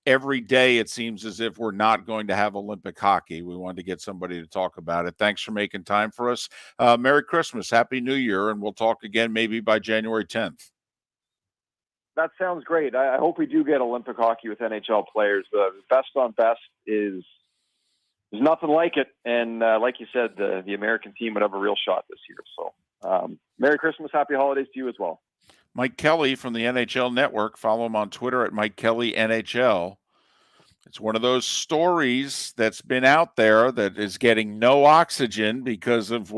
Every day it seems as if we're not going to have Olympic hockey. We wanted to get somebody to talk about it. Thanks for making time for us. Merry Christmas, Happy New Year, and we'll talk again maybe by January 10th. That sounds great. I hope we do get Olympic hockey with NHL players. The best on best is there's nothing like it. And like you said, the American team would have a real shot this year. So Merry Christmas, Happy Holidays to you as well. Mike Kelly from the NHL Network. Follow him on Twitter at Mike Kelly NHL. It's one of those stories that's been out there that is getting no oxygen because of,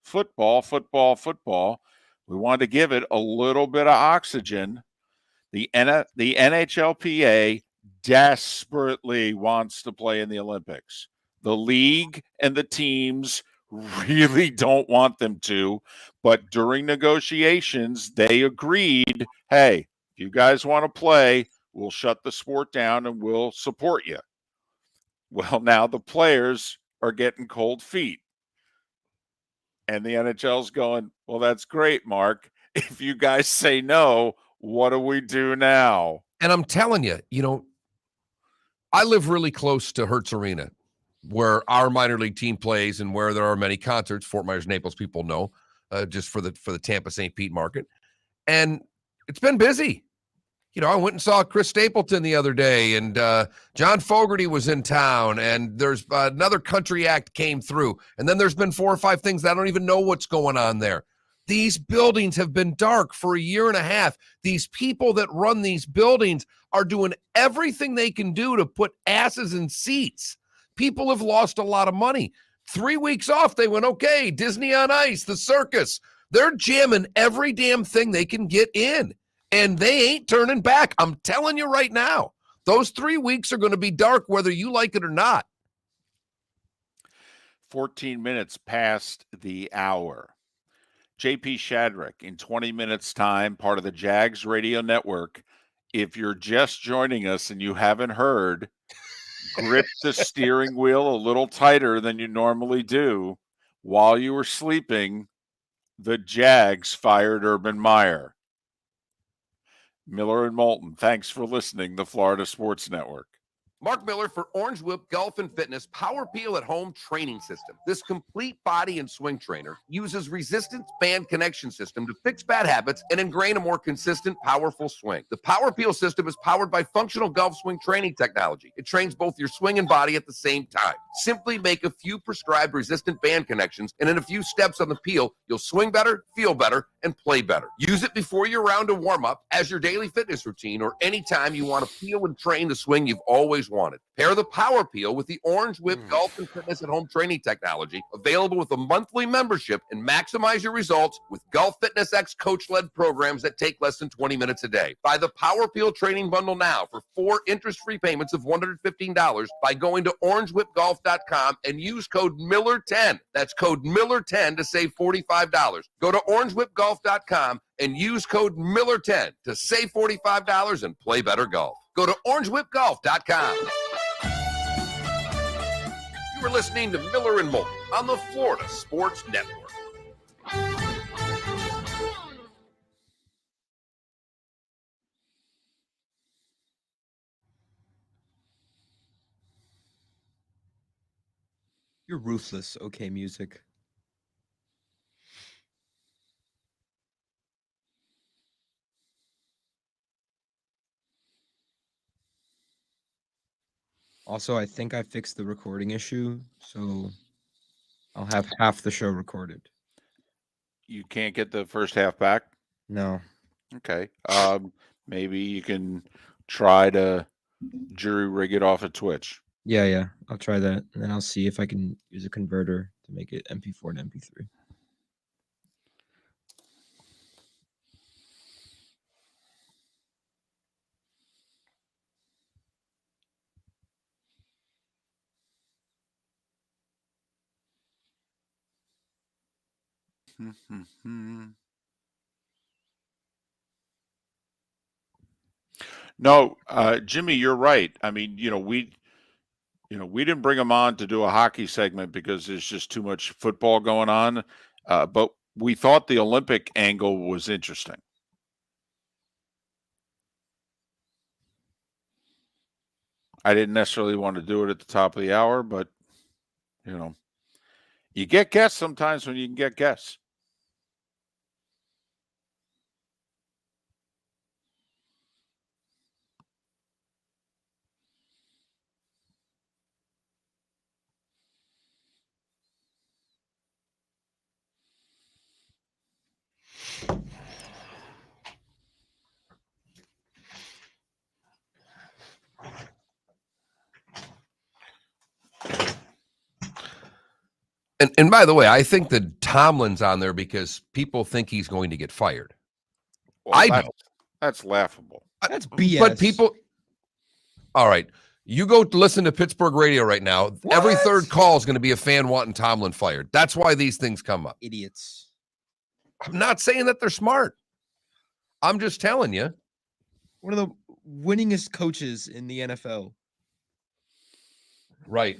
football. We wanted to give it a little bit of oxygen. The NHLPA desperately wants to play in the Olympics. The league and the teams really don't want them to, but during negotiations, they agreed, hey, if you guys want to play, we'll shut the sport down and we'll support you. Well, now the players are getting cold feet. And the NHL's going, well, that's great, Mark. If you guys say no, what do we do now? And I'm telling you, I live really close to Hertz Arena, where our minor league team plays and where there are many concerts. Fort Myers, Naples, people know, just for the Tampa St. Pete market. And it's been busy. I went and saw Chris Stapleton the other day, and John Fogerty was in town, and there's another country act came through. And then there's been 4 or 5 things that I don't even know what's going on there. These buildings have been dark for a year and a half. These people that run these buildings are doing everything they can do to put asses in seats. People have lost a lot of money. 3 weeks off, they went, okay, Disney on Ice, the circus. They're jamming every damn thing they can get in, and they ain't turning back. I'm telling you right now, those 3 weeks are going to be dark whether you like it or not. 14 minutes past the hour. JP Shadrick in 20 minutes time, part of the Jags radio network. If you're just joining us and you haven't heard, grip the steering wheel a little tighter than you normally do. While you were sleeping, the Jags fired Urban Meyer. Miller and Moulton, thanks for listening to Florida Sports Network. Mark Miller for Orange Whip Golf and Fitness Power Peel at Home Training System. This complete body and swing trainer uses resistance band connection system to fix bad habits and ingrain a more consistent, powerful swing. The Power Peel system is powered by functional golf swing training technology. It trains both your swing and body at the same time. Simply make a few prescribed resistant band connections, and in a few steps on the peel, you'll swing better, feel better, and play better. Use it before your round of warm-up, as your daily fitness routine, or anytime you want to peel and train the swing you've always wanted. Pair the Power Peel with the Orange Whip Golf and Fitness at Home training technology, available with a monthly membership, and maximize your results with Golf Fitness X coach-led programs that take less than 20 minutes a day. Buy the Power Peel training bundle now for 4 interest-free payments of $115 by going to orangewhipgolf.com and use code Miller10. That's code Miller10 to save $45. Go to orangewhipgolf.com and use code Miller10 to save $45 and play better golf. Go to orangewhipgolf.com. You are listening to Miller and Moulton on the Florida Sports Network. You're ruthless. Okay, music. Also, I think I fixed the recording issue, so I'll have half the show recorded. You can't get the first half back? No. Okay. Maybe you can try to jury rig it off of Twitch. Yeah. I'll try that, and then I'll see if I can use a converter to make it MP4 to MP3. No, Jimmy, you're right. I mean, we didn't bring him on to do a hockey segment because there's just too much football going on. But we thought the Olympic angle was interesting. I didn't necessarily want to do it at the top of the hour, but you get guests sometimes when you can get guests. And by the way, I think that Tomlin's on there because people think he's going to get fired. Well, that's laughable. That's BS. But people, all right, you go listen to Pittsburgh radio right now. What? Every third call is going to be a fan wanting Tomlin fired. That's why these things come up. Idiots. I'm not saying that they're smart. I'm just telling you. One of the winningest coaches in the NFL. Right.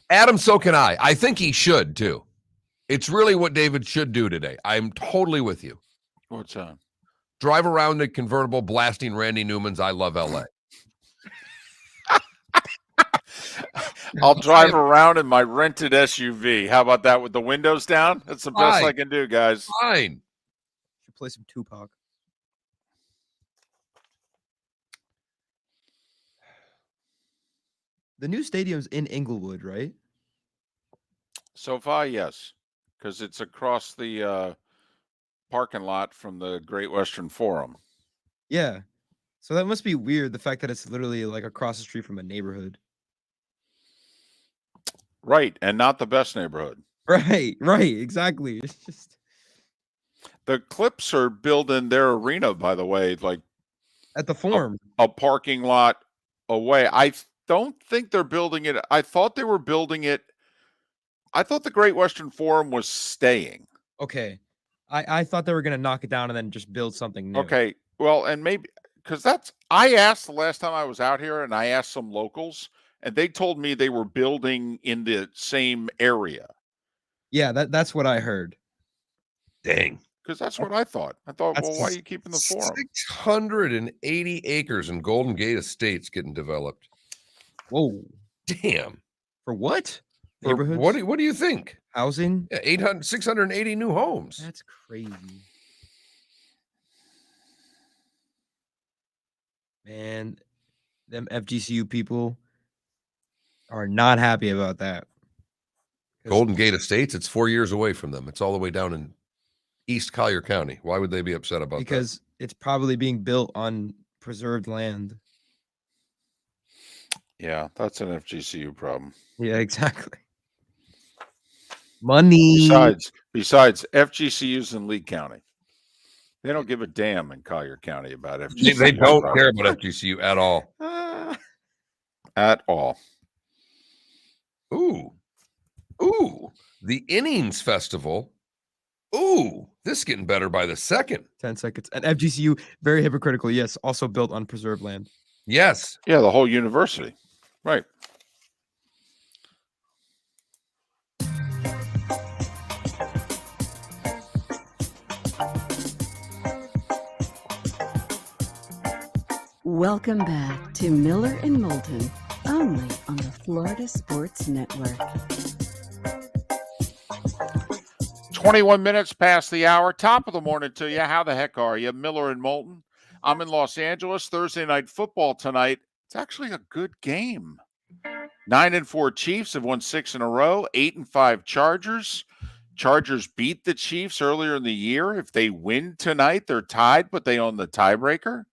Adam, so can I. I think he should, too. It's really what David should do today. I'm totally with you. What's on? Drive around the convertible blasting Randy Newman's I Love L.A. I'll drive around in my rented SUV. How about that with the windows down? That's the best I can do, guys. Fine. Should play some Tupac. The new stadium's in Inglewood, right? So far, yes, because it's across the parking lot from the Great Western Forum. Yeah. So that must be weird, the fact that it's literally like across the street from a neighborhood. Right, and not the best neighborhood. Right, exactly. It's just the Clips are building their arena, by the way, like at the Forum, a parking lot away. I don't think they're building it. I thought they were building it. I thought the Great Western Forum was staying. Okay. I thought they were going to knock it down and then just build something new. Okay. Well, and maybe because I asked the last time I was out here and I asked some locals and they told me they were building in the same area. Yeah, that's what I heard. Dang. Because that's what I thought. I thought, well, why are you keeping the Forum? 680 acres in Golden Gate Estates getting developed. Whoa. Damn. For what? Neighborhoods? What do you think? Housing? Yeah, 680 new homes. That's crazy. Man, them FGCU people are not happy about that. Golden Gate Estates, it's 4 years away from them. It's all the way down in East Collier County. Why would they be upset about that? Because it's probably being built on preserved land. Yeah, that's an FGCU problem. Yeah, exactly. Money. Besides FGCUs in Lee County. They don't give a damn in Collier County about FGCU. They don't care about FGCU at all. At all. Ooh. The Innings Festival. Ooh, this is getting better by the second. 10 seconds. And FGCU, very hypocritical. Yes, also built on preserved land. Yes. Yeah, the whole university. Right. Welcome back to Miller and Moulton, only on the Florida Sports Network. 21 minutes past the hour. Top of the morning to you. How the heck are you? Miller and Moulton. I'm in Los Angeles. Thursday night football tonight. It's actually a good game. 9-4 Chiefs have won 6 in a row. 8-5 Chargers. Chargers beat the Chiefs earlier in the year. If they win tonight, they're tied, but they own the tiebreaker.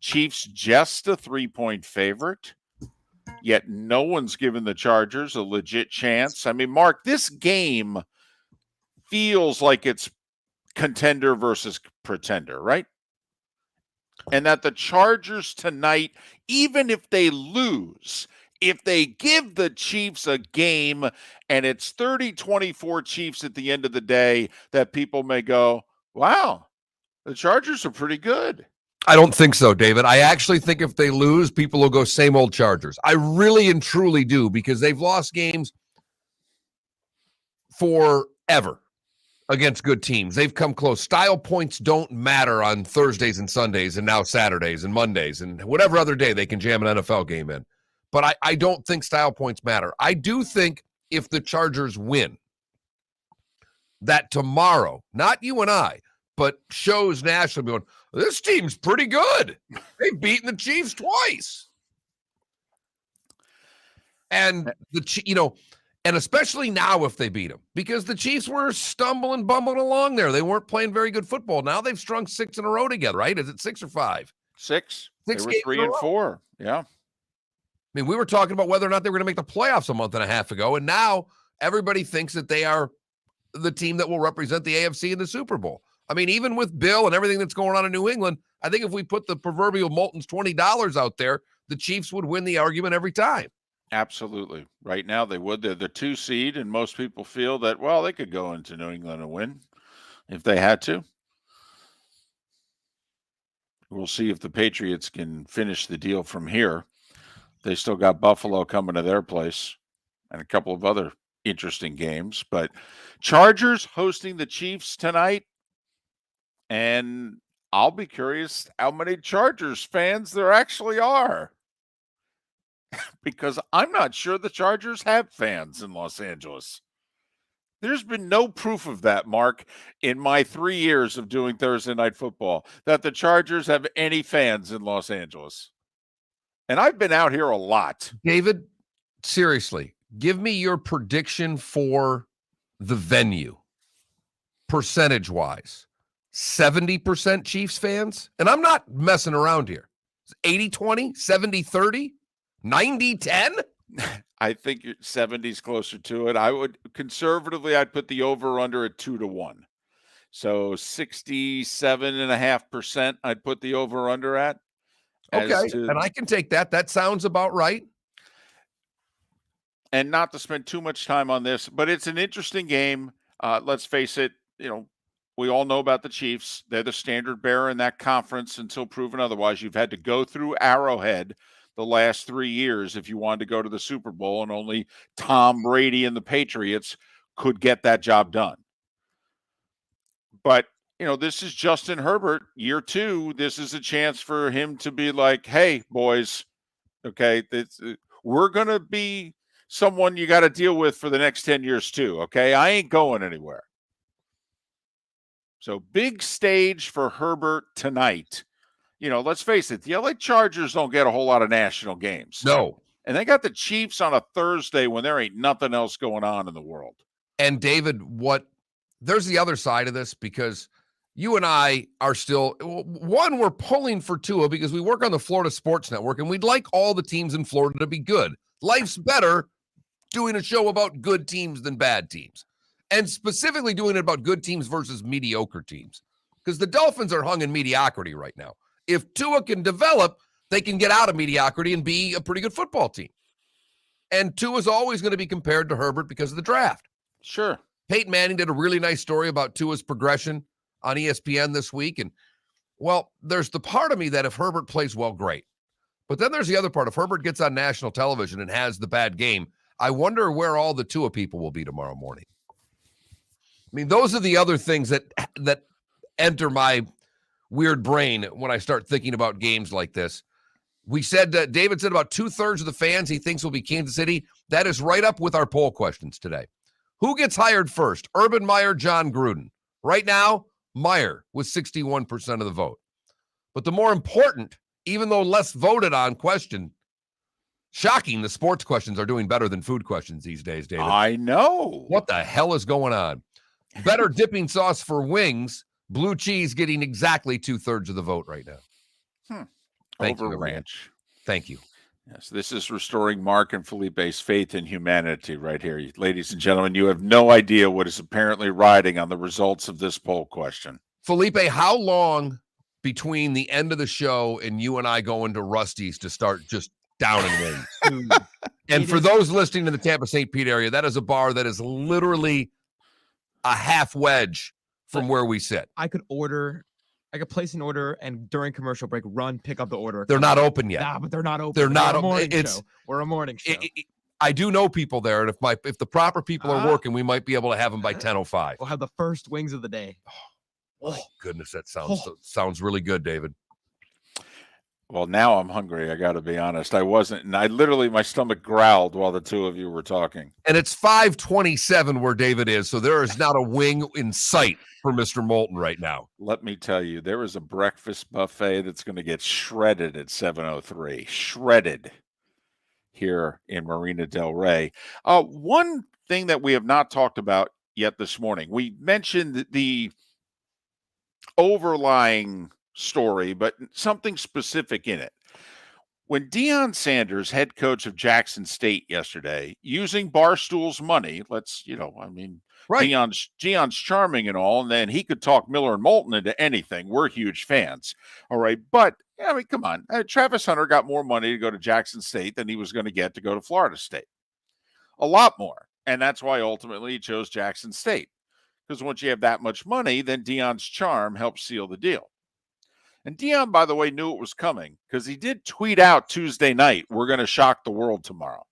Chiefs just a 3-point favorite. Yet no one's given the Chargers a legit chance. I mean, Mark, this game feels like it's contender versus pretender, right? And that the Chargers tonight, even if they lose, if they give the Chiefs a game and it's 30-24 Chiefs at the end of the day, that people may go, wow, the Chargers are pretty good. I don't think so, David. I actually think if they lose, people will go same old Chargers. I really and truly do, because they've lost games forever against good teams. They've come close. Style points don't matter on Thursdays and Sundays and now Saturdays and Mondays and whatever other day they can jam an NFL game in. But I don't think style points matter. I do think if the Chargers win, that tomorrow, not you and I, but shows nationally going, this team's pretty good. They've beaten the Chiefs twice. And and especially now if they beat them, because the Chiefs were stumbling, bumbling along there. They weren't playing very good football. Now they've strung 6 in a row together, right? Is it 6 or 5? 6. They were games 3-4. Yeah. I mean, we were talking about whether or not they were going to make the playoffs a month and a half ago, and now everybody thinks that they are the team that will represent the AFC in the Super Bowl. I mean, even with Bill and everything that's going on in New England, I think if we put the proverbial Moulton's $20 out there, the Chiefs would win the argument every time. Absolutely. Right now they would. They're the 2 seed, and most people feel that, well, they could go into New England and win if they had to. We'll see if the Patriots can finish the deal from here. They still got Buffalo coming to their place and a couple of other interesting games. But Chargers hosting the Chiefs tonight. And I'll be curious how many Chargers fans there actually are. Because I'm not sure the Chargers have fans in Los Angeles. There's been no proof of that, Mark, in my 3 years of doing Thursday Night Football, that the Chargers have any fans in Los Angeles. And I've been out here a lot. David, seriously, give me your prediction for the venue, percentage-wise. 70% Chiefs fans? And I'm not messing around here. 80-20, 70-30, 90-10? I think 70's closer to it. I would conservatively, I'd put the over-under at 2-1. So 67.5%, I'd put the over-under at. Okay, and I can take that. That sounds about right. And not to spend too much time on this, but it's an interesting game. Let's face it, we all know about the Chiefs. They're the standard bearer in that conference until proven otherwise. You've had to go through Arrowhead the last 3 years if you wanted to go to the Super Bowl, and only Tom Brady and the Patriots could get that job done. But, this is Justin Herbert, year 2. This is a chance for him to be like, hey, boys, okay, we're going to be someone you got to deal with for the next 10 years too, okay? I ain't going anywhere. So big stage for Herbert tonight. Let's face it, the LA Chargers don't get a whole lot of national games. No. And they got the Chiefs on a Thursday when there ain't nothing else going on in the world. And David, there's the other side of this, because you and I are still, one, we're pulling for Tua because we work on the Florida Sports Network, and we'd like all the teams in Florida to be good. Life's better doing a show about good teams than bad teams, and specifically doing it about good teams versus mediocre teams, because the Dolphins are hung in mediocrity right now. If Tua can develop, they can get out of mediocrity and be a pretty good football team. And Tua's always going to be compared to Herbert because of the draft. Sure. Peyton Manning did a really nice story about Tua's progression on ESPN this week. And, well, there's the part of me that if Herbert plays well, great. But then there's the other part. If Herbert gets on national television and has the bad game, I wonder where all the Tua people will be tomorrow morning. I mean, those are the other things that enter my weird brain when I start thinking about games like this. We said, David said about 2/3 of the fans he thinks will be Kansas City. That is right up with our poll questions today. Who gets hired first? Urban Meyer, John Gruden. Right now, Meyer with 61% of the vote. But the more important, even though less voted on question, shocking, the sports questions are doing better than food questions these days, David. I know. What the hell is going on? Better dipping sauce for wings, blue cheese getting exactly 2/3 of the vote right now. Thank you, everyone. Ranch. Thank you. Yes, this is restoring Mark and Felipe's faith in humanity right here. Ladies and gentlemen, you have no idea what is apparently riding on the results of this poll question. Felipe, how long between the end of the show and you and I going to Rusty's to start just downing wings? And for those listening in the Tampa St. Pete area, that is a bar that is literally a half wedge from where we sit. I could place an order and during commercial break, pick up the order. They're not open yet. Nah, but they're not open. They're not open. We're a morning show. I do know people there, and if the proper people are working, we might be able to have them by 10:05. We'll have the first wings of the day. Oh goodness, that sounds really good, David. Well, now I'm hungry. I got to be honest. I wasn't, and I literally, my stomach growled while the two of you were talking. And it's 5:27 where David is, so there is not a wing in sight for Mr. Moulton right now. Let me tell you, there is a breakfast buffet that's going to get shredded at 7:03. Shredded here in Marina Del Rey. One thing that we have not talked about yet this morning, we mentioned the overlying story, but something specific in it. When Deion Sanders, head coach of Jackson State yesterday, using Barstool's money, right. Deion's charming and all, and then he could talk Miller and Moulton into anything. We're huge fans. All right. But, I mean, come on. Travis Hunter got more money to go to Jackson State than he was going to get to go to Florida State. A lot more. And that's why ultimately he chose Jackson State. Because once you have that much money, then Deion's charm helps seal the deal. And Deion, by the way, knew it was coming because he did tweet out Tuesday night, "We're going to shock the world tomorrow."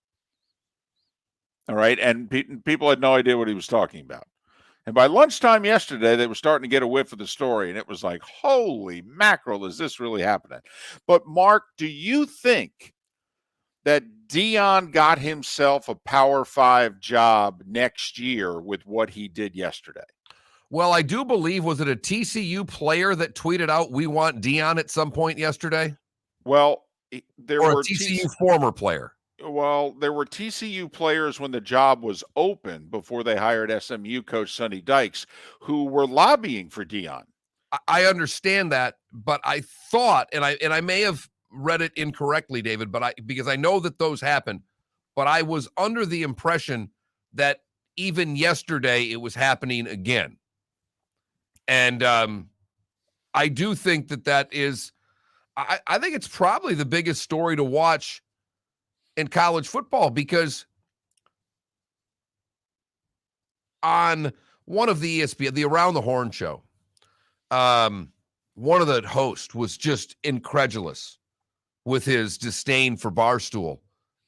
All right. And people had no idea what he was talking about. And by lunchtime yesterday, they were starting to get a whiff of the story. And it was like, holy mackerel, is this really happening? But Mark, do you think that Deion got himself a Power 5 job next year with what he did yesterday? Well, I do believe, was it a TCU player that tweeted out, "We want Deion" at some point yesterday? Well, there were a TCU former player. Well, there were TCU players when the job was open before they hired SMU coach Sonny Dykes, who were lobbying for Deion. I understand that, but I thought, and I may have read it incorrectly, David, because I know that those happened, but I was under the impression that even yesterday it was happening again. And I do think that is, I think it's probably the biggest story to watch in college football, because on one of the ESPN, the Around the Horn show, one of the hosts was just incredulous with his disdain for Barstool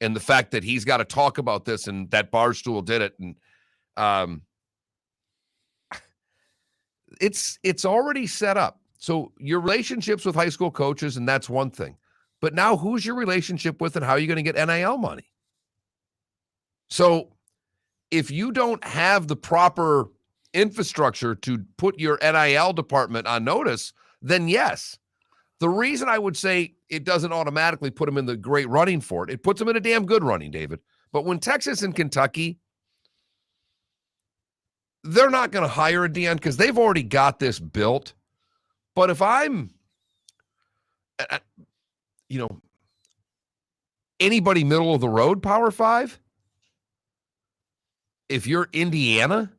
and the fact that he's got to talk about this and that Barstool did it. And it's already set up. So your relationships with high school coaches, and that's one thing. But now who's your relationship with and how are you going to get NIL money? So if you don't have the proper infrastructure to put your NIL department on notice, then yes. The reason I would say it doesn't automatically put them in the great running for it puts them in a damn good running, David. But when Texas and Kentucky, they're not going to hire a Deion because they've already got this built. But if I'm, anybody middle of the road, Power 5, if you're Indiana,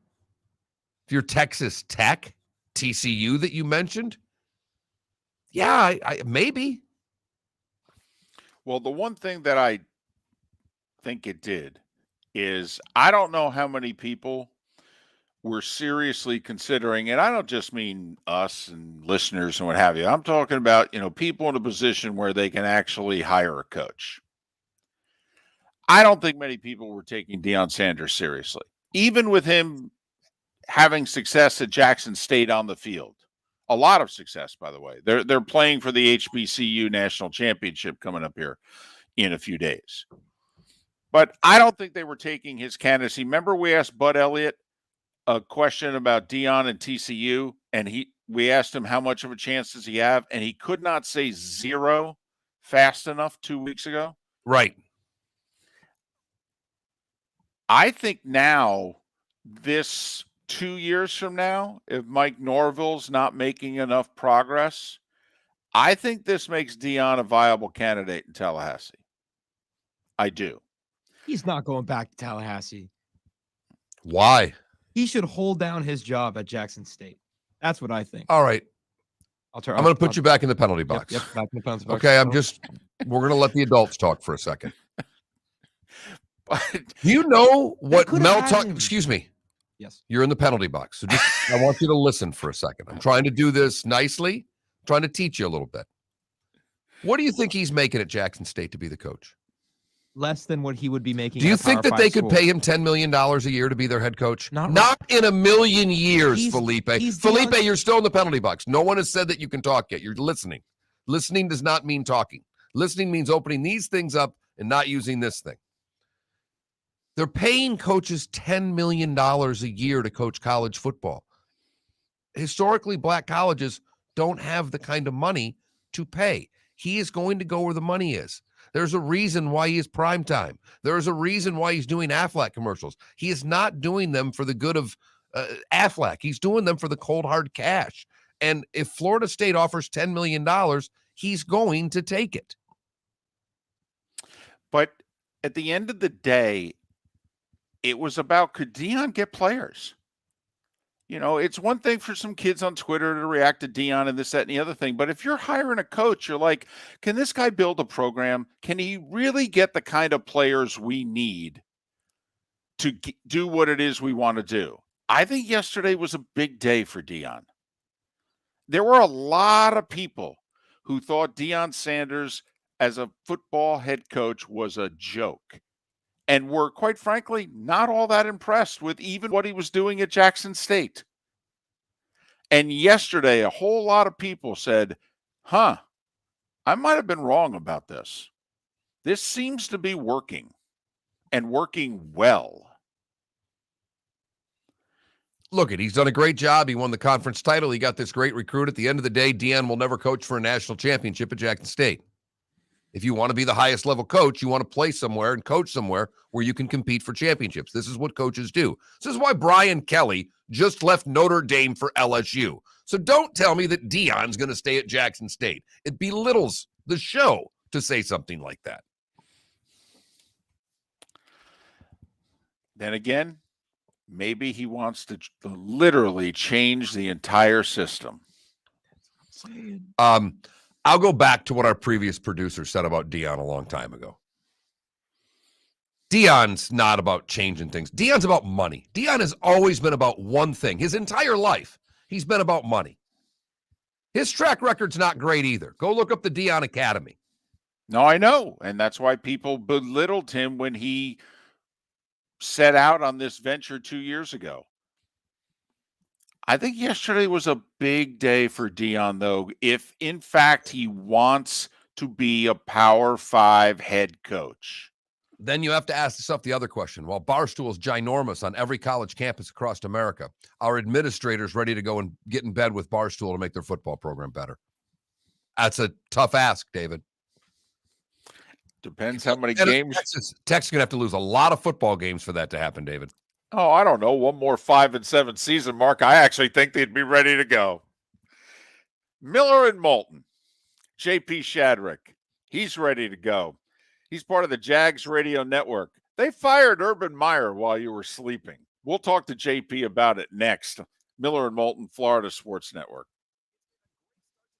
if you're Texas Tech, TCU that you mentioned, yeah, I maybe. Well, the one thing that I think it did is I don't know how many people were seriously considering, and I don't just mean us and listeners and what have you. I'm talking about, people in a position where they can actually hire a coach. I don't think many people were taking Deion Sanders seriously, even with him having success at Jackson State on the field. A lot of success, by the way. They're playing for the HBCU National Championship coming up here in a few days. But I don't think they were taking his candidacy. Remember, we asked Bud Elliott a question about Deion and TCU, and we asked him how much of a chance does he have, and he could not say zero fast enough 2 weeks ago. Right. I think now, this 2 years from now, if Mike Norville's not making enough progress, I think this makes Deion a viable candidate in Tallahassee. I do. He's not going back to Tallahassee. Why? He should hold down his job at Jackson State. That's what I think. All right. I'm going to put you back in the penalty box. Yep, back in the penalty box. Okay, we're going to let the adults talk for a second. You know what Mel talk? Excuse me. Yes. You're in the penalty box. So I want you to listen for a second. I'm trying to do this nicely. I'm trying to teach you a little bit. What do you think he's making at Jackson State to be the coach? Less than what he would be making. Do you think that they could pay him $10 million a year to be their head coach? Not in a million years, Felipe. Felipe, you're still in the penalty box. No one has said that you can talk yet. You're listening. Listening does not mean talking. Listening means opening these things up and not using this thing. They're paying coaches $10 million a year to coach college football. Historically, black colleges don't have the kind of money to pay. He is going to go where the money is. There's a reason why he is primetime. There's a reason why he's doing Aflac commercials. He is not doing them for the good of Aflac. He's doing them for the cold, hard cash. And if Florida State offers $10 million, he's going to take it. But at the end of the day, it was about, could Deion get players? It's one thing for some kids on Twitter to react to Deion and this, that, and the other thing. But if you're hiring a coach, you're like, can this guy build a program? Can he really get the kind of players we need to do what it is we want to do? I think yesterday was a big day for Deion. There were a lot of people who thought Deion Sanders as a football head coach was a joke. And were, quite frankly, not all that impressed with even what he was doing at Jackson State. And yesterday, a whole lot of people said, I might have been wrong about this. This seems to be working, and working well. Look, he's done a great job. He won the conference title. He got this great recruit. At the end of the day, Deion will never coach for a national championship at Jackson State. If you want to be the highest level coach, you want to play somewhere and coach somewhere where you can compete for championships. This is what coaches do. This is why Brian Kelly just left Notre Dame for LSU. So don't tell me that Deion's going to stay at Jackson State. It belittles the show to say something like that. Then again, maybe he wants to literally change the entire system. I'll go back to what our previous producer said about Deion a long time ago. Deion's not about changing things. Deion's about money. Deion has always been about one thing. His entire life, he's been about money. His track record's not great either. Go look up the Deion Academy. No, I know. And that's why people belittled him when he set out on this venture 2 years ago. I think yesterday was a big day for Deion, though, if in fact he wants to be a Power 5 head coach. Then you have to ask yourself the other question. While Barstool is ginormous on every college campus across America, are administrators ready to go and get in bed with Barstool to make their football program better? That's a tough ask, David. Depends how many games. Tech's going to have to lose a lot of football games for that to happen, David. Oh, I don't know. One more 5-7 season, Mark. I actually think they'd be ready to go. Miller and Moulton. JP Shadrick. He's ready to go. He's part of the Jags radio network. They fired Urban Meyer while you were sleeping. We'll talk to JP about it next. Miller and Moulton, Florida Sports Network.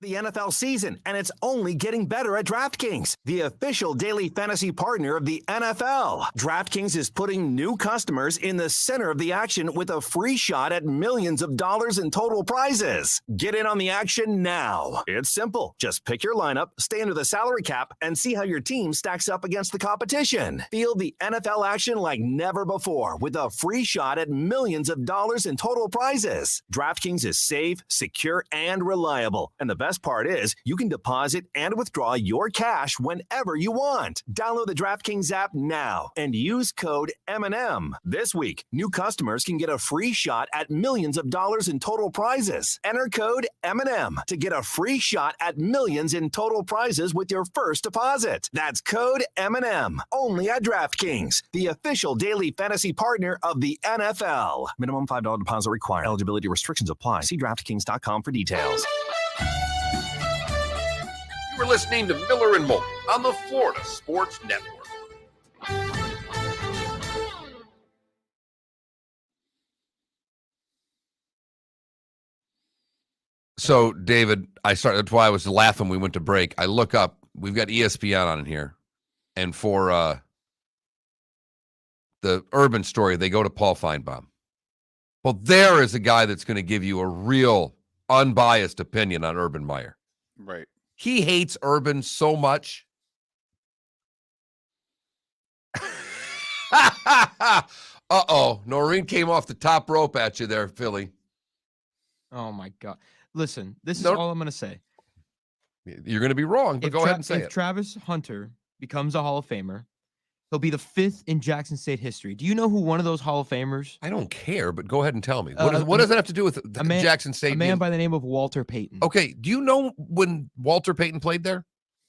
The NFL season, and it's only getting better at DraftKings, the official daily fantasy partner of the NFL. DraftKings is putting new customers in the center of the action with a free shot at millions of dollars in total prizes. Get in on the action now. It's simple. Just pick your lineup, stay under the salary cap, and see how your team stacks up against the competition. Feel the NFL action like never before with a free shot at millions of dollars in total prizes. DraftKings is safe, secure, and reliable. And the best part is you can deposit and withdraw your cash whenever you want. Download the DraftKings app now and use code M&M. This week, new customers can get a free shot at millions of dollars in total prizes. Enter code M&M to get a free shot at millions in total prizes with your first deposit. That's code M&M, only at DraftKings, the official daily fantasy partner of the NFL. Minimum $5 deposit required. Eligibility restrictions apply. See DraftKings.com for details. You were listening to Miller and Moulton on the Florida Sports Network. So, David, that's why I was laughing. We went to break. I look up. We've got ESPN on in here. And for the Urban story, they go to Paul Feinbaum. Well, there is a guy that's going to give you a real unbiased opinion on Urban Meyer. Right. He hates Urban so much. Uh-oh. Noreen came off the top rope at you there, Philly. Oh, my God. Listen, this is all I'm going to say. You're going to be wrong, but go ahead and say it. If Travis Hunter becomes a Hall of Famer, he'll be the 5th in Jackson State history. Do you know who one of those Hall of Famers? I don't care, but go ahead and tell me. What does that have to do with Jackson State? A man by the name of Walter Payton. Okay. Do you know when Walter Payton played there?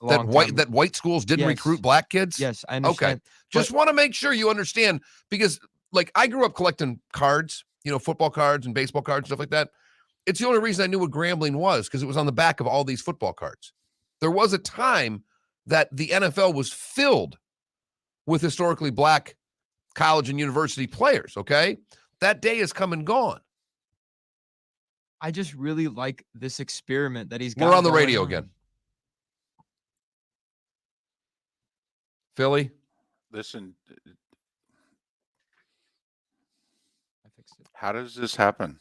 That white schools didn't recruit black kids? Yes, I understand. Okay. Just want to make sure you understand, because like I grew up collecting cards, football cards and baseball cards and stuff like that. It's the only reason I knew what Grambling was, because it was on the back of all these football cards. There was a time that the NFL was filled with historically black college and university players, okay? That day has come and gone. I just really like this experiment that he's got. We're on the radio again. Philly? Listen, I fixed it. how does this happen?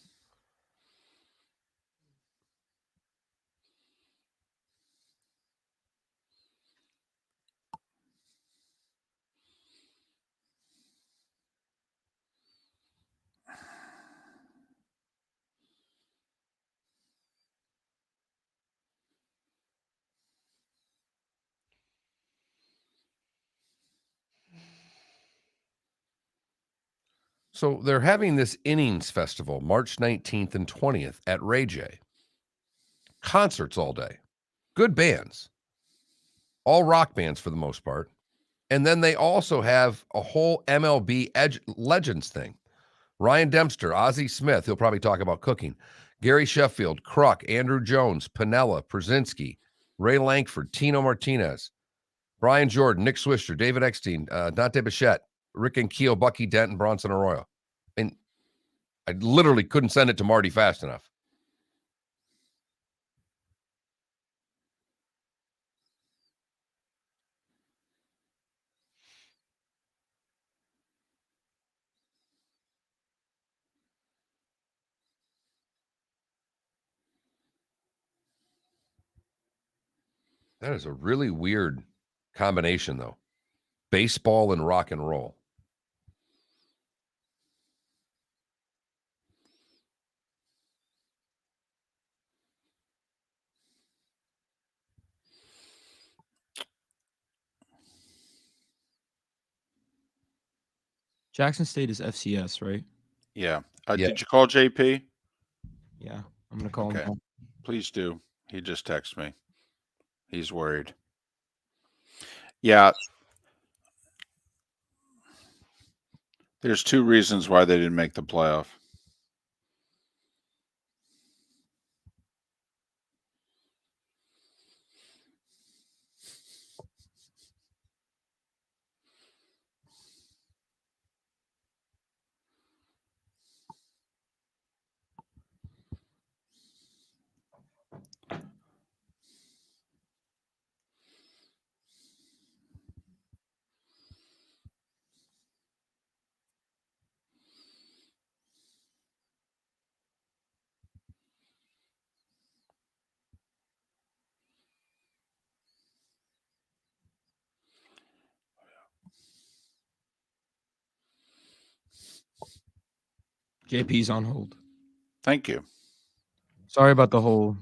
So they're having this innings festival, March 19th and 20th at Ray J. Concerts all day. Good bands. All rock bands for the most part. And then they also have a whole MLB Legends thing. Ryan Dempster, Ozzie Smith, he'll probably talk about cooking. Gary Sheffield, Kruk, Andrew Jones, Piniella, Przinski, Ray Lankford, Tino Martinez, Brian Jordan, Nick Swisher, David Eckstein, Dante Bichette, Rick and Keo, Bucky Dent, and Bronson Arroyo. And I literally couldn't send it to Marty fast enough. That is a really weird combination, though. Baseball and rock and roll. Jackson State is FCS, right? Yeah. Yeah. Did you call JP? Yeah, I'm going to call Okay. him. Please do. He just texted me. He's worried. Yeah. There's 2 reasons why they didn't make the playoff. JP's on hold. Thank you. Sorry about the whole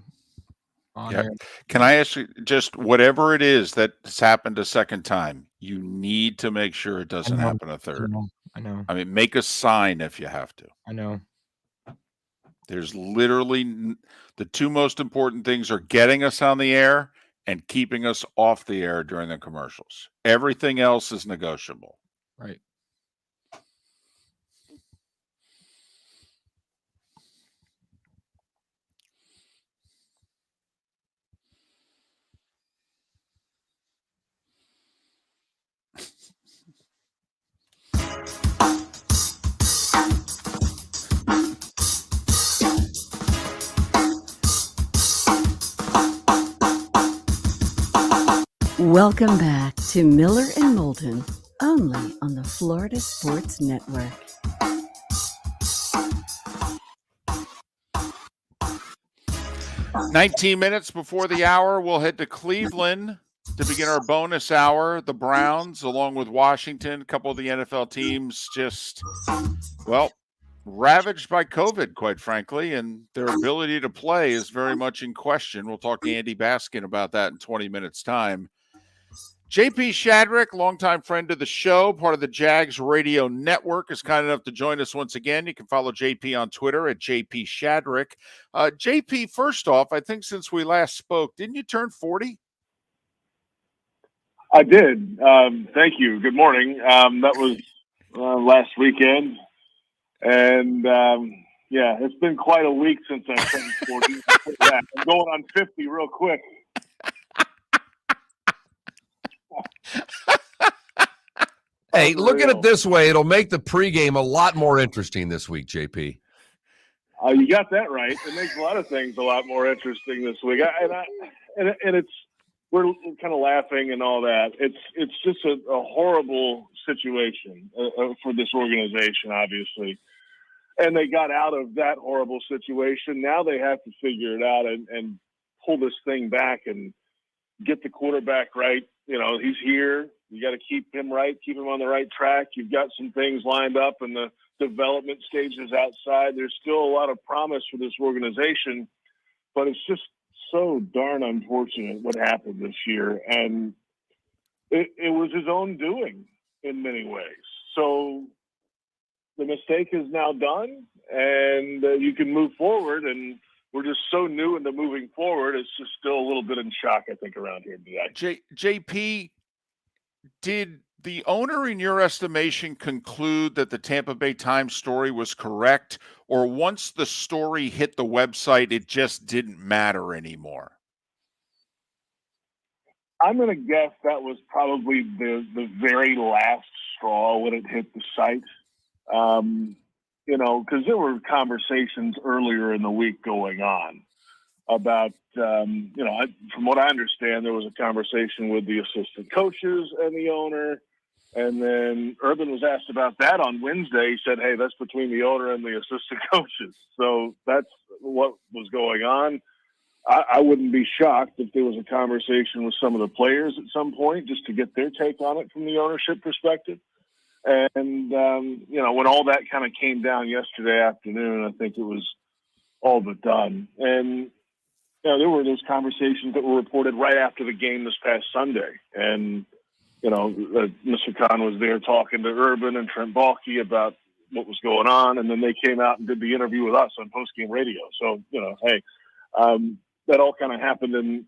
on Yep. air. Can I ask you, just whatever it is that's happened a second time, you need to make sure it doesn't know. happen a third. I know. I mean, make a sign if you have to. I know. There's literally the two most important things are getting us on the air and keeping us off the air during the commercials. Everything else is negotiable. Right. Welcome back to Miller and Moulton, only on the Florida Sports Network. "19 minutes before the hour, we'll head to Cleveland to begin our bonus hour. The Browns, along with Washington, a couple of the NFL teams just, well, ravaged by COVID, quite frankly, and their ability to play is very much in question. We'll talk to Andy Baskin about that in 20 minutes' time. JP Shadrick, longtime friend of the show, part of the Jags radio network, is kind enough to join us once again. You can follow JP on Twitter at JP Shadrick. JP, first off, I think since we last spoke, didn't you turn 40? I did. Thank you. Good morning. That was last weekend. And, yeah, it's been quite a week since I turned 40. I'm going on 50 real quick. Hey, look at it this way. It'll make the pregame a lot more interesting this week, JP. You got that right. It makes a lot of things a lot more interesting this week. And it's, we're kind of laughing and all that. It's just a horrible situation for this organization, obviously. And they got out of that horrible situation. Now they have to figure it out and pull this thing back and get the quarterback right. You know, he's here. You got to keep him right, keep him on the right track. You've got some things lined up in the development stages outside. There's still a lot of promise for this organization, but it's just so darn unfortunate what happened this year. And it was his own doing in many ways. So the mistake is now done, and you can move forward. And we're just so new into moving forward. It's just still a little bit in shock, I think, around here today. JP, did the owner, in your estimation, conclude that the Tampa Bay Times story was correct, or once the story hit the website, it just didn't matter anymore? I'm going to guess that was probably the very last straw when it hit the site. You know, because there were conversations earlier in the week going on about, you know, from what I understand, there was a conversation with the assistant coaches and the owner. And then Urban was asked about that on Wednesday. He said, hey, that's between the owner and the assistant coaches. So that's what was going on. I wouldn't be shocked if there was a conversation with some of the players at some point just to get their take on it from the ownership perspective. And, you know, when all that kind of came down yesterday afternoon, I think it was all but done. And, you know, there were those conversations that were reported right after the game this past Sunday. And, you know, Mr. Khan was there talking to Urban and Trent Baalke about what was going on. And then they came out and did the interview with us on postgame radio. So, you know, hey, that all kind of happened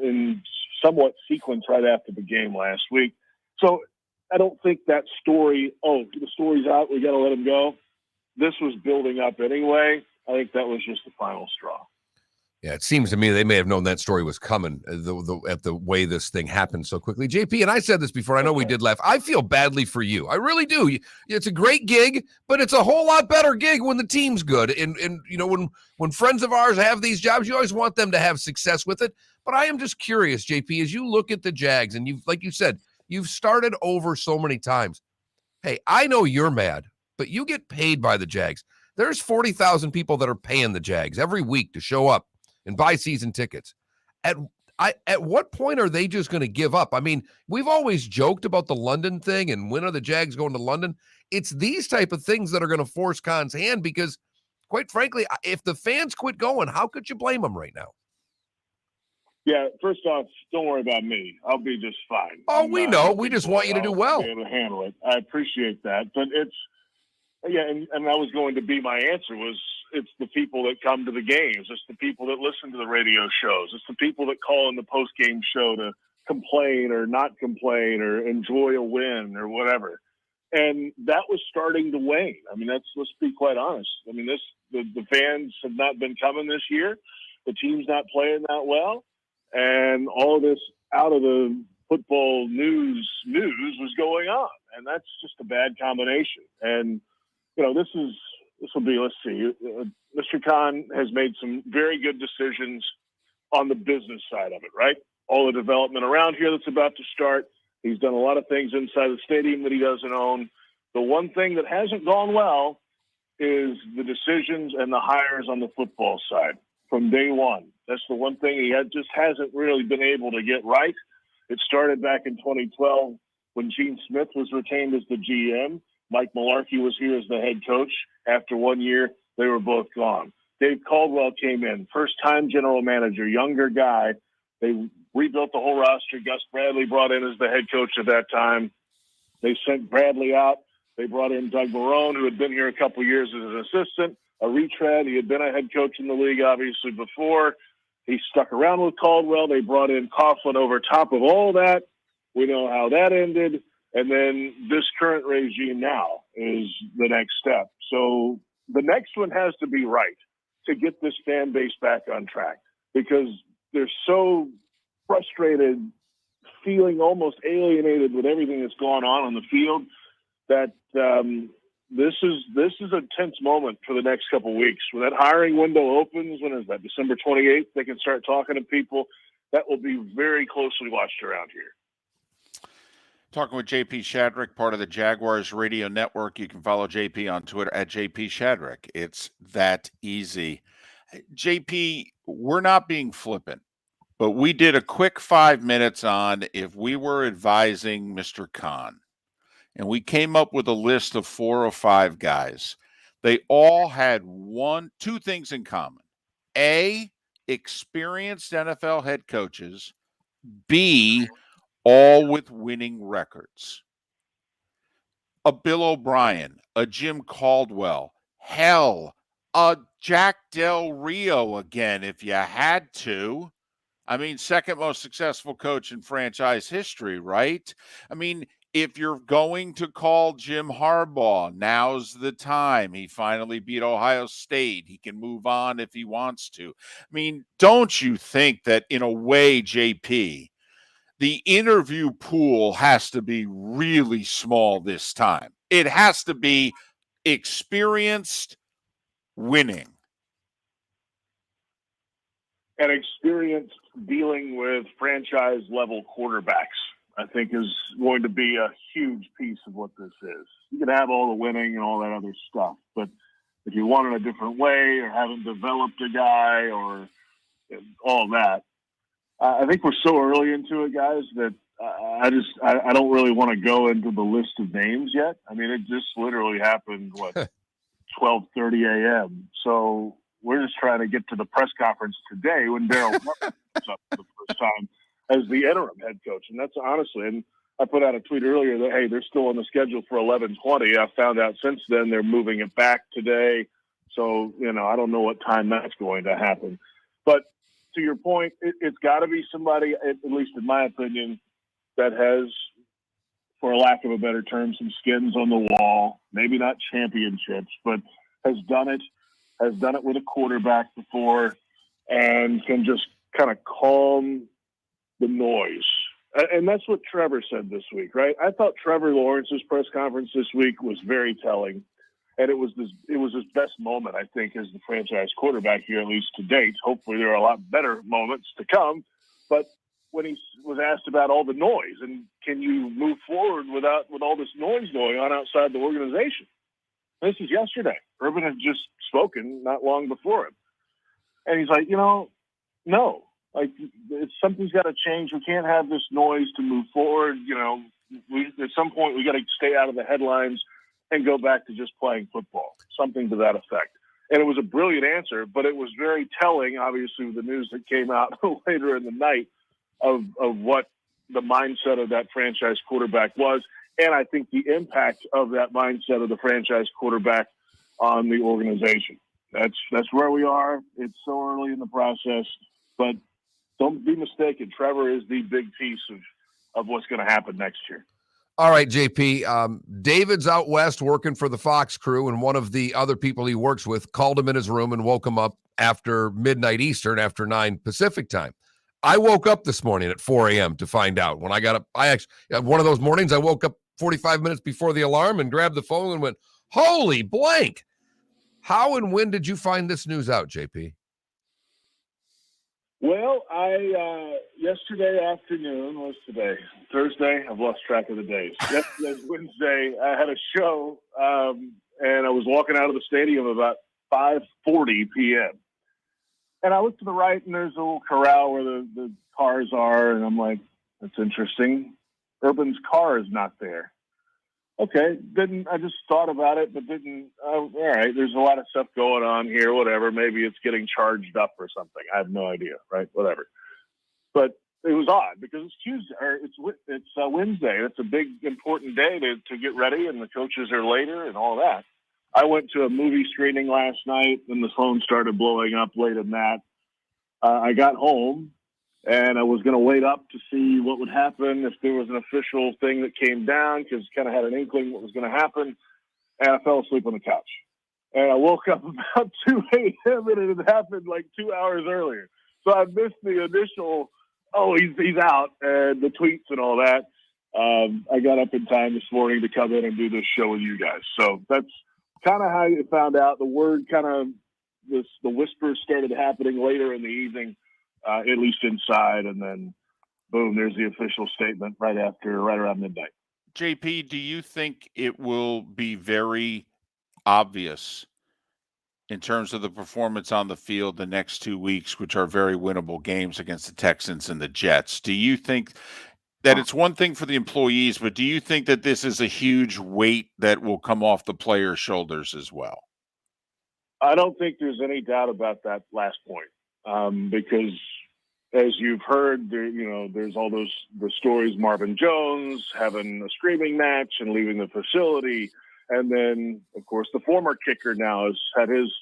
in somewhat sequence right after the game last week. So I don't think that story, the story's out, we got to let him go. This was building up anyway. I think that was just the final straw. Yeah, it seems to me they may have known that story was coming at the way this thing happened so quickly. JP, and I said this before, I know we did laugh. I feel badly for you. I really do. It's a great gig, but it's a whole lot better gig when the team's good. And you know, when friends of ours have these jobs, you always want them to have success with it. But I am just curious, JP, as you look at the Jags, and you've, like you said, you've started over so many times. Hey, I know you're mad, but you get paid by the Jags. There's 40,000 people that are paying the Jags every week to show up and buy season tickets. At what point are they just going to give up? I mean, we've always joked about the London thing and when are the Jags going to London? It's these type of things that are going to force Khan's hand because, quite frankly, if the fans quit going, how could you blame them right now? Yeah, first off, don't worry about me. I'll be just fine. Oh, we know. We just want you to do well. I'll be able to handle it. I appreciate that. But and that was going to be my answer was it's the people that come to the games. It's the people that listen to the radio shows. It's the people that call in the post-game show to complain or not complain or enjoy a win or whatever. And that was starting to wane. I mean, let's be quite honest. I mean, the fans have not been coming this year. The team's not playing that well. And all of this out of the football news was going on. And that's just a bad combination. And, this will be, let's see, Mr. Khan has made some very good decisions on the business side of it, right? All the development around here that's about to start. He's done a lot of things inside the stadium that he doesn't own. The one thing that hasn't gone well is the decisions and the hires on the football side from day one. That's the one thing he just hasn't really been able to get right. It started back in 2012 when Gene Smith was retained as the GM. Mike Mularkey was here as the head coach. After 1 year, they were both gone. Dave Caldwell came in, first-time general manager, younger guy. They rebuilt the whole roster. Gus Bradley brought in as the head coach at that time. They sent Bradley out. They brought in Doug Marrone, who had been here a couple years as an assistant, a retread. He had been a head coach in the league, obviously, before. He stuck around with Caldwell. They brought in Coughlin over top of all that. We know how that ended. And then this current regime now is the next step. So the next one has to be right to get this fan base back on track because they're so frustrated, feeling almost alienated with everything that's going on the field that this is a tense moment for the next couple of weeks. When that hiring window opens, when is that, December 28th, they can start talking to people. That will be very closely watched around here. Talking with JP Shadrick, part of the Jaguars radio network. You can follow JP on Twitter at JP Shadrick. It's that easy. JP, we're not being flippant, but we did a quick 5 minutes on if we were advising Mr. Khan, and we came up with a list of 4 or 5 guys. They all had two things in common. A, experienced NFL head coaches. B, all with winning records. A Bill O'Brien, a Jim Caldwell, hell, a Jack Del Rio again, if you had to. I mean, second most successful coach in franchise history, right? I mean, if you're going to call Jim Harbaugh, now's the time. He finally beat Ohio State. He can move on if he wants to. I mean, don't you think that in a way, JP, the interview pool has to be really small this time? It has to be experienced, winning. And experienced dealing with franchise-level quarterbacks, I think, is going to be a huge piece of what this is. You can have all the winning and all that other stuff, but if you want it a different way or haven't developed a guy or all that, I think we're so early into it, guys, that I don't really want to go into the list of names yet. I mean, it just literally happened, 12:30 a.m. So we're just trying to get to the press conference today when Daryl was up for the first time as the interim head coach. And that's honestly, and I put out a tweet earlier that, hey, they're still on the schedule for 11:20. I found out since then they're moving it back today. So, I don't know what time that's going to happen. But to your point, it's got to be somebody, at least in my opinion, that has, for a lack of a better term, some skins on the wall, maybe not championships, but has done it with a quarterback before and can just kind of calm the noise. And that's what Trevor said this week, right? I thought Trevor Lawrence's press conference this week was very telling. And it was his best moment, I think, as the franchise quarterback here, at least to date. Hopefully there are a lot better moments to come. But when he was asked about all the noise and can you move forward with all this noise going on outside the organization? This is yesterday. Urban had just spoken not long before him. And he's like, no. Like, something's got to change. We can't have this noise to move forward. You know, at some point we got to stay out of the headlines and go back to just playing football, something to that effect. And it was a brilliant answer, but it was very telling, obviously, with the news that came out later in the night of what the mindset of that franchise quarterback was. And I think the impact of that mindset of the franchise quarterback on the organization. That's where we are. It's so early in the process, but don't be mistaken. Trevor is the big piece of what's going to happen next year. All right, JP. David's out west working for the Fox crew, and one of the other people he works with called him in his room and woke him up after midnight Eastern, after 9 Pacific time. I woke up this morning at 4 a.m. to find out. When I got up, I actually, one of those mornings, I woke up 45 minutes before the alarm and grabbed the phone and went, holy blank. How and when did you find this news out, JP? Well, yesterday afternoon, what's today? Thursday? I've lost track of the days. Yesterday, Wednesday, I had a show, and I was walking out of the stadium about 5:40 p.m. And I look to the right, and there's a little corral where the cars are, and I'm like, that's interesting. Urban's car is not there. Okay, I just thought about it, but all right, there's a lot of stuff going on here, whatever. Maybe it's getting charged up or something. I have no idea, right? Whatever. But it was odd because it's Tuesday, or it's Wednesday. It's a big, important day to get ready, and the coaches are later and all that. I went to a movie screening last night, and the phone started blowing up late in that. I got home, and I was going to wait up to see what would happen if there was an official thing that came down, because kind of had an inkling what was going to happen. And I fell asleep on the couch. And I woke up about 2 a.m. and it had happened like 2 hours earlier. So I missed the initial, oh, he's out, and the tweets and all that. I got up in time this morning to come in and do this show with you guys. So that's kind of how you found out. The word the whispers started happening later in the evening. At least inside, and then boom, there's the official statement right around midnight. JP, do you think it will be very obvious in terms of the performance on the field the next 2 weeks, which are very winnable games against the Texans and the Jets? Do you think that it's one thing for the employees, but do you think that this is a huge weight that will come off the players' shoulders as well? I don't think there's any doubt about that last point. Because as you've heard, there's all the stories, Marvin Jones having a screaming match and leaving the facility. And then, of course, the former kicker now has had his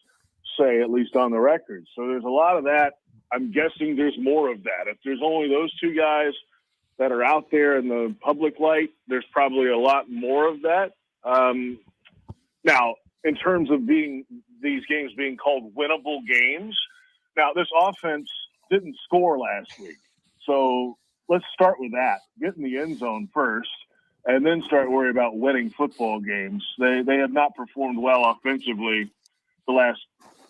say, at least on the record. So there's a lot of that. I'm guessing there's more of that. If there's only those two guys that are out there in the public light, there's probably a lot more of that. Now, in terms of these games being called winnable games, now, this offense didn't score last week, so let's start with that. Get in the end zone first, and then start worrying about winning football games. They have not performed well offensively the last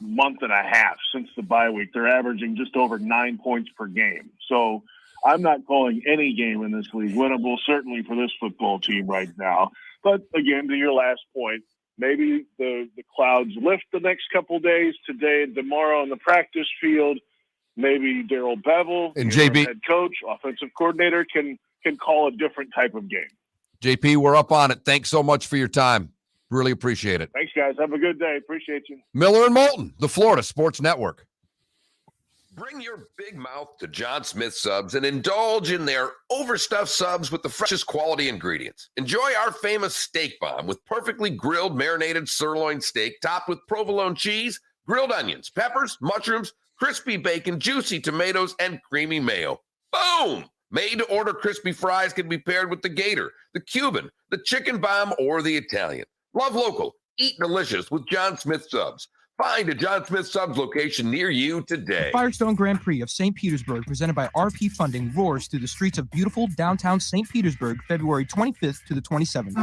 month and a half since the bye week. They're averaging just over 9 points per game. So I'm not calling any game in this league winnable, certainly for this football team right now. But, again, to your last point, maybe the clouds lift the next couple days, today and tomorrow on the practice field. Maybe Darrell Bevel, and JB, head coach, offensive coordinator, can call a different type of game. JP, we're up on it. Thanks so much for your time. Really appreciate it. Thanks, guys. Have a good day. Appreciate you. Miller and Moulton, the Florida Sports Network. Bring your big mouth to John Smith Subs and indulge in their overstuffed subs with the freshest quality ingredients. Enjoy our famous steak bomb with perfectly grilled marinated sirloin steak topped with provolone cheese, grilled onions, peppers, mushrooms, crispy bacon, juicy tomatoes, and creamy mayo. Boom! Made-to-order crispy fries can be paired with the Gator, the Cuban, the chicken bomb, or the Italian. Love local. Eat delicious with John Smith Subs. Find a John Smith Subs location near you today. The Firestone Grand Prix of St. Petersburg, presented by RP Funding, roars through the streets of beautiful downtown St. Petersburg, February 25th to the 27th.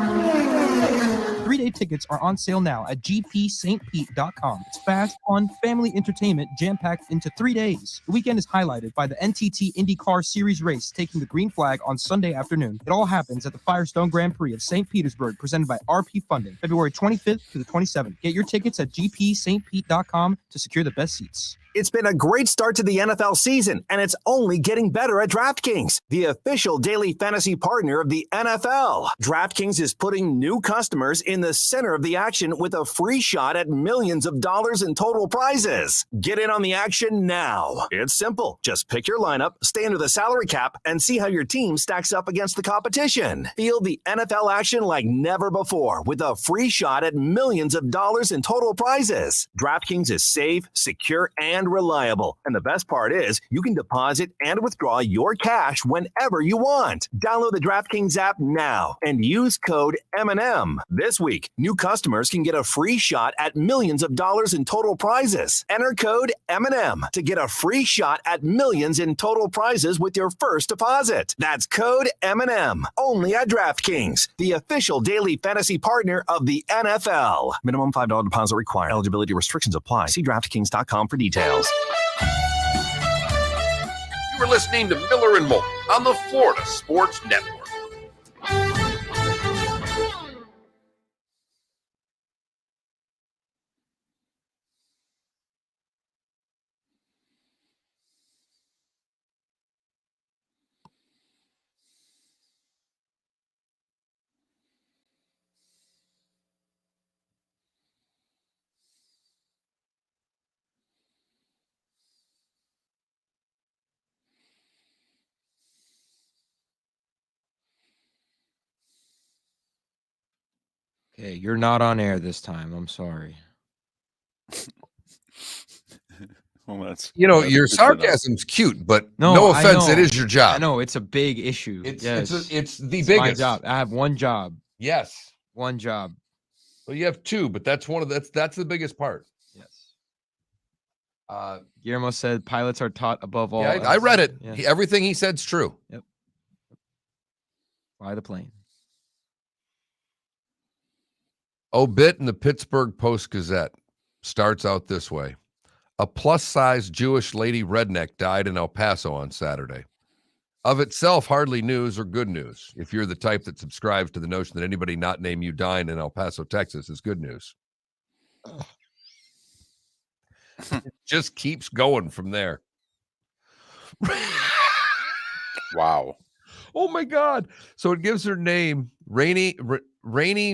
3-day tickets are on sale now at gpstpete.com. It's fast, fun, family entertainment jam-packed into 3 days. The weekend is highlighted by the NTT IndyCar Series race taking the green flag on Sunday afternoon. It all happens at the Firestone Grand Prix of St. Petersburg, presented by RP Funding, February 25th to the 27th. Get your tickets at gpstpete.com to secure the best seats. It's been a great start to the NFL season, and it's only getting better at DraftKings, the official daily fantasy partner of the NFL. DraftKings is putting new customers in the center of the action with a free shot at millions of dollars in total prizes. Get in on the action now. It's simple. Just pick your lineup, stay under the salary cap, and see how your team stacks up against the competition. Feel the NFL action like never before with a free shot at millions of dollars in total prizes. DraftKings is safe, secure, and reliable. And the best part is you can deposit and withdraw your cash whenever you want. Download the DraftKings app now and use code M&M. This week, new customers can get a free shot at millions of dollars in total prizes. Enter code M&M to get a free shot at millions in total prizes with your first deposit. That's code M&M. Only at DraftKings, the official daily fantasy partner of the NFL. Minimum $5 deposit required. Eligibility restrictions apply. See DraftKings.com for details. You are listening to Miller and Moulton on the Florida Sports Network. Okay, you're not on air this time. I'm sorry. Well, that's You know, that's your good to know. sarcasm's cute, but No, no I offense, it know. is your job. I know it's a big issue. It's yes. it's the It's biggest my job. I have one job. Yes. One job. Well, you have two, but that's that's the biggest part. Yes. Uh, Guillermo said pilots are taught above all. yeah, I read it. Yeah. Everything he said's true. Fly the plane. Obit in the Pittsburgh Post-Gazette starts out this way. A plus-size Jewish lady redneck died in El Paso on Saturday. Of itself, hardly news or good news, if you're the type that subscribes to the notion that anybody not named you dying in El Paso, Texas is good news. It just keeps going from there. Wow. Oh my God. So it gives her name, Rainey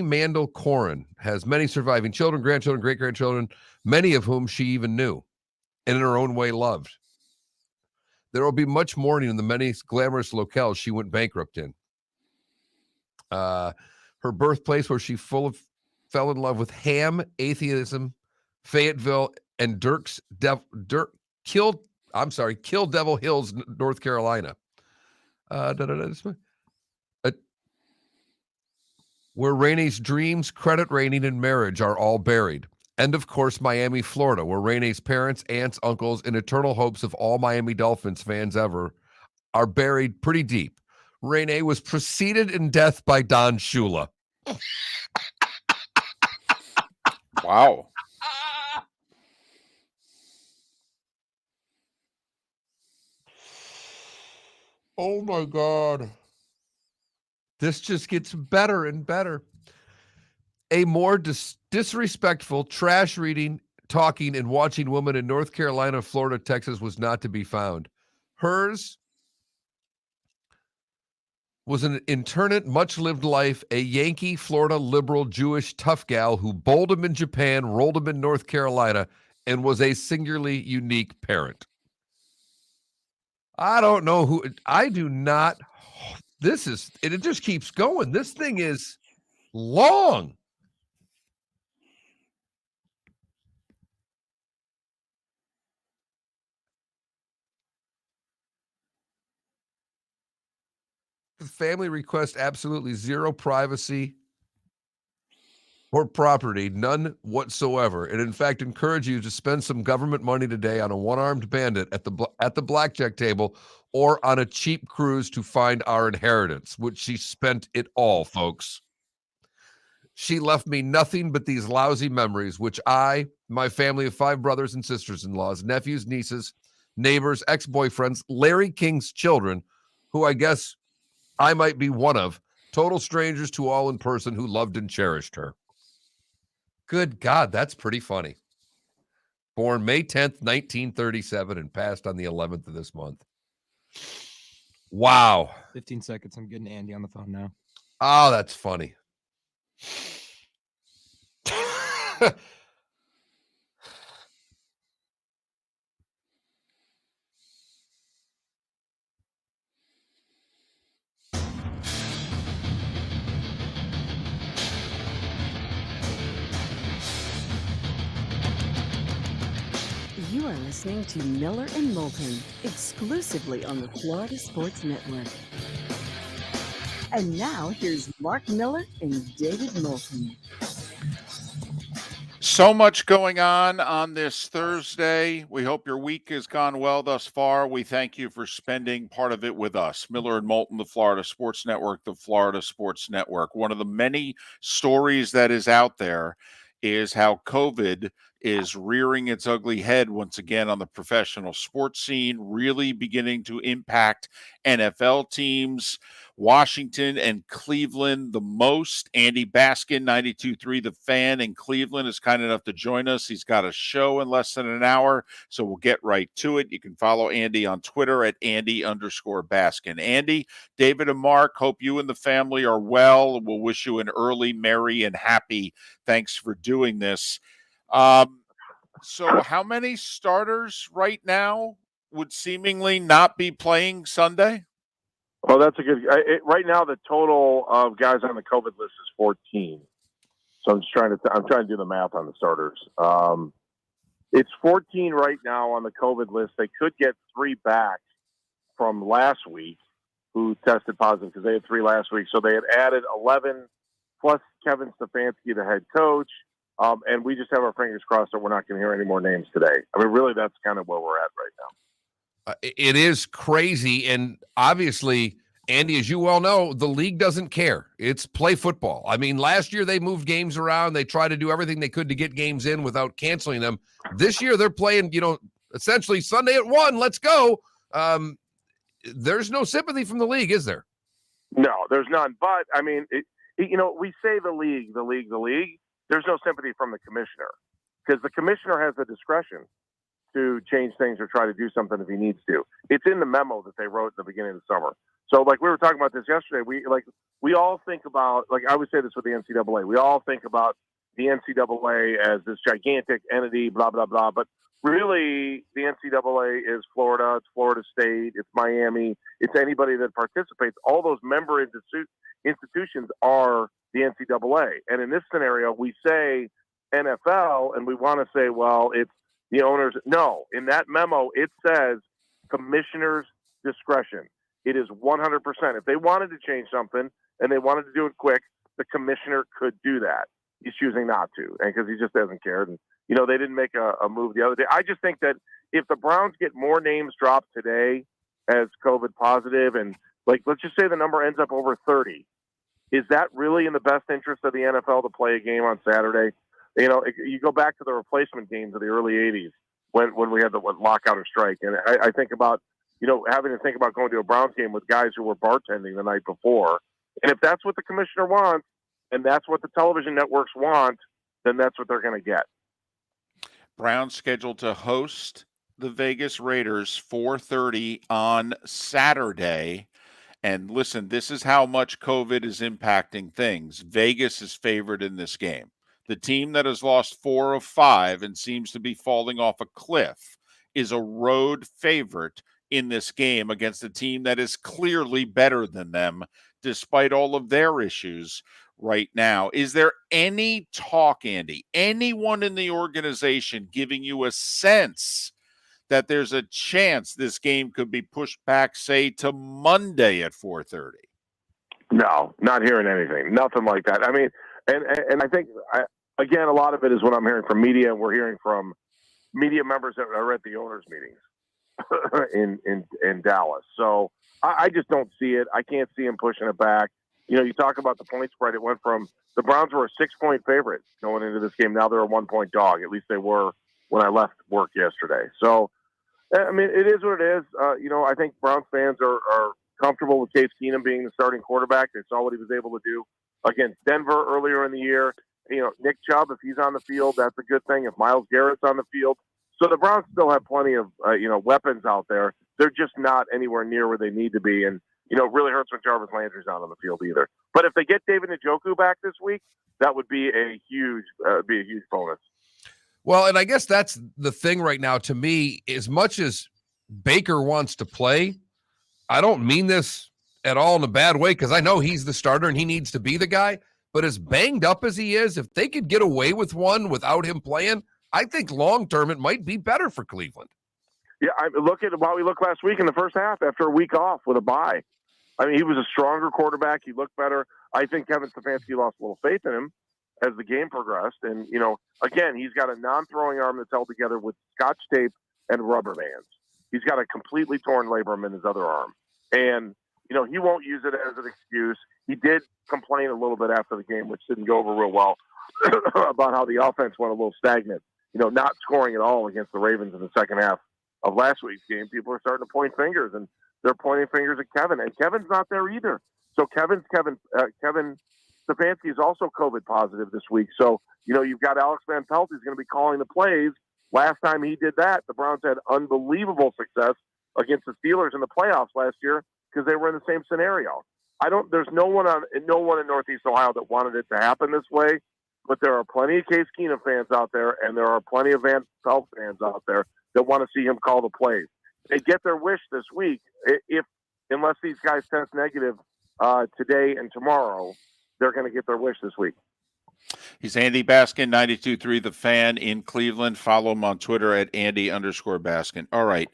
Mandel Corin, has many surviving children, grandchildren, great-grandchildren, many of whom she even knew and in her own way loved. There will be much mourning in the many glamorous locales she went bankrupt in. Her birthplace, where she fell in love with ham, atheism, Fayetteville, and Kill Devil Hills, North Carolina. Where Rainey's dreams, credit rating, and marriage are all buried. And, of course, Miami, Florida, where Rainey's parents, aunts, uncles, and eternal hopes of all Miami Dolphins fans ever are buried pretty deep. Rainey was preceded in death by Don Shula. Wow. Oh, my God. This just gets better and better. A more disrespectful, trash-reading, talking, and watching woman in North Carolina, Florida, Texas was not to be found. Hers was an internate, much-lived life, a Yankee, Florida, liberal, Jewish, tough gal who bowled him in Japan, rolled him in North Carolina, and was a singularly unique parent. I don't know who. I do not. It just keeps going. This thing is long. The family requests absolutely zero privacy or property, none whatsoever. And in fact, encourage you to spend some government money today on a one-armed bandit at the blackjack table or on a cheap cruise to find our inheritance, which she spent it all, folks. She left me nothing but these lousy memories, which I, my family of 5 brothers and sisters-in-laws, nephews, nieces, neighbors, ex-boyfriends, Larry King's children, who I guess I might be one of, total strangers to all in person who loved and cherished her. Good God, that's pretty funny. Born May 10th, 1937, and passed on the 11th of this month. Wow. 15 seconds. I'm getting Andy on the phone now. Oh, that's funny. You are listening to Miller and Moulton, exclusively on the Florida Sports Network. And now here's Mark Miller and David Moulton. So much going on this Thursday. We hope your week has gone well thus far. We thank you for spending part of it with us. Miller and Moulton, the Florida Sports Network, the Florida Sports Network. One of the many stories that is out there is how COVID is rearing its ugly head once again on the professional sports scene, really beginning to impact NFL teams. Washington and Cleveland the most. Andy Baskin, 92.3 The Fan in Cleveland, is kind enough to join us. He's got a show in less than an hour, so we'll get right to it. You can follow Andy on Twitter at Andy_Baskin. Andy, David, and Mark, hope you and the family are well. We'll wish you an early, merry, and happy. Thanks for doing this. So how many starters right now would seemingly not be playing Sunday? Well, that's a good. Right now, the total of guys on the COVID list is 14. So I'm just trying to do the math on the starters. It's 14 right now on the COVID list. They could get 3 back from last week who tested positive because they had 3 last week. So they had added 11 plus Kevin Stefanski, the head coach. And we just have our fingers crossed that we're not going to hear any more names today. I mean, really, that's kind of where we're at right now. It is crazy. And obviously, Andy, as you well know, the league doesn't care. It's play football. I mean, last year they moved games around. They tried to do everything they could to get games in without canceling them. This year they're playing, essentially Sunday at 1. Let's go. There's no sympathy from the league, is there? No, there's none. But, I mean, we say the league. There's no sympathy from the commissioner because the commissioner has the discretion to change things or try to do something if he needs to. It's in the memo that they wrote at the beginning of the summer. So, like we were talking about this yesterday, we all think about, like I always say this with the NCAA, we all think about the NCAA as this gigantic entity, blah, blah, blah. But really, the NCAA is Florida, it's Florida State, it's Miami, it's anybody that participates. All those member institutions are the NCAA. And in this scenario, we say NFL, and we want to say, well, it's the owners. No, in that memo, it says commissioner's discretion. It is 100%. If they wanted to change something and they wanted to do it quick, the commissioner could do that. He's choosing not to, and because he just doesn't care. And, they didn't make a move the other day. I just think that if the Browns get more names dropped today as COVID positive, and let's just say the number ends up over 30, is that really in the best interest of the NFL to play a game on Saturday? You go back to the replacement games of the early 80s when we had the lockout or strike. And I think about, having to think about going to a Browns game with guys who were bartending the night before. And if that's what the commissioner wants and that's what the television networks want, then that's what they're going to get. Browns scheduled to host the Vegas Raiders 4:30 on Saturday. And listen, this is how much COVID is impacting things. Vegas is favored in this game. The team that has lost 4 of 5 and seems to be falling off a cliff is a road favorite in this game against a team that is clearly better than them, despite all of their issues right now. Is there any talk, Andy, anyone in the organization giving you a sense that there's a chance this game could be pushed back, say, to Monday at 4:30? No, not hearing anything. Nothing like that. I mean, and I think, again, a lot of it is what I'm hearing from media, and we're hearing from media members that are at the owners' meetings in Dallas. So I just don't see it. I can't see him pushing it back. You talk about the point spread. It went from the Browns were a 6-point favorite going into this game. Now they're a 1-point dog. At least they were when I left work yesterday. So, I mean, it is what it is. I think Browns fans are comfortable with Case Keenum being the starting quarterback. They saw what he was able to do against Denver earlier in the year. Nick Chubb, if he's on the field, that's a good thing. If Myles Garrett's on the field, So the Browns still have plenty of weapons out there. They're just not anywhere near where they need to be, and it really hurts when Jarvis Landry's not on the field either. But if they get David Njoku back this week, that would be a huge bonus. Well, and I guess that's the thing right now to me. As much as Baker wants to play, I don't mean this at all in a bad way because I know he's the starter and he needs to be the guy. But as banged up as he is, if they could get away with one without him playing, I think long-term it might be better for Cleveland. Yeah, look at how we looked last week in the first half after a week off with a bye. I mean, he was a stronger quarterback. He looked better. I think Kevin Stefanski lost a little faith in him as the game progressed. And, again, he's got a non-throwing arm that's held together with scotch tape and rubber bands. He's got a completely torn labrum in his other arm. And, he won't use it as an excuse. He did complain a little bit after the game, which didn't go over real well, about how the offense went a little stagnant, not scoring at all against the Ravens in the second half of last week's game. People are starting to point fingers, and they're pointing fingers at Kevin, and Kevin's not there either. So Kevin Stefanski is also COVID positive this week. So, you've got Alex Van Pelt who's going to be calling the plays. Last time he did that, the Browns had unbelievable success against the Steelers in the playoffs last year because they were in the same scenario. There's no one in Northeast Ohio that wanted it to happen this way, but there are plenty of Case Keenum fans out there, and there are plenty of Van Pelt fans out there that want to see him call the plays. They get their wish this week unless these guys test negative today and tomorrow, they're going to get their wish this week. He's Andy Baskin, 92.3 The Fan in Cleveland. Follow him on Twitter at Andy_Baskin. All right.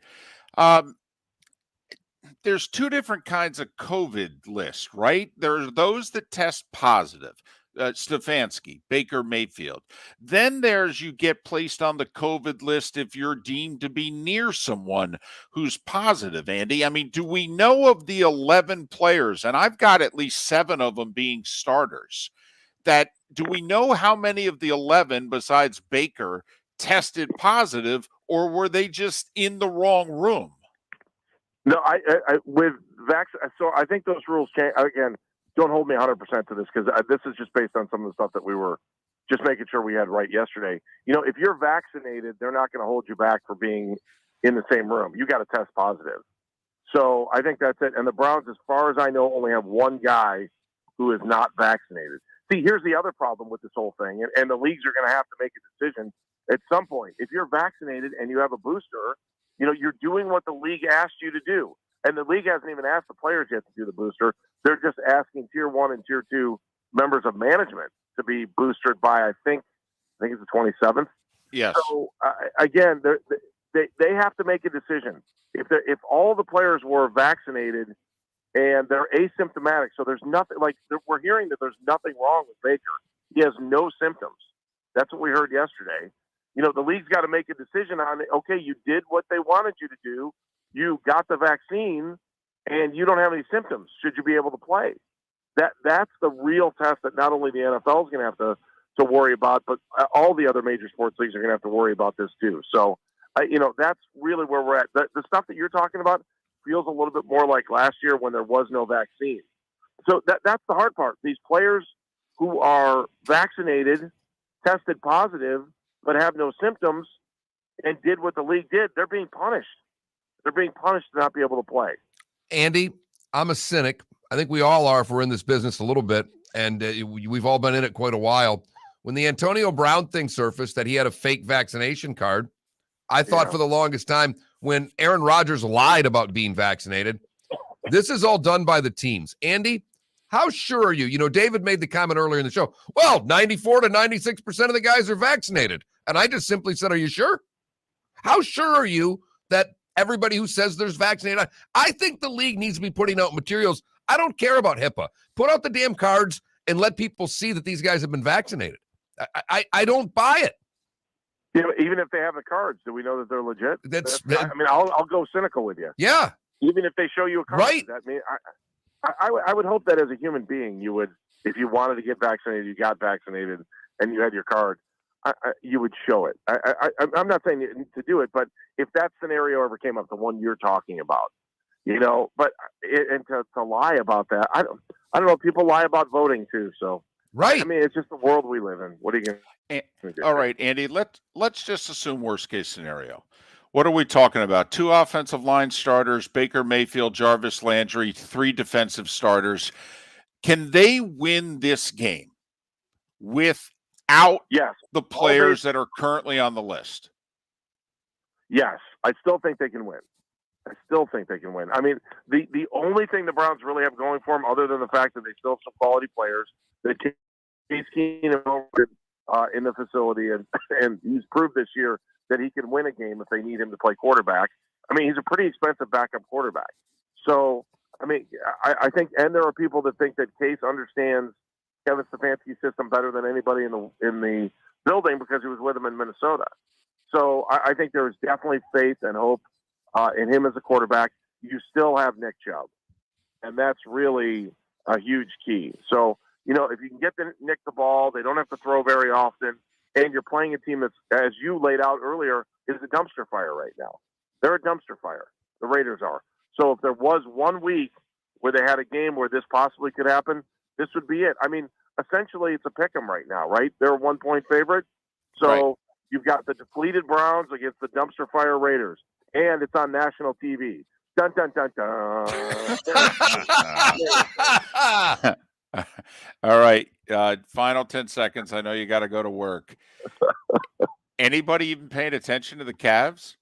There's two different kinds of COVID lists, right? There's those that test positive. Stefanski, Baker Mayfield. Then there's you get placed on the COVID list if you're deemed to be near someone who's positive, Andy. I mean, do we know of the 11 players, and I've got at least 7 of them being starters, do we know how many of the 11 besides Baker tested positive, or were they just in the wrong room? No, so I think those rules change. Again, don't hold me 100% to this because this is just based on some of the stuff that we were just making sure we had right yesterday. If you're vaccinated, they're not going to hold you back for being in the same room. You got to test positive. So I think that's it. And the Browns, as far as I know, only have one guy who is not vaccinated. See, here's the other problem with this whole thing, and the leagues are going to have to make a decision at some point. If you're vaccinated and you have a booster, you're doing what the league asked you to do. And the league hasn't even asked the players yet to do the booster. They're just asking Tier 1 and Tier 2 members of management to be boosted by, I think it's the 27th. Yes. So, again, they have to make a decision. If all the players were vaccinated and they're asymptomatic, so there's nothing, we're hearing that there's nothing wrong with Baker. He has no symptoms. That's what we heard yesterday. The league's got to make a decision on it. Okay, you did what they wanted you to do. You got the vaccine, and you don't have any symptoms. Should you be able to play? That's the real test that not only the NFL is going to have to worry about, but all the other major sports leagues are going to have to worry about this too. So, that's really where we're at. The stuff that you're talking about feels a little bit more like last year when there was no vaccine. So that's the hard part. These players who are vaccinated, tested positive, but have no symptoms and did what the league did, they're being punished. They're being punished to not be able to play. Andy, I'm a cynic. I think we all are if we're in this business a little bit, and we've all been in it quite a while. When the Antonio Brown thing surfaced that he had a fake vaccination card, I thought for the longest time when Aaron Rodgers lied about being vaccinated, this is all done by the teams. Andy, how sure are you? David made the comment earlier in the show, well, 94 to 96% of the guys are vaccinated. And I just simply said, are you sure? How sure are you that everybody who says there's vaccinated? I think the league needs to be putting out materials. I don't care about HIPAA. Put out the damn cards and let people see that these guys have been vaccinated. I don't buy it. Even if they have the cards, do we know that they're legit? I'll go cynical with you. Yeah. Even if they show you a card. Right. I would hope that as a human being, you would, if you wanted to get vaccinated, you got vaccinated, and you had your card, you would show it. I'm not saying to do it, but if that scenario ever came up, the one you're talking about, but to lie about that, I don't know. People lie about voting too. So right. It's just the world we live in. What are you going to All right, Andy, let's just assume worst case scenario. What are we talking about? 2 offensive line starters, Baker Mayfield, Jarvis Landry, 3 defensive starters. Can they win this game without Yes. the players that are currently on the list? Yes. I still think they can win. I mean, the only thing the Browns really have going for them, other than the fact that they still have some quality players, that Case Keenum in the facility, and he's proved this year that he can win a game if they need him to play quarterback. I mean, he's a pretty expensive backup quarterback. So, I mean, I think, and there are people that think that Case understands Kevin Stefanski's system better than anybody in the building because he was with him in Minnesota. So I think there is definitely faith and hope in him as a quarterback. You still have Nick Chubb, and that's really a huge key. So, you know, if you can get Nick the ball, they don't have to throw very often, and you're playing a team that's, as you laid out earlier, is a dumpster fire right now. They're a dumpster fire. The Raiders are. So if there was 1 week where they had a game where this possibly could happen, this would be it. I mean, essentially it's a pick 'em right now, right? They're a 1-point favorite. So you've got the depleted Browns against the dumpster fire Raiders, and it's on national TV. Dun, dun, dun, dun. All right. Final 10 seconds. I know you got to go to work. Anybody even paying attention to the Cavs?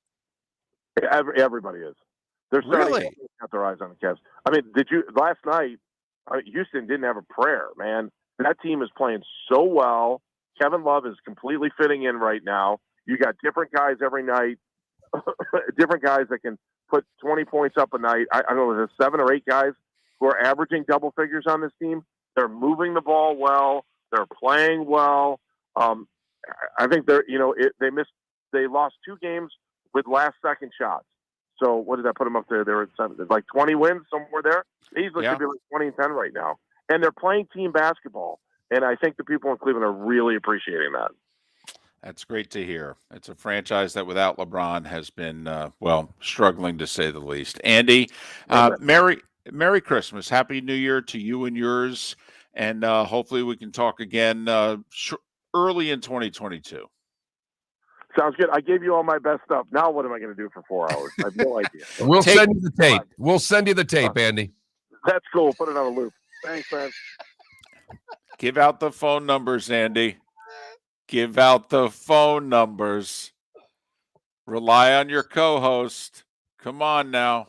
Everybody is. They're starting to have their eyes on the Cavs. I mean, last night, Houston didn't have a prayer, man. That team is playing so well. Kevin Love is completely fitting in right now. You got different guys every night, different guys that can put 20 points up a night. I don't know, there's 7 or 8 guys who are averaging double figures on this team. They're moving the ball well. They're playing well. I think they lost 2 games with last-second shots. So what did that put them up there? They were at like 20 wins, somewhere there. These look to be like 20-10 right now. And they're playing team basketball. And I think the people in Cleveland are really appreciating that. That's great to hear. It's a franchise that without LeBron has been, struggling to say the least. Andy, Merry Christmas. Happy New Year to you and yours. And hopefully we can talk again early in 2022. Sounds good. I gave you all my best stuff. Now what am I going to do for 4 hours? I have no idea. We'll send you the tape. We'll send you the tape, Andy. That's cool. Put it on a loop. Thanks, man. Give out the phone numbers, Andy. Give out the phone numbers. Rely on your co-host. Come on now.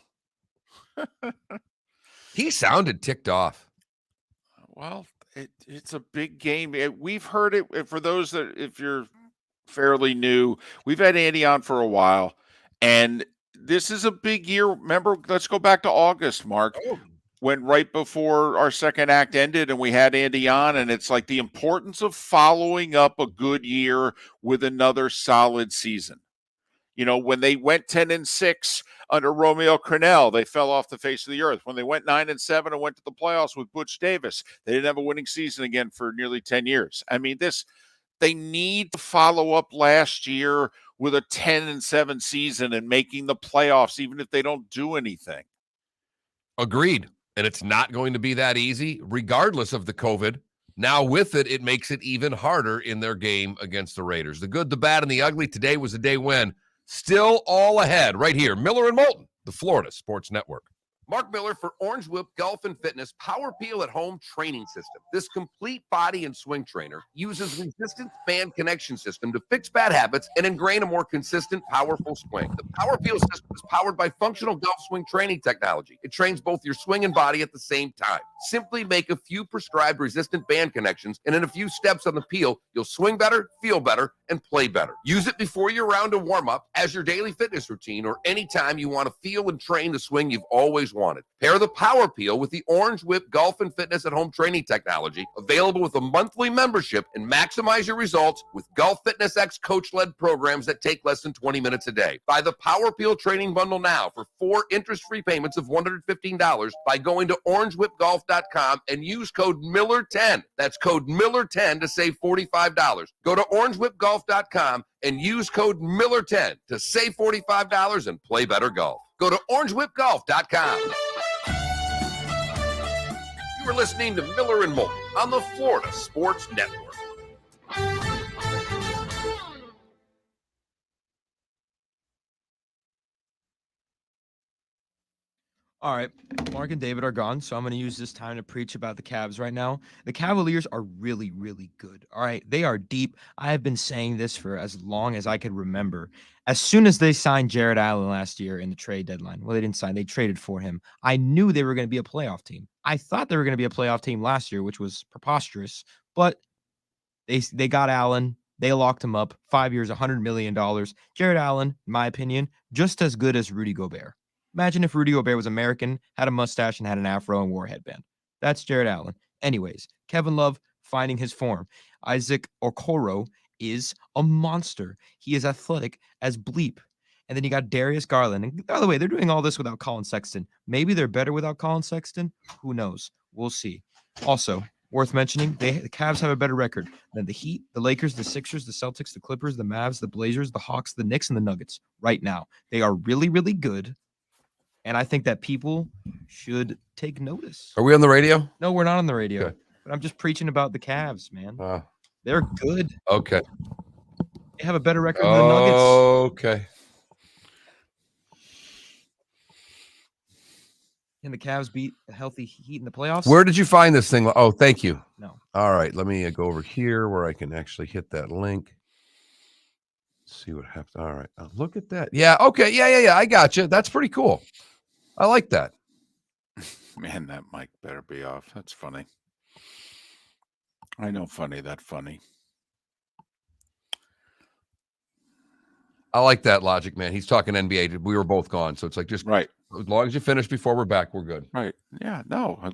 He sounded ticked off. Well, it's a big game. We've heard it. For those that, if you're fairly new, we've had Andy on for a while, and this is a big year. Remember, let's go back to August, Mark, when right before our second act ended and we had Andy on, and it's like the importance of following up a good year with another solid season. You know, when they went 10-6 under Romeo Crennel, they fell off the face of the earth. When they went 9-7 and went to the playoffs with Butch Davis, they didn't have a winning season again for nearly 10 years. I mean, they need to follow up last year with a 10-7 season and making the playoffs, even if they don't do anything. Agreed. And it's not going to be that easy, regardless of the COVID. Now with it, it makes it even harder in their game against the Raiders. The good, the bad, and the ugly. Today was a day when. Still all ahead right here. Miller and Moulton, the Florida Sports Network. Mark Miller for Orange Whip Golf and Fitness Power Peel at Home Training System. This complete body and swing trainer uses resistance band connection system to fix bad habits and ingrain a more consistent, powerful swing. The Power Peel system is powered by functional golf swing training technology. It trains both your swing and body at the same time. Simply make a few prescribed resistant band connections, and in a few steps on the peel, you'll swing better, feel better, and play better. Use it before your round of warm-up, as your daily fitness routine, or anytime you want to feel and train the swing you've always wanted. Pair the Power Peel with the Orange Whip Golf and Fitness at Home training technology, available with a monthly membership, and maximize your results with Golf Fitness X coach-led programs that take less than 20 minutes a day. Buy the Power Peel training bundle now for 4 interest-free payments of $115 by going to orangewhipgolf.com and use code Miller10. That's code Miller10 to save $45. Go to orangewhipgolf.com and use code Miller10 to save $45 and play better golf. Go to orangewhipgolf.com. You are listening to Miller and Moulton on the Florida Sports Network. All right, Mark and David are gone, so I'm going to use this time to preach about the Cavs right now. The Cavaliers are really, really good. All right, they are deep. I have been saying this for as long as I could remember. As soon as they signed Jared Allen last year in the trade deadline, well, they didn't sign, they traded for him. I knew they were going to be a playoff team. I thought they were going to be a playoff team last year, which was preposterous, but they got Allen. They locked him up. 5 years, $100 million. Jared Allen, in my opinion, just as good as Rudy Gobert. Imagine if Rudy Gobert was American, had a mustache, and had an afro and wore a headband. That's Jared Allen. Anyways, Kevin Love finding his form. Isaac Okoro is a monster. He is athletic as bleep. And then you got Darius Garland. And by the way, they're doing all this without Colin Sexton. Maybe they're better without Colin Sexton. Who knows? We'll see. Also, worth mentioning, the Cavs have a better record than the Heat, the Lakers, the Sixers, the Celtics, the Clippers, the Mavs, the Blazers, the Hawks, the Knicks, and the Nuggets right now. They are really, really good. And I think that people should take notice. Are we on the radio? No, we're not on the radio. Okay. But I'm just preaching about the Cavs, man. They're good. Okay. They have a better record than the Nuggets. Okay. Can the Cavs beat a healthy Heat in the playoffs? Where did you find this thing? Oh, thank you. No. All right. Let me go over here where I can actually hit that link. See what happens. All right. Look at that. Yeah. Okay. Yeah. I got you. That's pretty cool. I like that. Man, that mic better be off. That's funny. I know funny. That funny. I like that logic, man. He's talking NBA. We were both gone. So it's like just right. As long as you finish before we're back, we're good. Right. Yeah. No.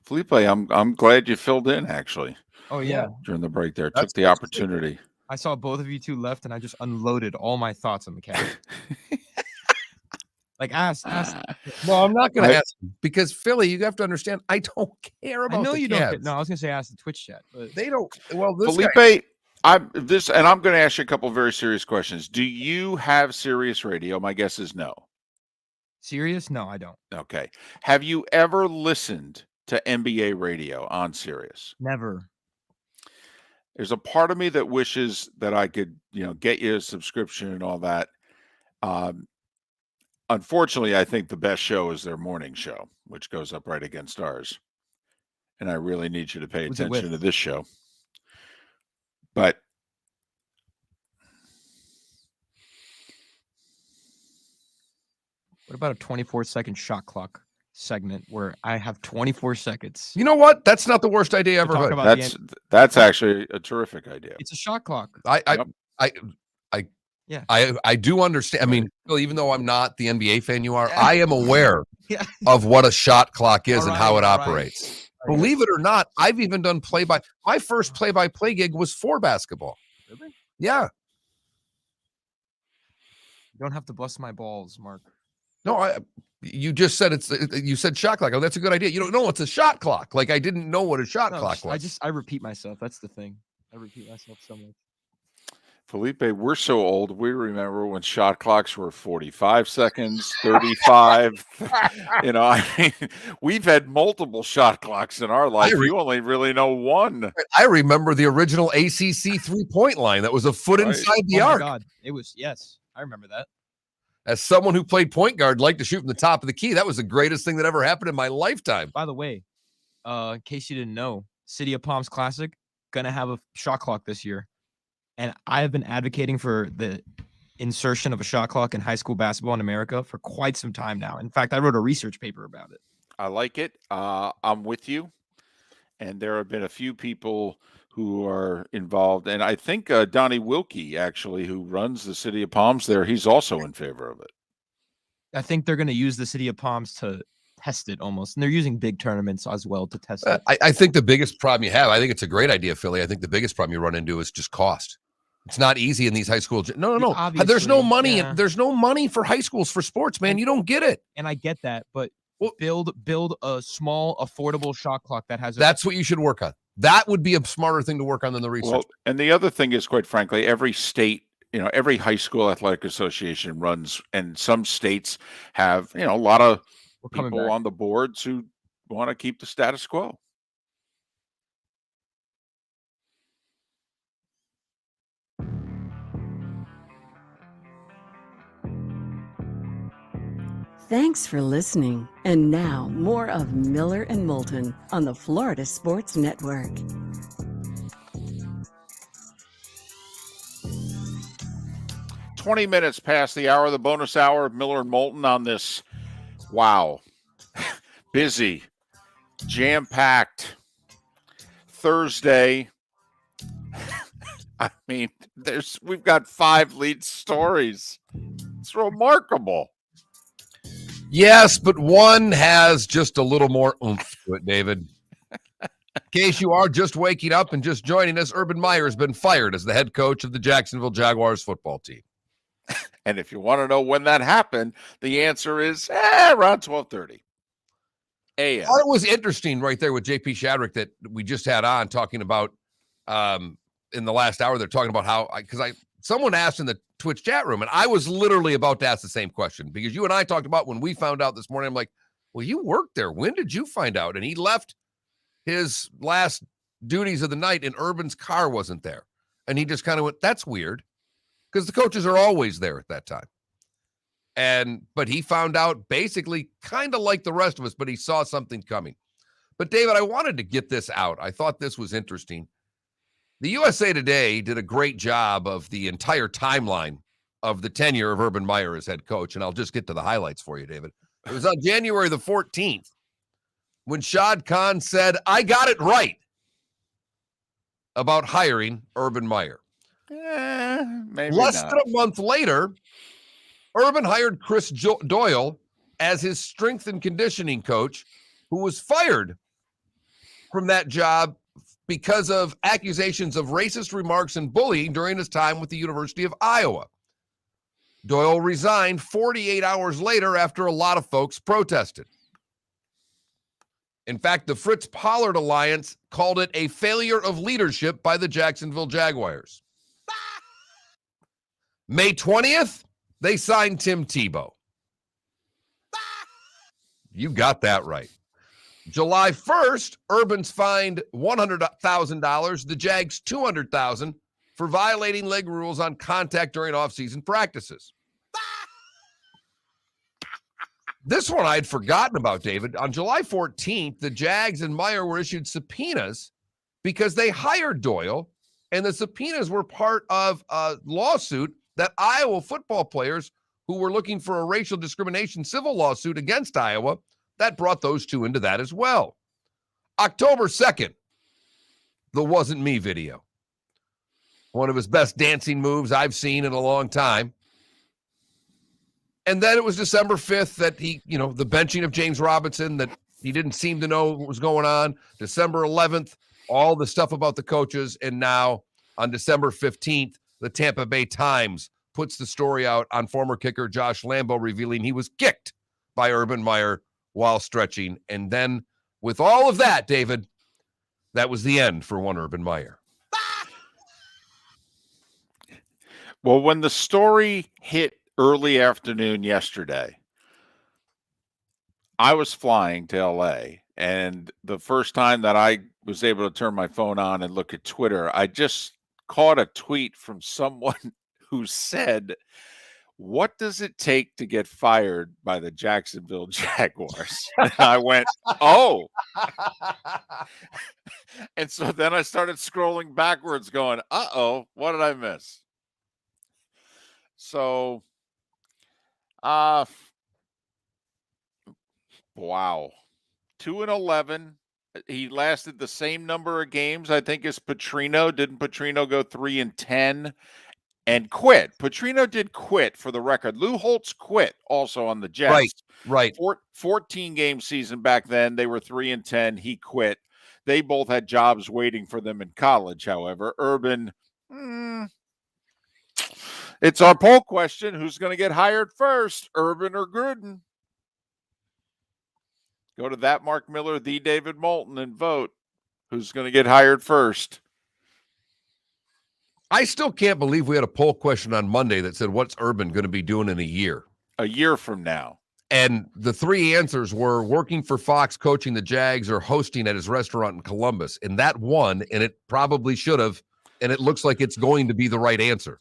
Felipe, I'm glad you filled in actually. Oh, yeah. During the break there. Took the opportunity. I saw both of you two left, and I just unloaded all my thoughts on the Cavs. Like, ask. Well, I'm not going to ask because Philly, you have to understand, I don't care about. I know the you Cavs. don't. No, I was going to say ask the Twitch chat, but they don't. Well, this Felipe, guy, I'm going to ask you a couple of very serious questions. Do you have Sirius Radio? My guess is no. Sirius? No, I don't. Okay. Have you ever listened to NBA radio on Sirius? Never. There's a part of me that wishes that I could, get you a subscription and all that. Unfortunately, I think the best show is their morning show, which goes up right against ours. And I really need you to pay attention to this show. But what about a 24-second shot clock segment where I have 24 seconds? You know what? That's not the worst idea ever heard. That's actually a terrific idea. It's a shot clock. I do understand. I mean, even though I'm not the NBA fan you are, I am aware of what a shot clock is and how it operates. Right. Believe it or not, I've even done my first play-by-play gig was for basketball. Really? Yeah. You don't have to bust my balls, Mark. No, you just said you said shot clock. Oh, that's a good idea. You don't know it's a shot clock. Like I didn't know what a shot clock was. I repeat myself. That's the thing. I repeat myself so much. Felipe, we're so old. We remember when shot clocks were 45 seconds, 35. I mean, we've had multiple shot clocks in our life. You only really know one. I remember the original ACC 3-point line that was a foot inside the arc. Oh, my God. It was, yes, I remember that. As someone who played point guard, liked to shoot from the top of the key, that was the greatest thing that ever happened in my lifetime. By the way, in case you didn't know, City of Palms Classic, going to have a shot clock this year. And I have been advocating for the insertion of a shot clock in high school basketball in America for quite some time now. In fact, I wrote a research paper about it. I like it. I'm with you. And there have been a few people who are involved. And I think Donnie Wilkie, actually, who runs the City of Palms there, he's also in favor of it. I think they're going to use the City of Palms to test it almost. And they're using big tournaments as well to test it. I think the biggest problem you have, I think it's a great idea, Philly. I think the biggest problem you run into is just cost. It's not easy in these high schools. No. There's no money. Yeah. There's no money for high schools for sports, man. You don't get it. And I get that, but build a small, affordable shot clock that has. That's what you should work on. That would be a smarter thing to work on than the research. Well, and the other thing is, quite frankly, every state, every high school athletic association runs, and some states have, a lot of people on the boards who want to keep the status quo. Thanks for listening. And now, more of Miller and Moulton on the Florida Sports Network. "20 minutes past the hour, the bonus hour of Miller and Moulton on this, wow, busy, jam-packed Thursday. I mean, we've got 5 lead stories. It's remarkable. Yes, but one has just a little more oomph to it, David. In case you are just waking up and just joining us, Urban Meyer has been fired as the head coach of the Jacksonville Jaguars football team. And if you want to know when that happened, the answer is around 12:30 a.m. I thought it was interesting right there with JP Shadrick that we just had on talking about in the last hour. They're talking about how, because someone asked in the Twitch chat room, and I was literally about to ask the same question, because you and I talked about when we found out this morning. I'm like, well, you worked there. When did you find out? And he left his last duties of the night and Urban's car wasn't there. And he just kind of went, that's weird, because the coaches are always there at that time. But he found out basically kind of like the rest of us, but he saw something coming. But David, I wanted to get this out. I thought this was interesting. The USA Today did a great job of the entire timeline of the tenure of Urban Meyer as head coach. And I'll just get to the highlights for you, David. It was on January the 14th when Shad Khan said, I got it right about hiring Urban Meyer. Maybe Less not. than a month later, Urban hired Chris Doyle as his strength and conditioning coach, who was fired from that job because of accusations of racist remarks and bullying during his time with the University of Iowa. Doyle resigned 48 hours later after a lot of folks protested. In fact, the Fritz Pollard Alliance called it a failure of leadership by the Jacksonville Jaguars. May 20th, they signed Tim Tebow. You got that right. July 1st, Urban's fined $100,000, the Jags $200,000 for violating league rules on contact during off-season practices. This one I'd forgotten about, David. On July 14th, the Jags and Meyer were issued subpoenas because they hired Doyle, and the subpoenas were part of a lawsuit that Iowa football players who were looking for a racial discrimination civil lawsuit against Iowa, that brought those two into that as well. October 2nd, the Wasn't Me video. One of his best dancing moves I've seen in a long time. And then it was December 5th that the benching of James Robinson that he didn't seem to know what was going on. December 11th, all the stuff about the coaches. And now on December 15th, the Tampa Bay Times puts the story out on former kicker Josh Lambo, revealing he was kicked by Urban Meyer while stretching. And then with all of that, David, that was the end for one Urban Meyer. Well, when the story hit early afternoon yesterday, I was flying to LA, and the first time that I was able to turn my phone on and look at Twitter, I just caught a tweet from someone who said, what does it take to get fired by the Jacksonville Jaguars? And I went, oh. And so then I started scrolling backwards going, uh-oh, what did I miss? So, wow. 2-11. He lasted the same number of games, I think, as Petrino. Didn't Petrino go 3-10? And quit. Petrino did quit, for the record. Lou Holtz quit also on the Jets. Right. 14-game season back then. They were 3-10. He quit. They both had jobs waiting for them in college, however. Urban, it's our poll question. Who's going to get hired first, Urban or Gruden? Go to that Mark Miller, the David Moulton, and vote. Who's going to get hired first? I still can't believe we had a poll question on Monday that said, what's Urban going to be doing in a year? A year from now. And the three answers were working for Fox, coaching the Jags, or hosting at his restaurant in Columbus. And that won, and it probably should have. And it looks like it's going to be the right answer.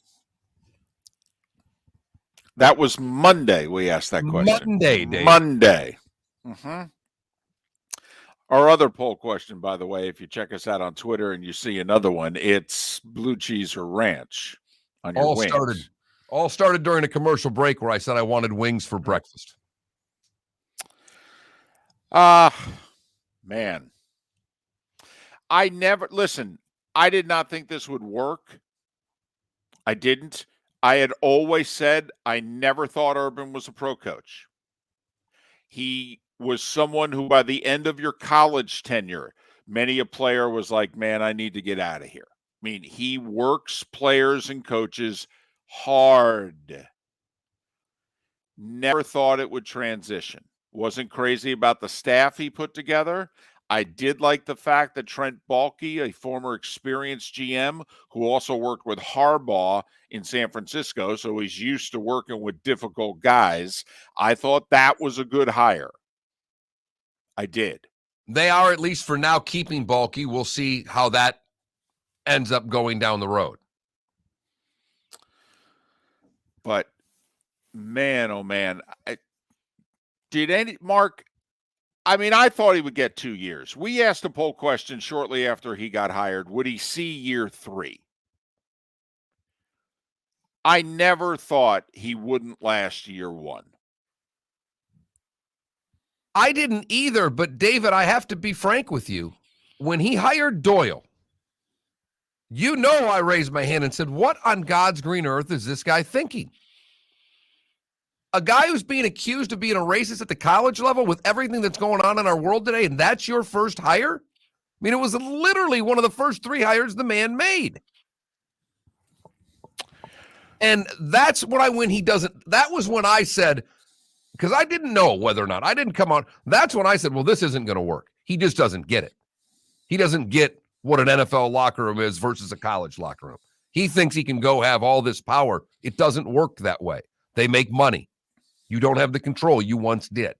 That was Monday we asked that question. Monday, Dave. Monday. Mm-hmm. Our other poll question, by the way, if you check us out on Twitter and you see another one, it's blue cheese or ranch on your wings. All started during a commercial break where I said I wanted wings for breakfast. Man. I did not think this would work. I didn't. I had always said I never thought Urban was a pro coach. He was someone who, by the end of your college tenure, many a player was like, man, I need to get out of here. I mean, he works players and coaches hard. Never thought it would transition. Wasn't crazy about the staff he put together. I did like the fact that Trent Baalke, a former experienced GM who also worked with Harbaugh in San Francisco, so he's used to working with difficult guys. I thought that was a good hire. I did. They are, at least for now, keeping Baalke. We'll see how that ends up going down the road. But, man, oh, man. Mark, I mean, I thought he would get 2 years. We asked a poll question shortly after he got hired. Would he see year 3? I never thought he wouldn't last year 1. I didn't either, but David, I have to be frank with you. When he hired Doyle, you know I raised my hand and said, what on God's green earth is this guy thinking? A guy who's being accused of being a racist at the college level with everything that's going on in our world today, and that's your first hire? I mean, it was literally one of the first 3 hires the man made. And that's when that was when I said, because I didn't know whether or not, I didn't come on. That's when I said, well, this isn't going to work. He just doesn't get it. He doesn't get what an NFL locker room is versus a college locker room. He thinks he can go have all this power. It doesn't work that way. They make money. You don't have the control you once did.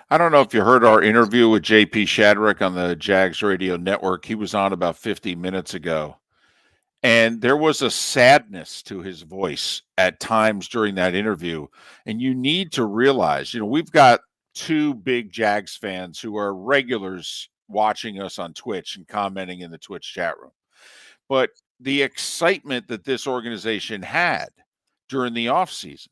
I don't know if you heard our interview with JP Shadrick on the Jags radio network. He was on about 50 minutes ago. And there was a sadness to his voice at times during that interview. And you need to realize, we've got 2 big Jags fans who are regulars watching us on Twitch and commenting in the Twitch chat room. But the excitement that this organization had during the offseason,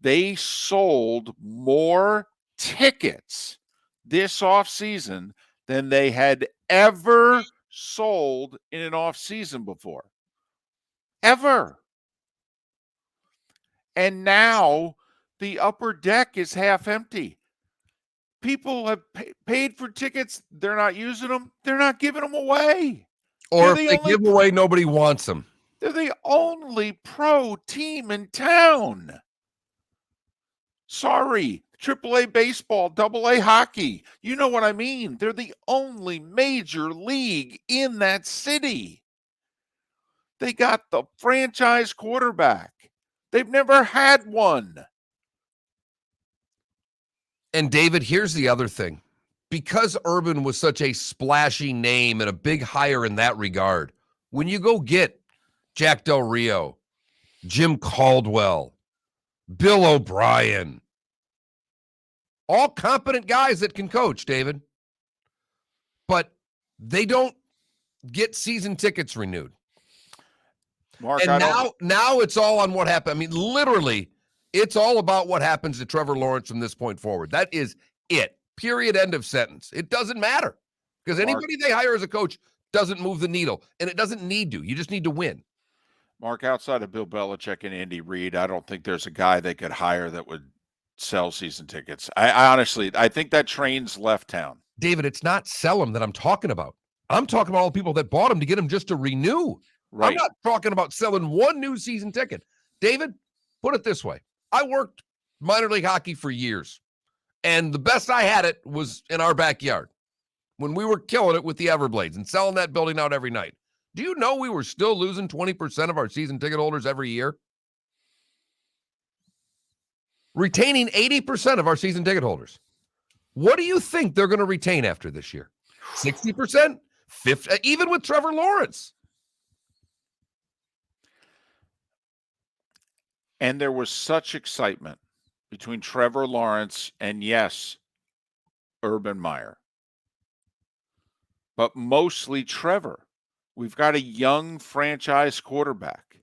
they sold more tickets this offseason than they had ever sold in an offseason before. Ever. And now the upper deck is half empty. People have paid for tickets. They're not using them. They're not giving them away. Or if they give away, nobody wants them. They're the only pro team in town. Sorry, AAA baseball, AA hockey. You know what I mean? They're the only major league in that city. They got the franchise quarterback. They've never had one. And David, here's the other thing. Because Urban was such a splashy name and a big hire in that regard, when you go get Jack Del Rio, Jim Caldwell, Bill O'Brien, all competent guys that can coach, David, but they don't get season tickets renewed. Mark, and now it's all on what happened. I mean, literally, it's all about what happens to Trevor Lawrence from this point forward. That is it. Period. End of sentence. It doesn't matter because anybody they hire as a coach doesn't move the needle, and it doesn't need to. You just need to win. Mark, outside of Bill Belichick and Andy Reid, I don't think there's a guy they could hire that would sell season tickets. I honestly think that train's left town. David, it's not sell them that I'm talking about. I'm talking about all the people that bought them to get them just to renew. Right. I'm not talking about selling one new season ticket. David, put it this way. I worked minor league hockey for years, and the best I had it was in our backyard when we were killing it with the Everblades and selling that building out every night. Do you know we were still losing 20% of our season ticket holders every year? Retaining 80% of our season ticket holders. What do you think they're going to retain after this year? 60%? 50%? Even with Trevor Lawrence. And there was such excitement between Trevor Lawrence and, yes, Urban Meyer. But mostly Trevor. We've got a young franchise quarterback.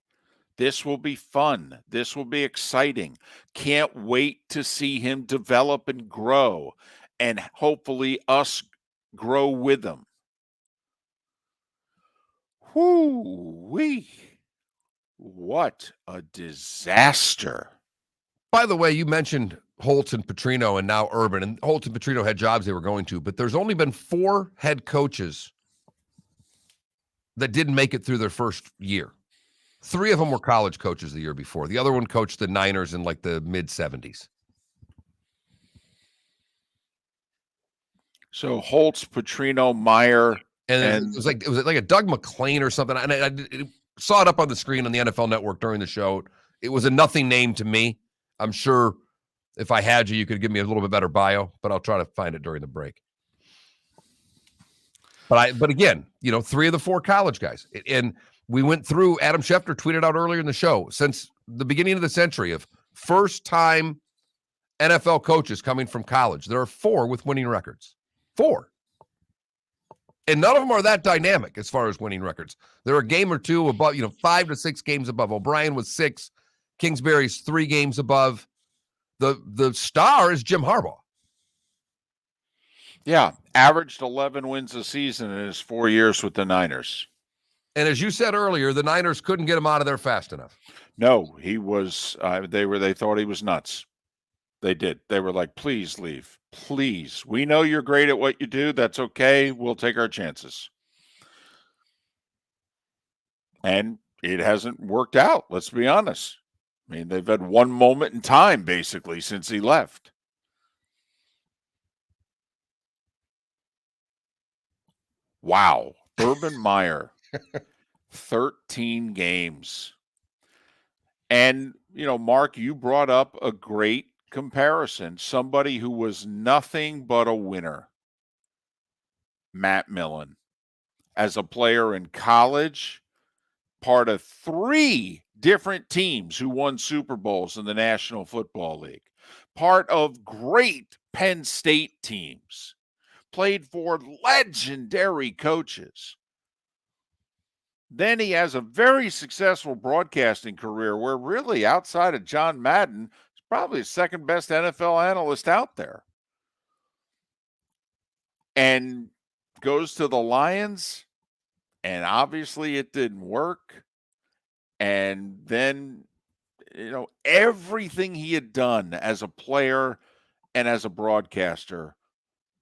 This will be fun. This will be exciting. Can't wait to see him develop and grow, and hopefully us grow with him. Whoo-wee. What a disaster. By the way, you mentioned Holt and Petrino and now Urban, and Holt and Petrino had jobs they were going to, but there's only been 4 head coaches that didn't make it through their first year. 3 of them were college coaches the year before. The other one coached the Niners in like the mid-70s. So Holtz, Petrino, Meyer, and it was like a Doug McClain or something. And I saw it up on the screen on the NFL Network during the show. It was a nothing name to me. I'm sure if I had you could give me a little bit better bio, but I'll try to find it during the break. But again, 3 of the 4 college guys. And we went through, Adam Schefter tweeted out earlier in the show, since the beginning of the century of first-time NFL coaches coming from college, there are 4 with winning records. 4. And none of them are that dynamic as far as winning records. There are a game or 2 above, 5 to 6 games above. O'Brien was 6. Kingsbury's 3 games above. The star is Jim Harbaugh. Yeah, averaged 11 wins a season in his 4 years with the Niners. And as you said earlier, the Niners couldn't get him out of there fast enough. No, he was. They thought he was nuts. They did. They were like, "Please leave, please. We know you're great at what you do. That's okay. We'll take our chances." And it hasn't worked out. Let's be honest. I mean, they've had one moment in time basically since he left. Wow. Urban Meyer, 13 games. And, Mark, you brought up a great comparison. Somebody who was nothing but a winner. Matt Millen. As a player in college, part of 3 different teams who won Super Bowls in the National Football League. Part of great Penn State teams. Played for legendary coaches. Then he has a very successful broadcasting career where really outside of John Madden, he's probably the second best NFL analyst out there. And goes to the Lions, and obviously it didn't work. And then, everything he had done as a player and as a broadcaster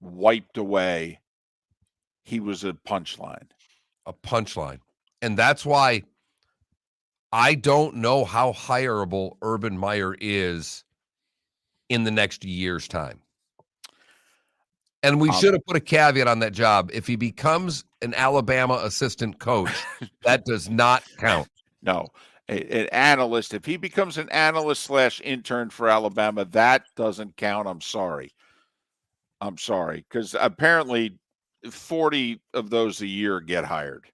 wiped away. He was a punchline. A punchline. And that's why I don't know how hireable Urban Meyer is in the next year's time. And we should have put a caveat on that job. If he becomes an Alabama assistant coach, that does not count. No. An analyst, if he becomes an analyst / intern for Alabama, that doesn't count. I'm sorry. Because apparently 40 of those a year get hired.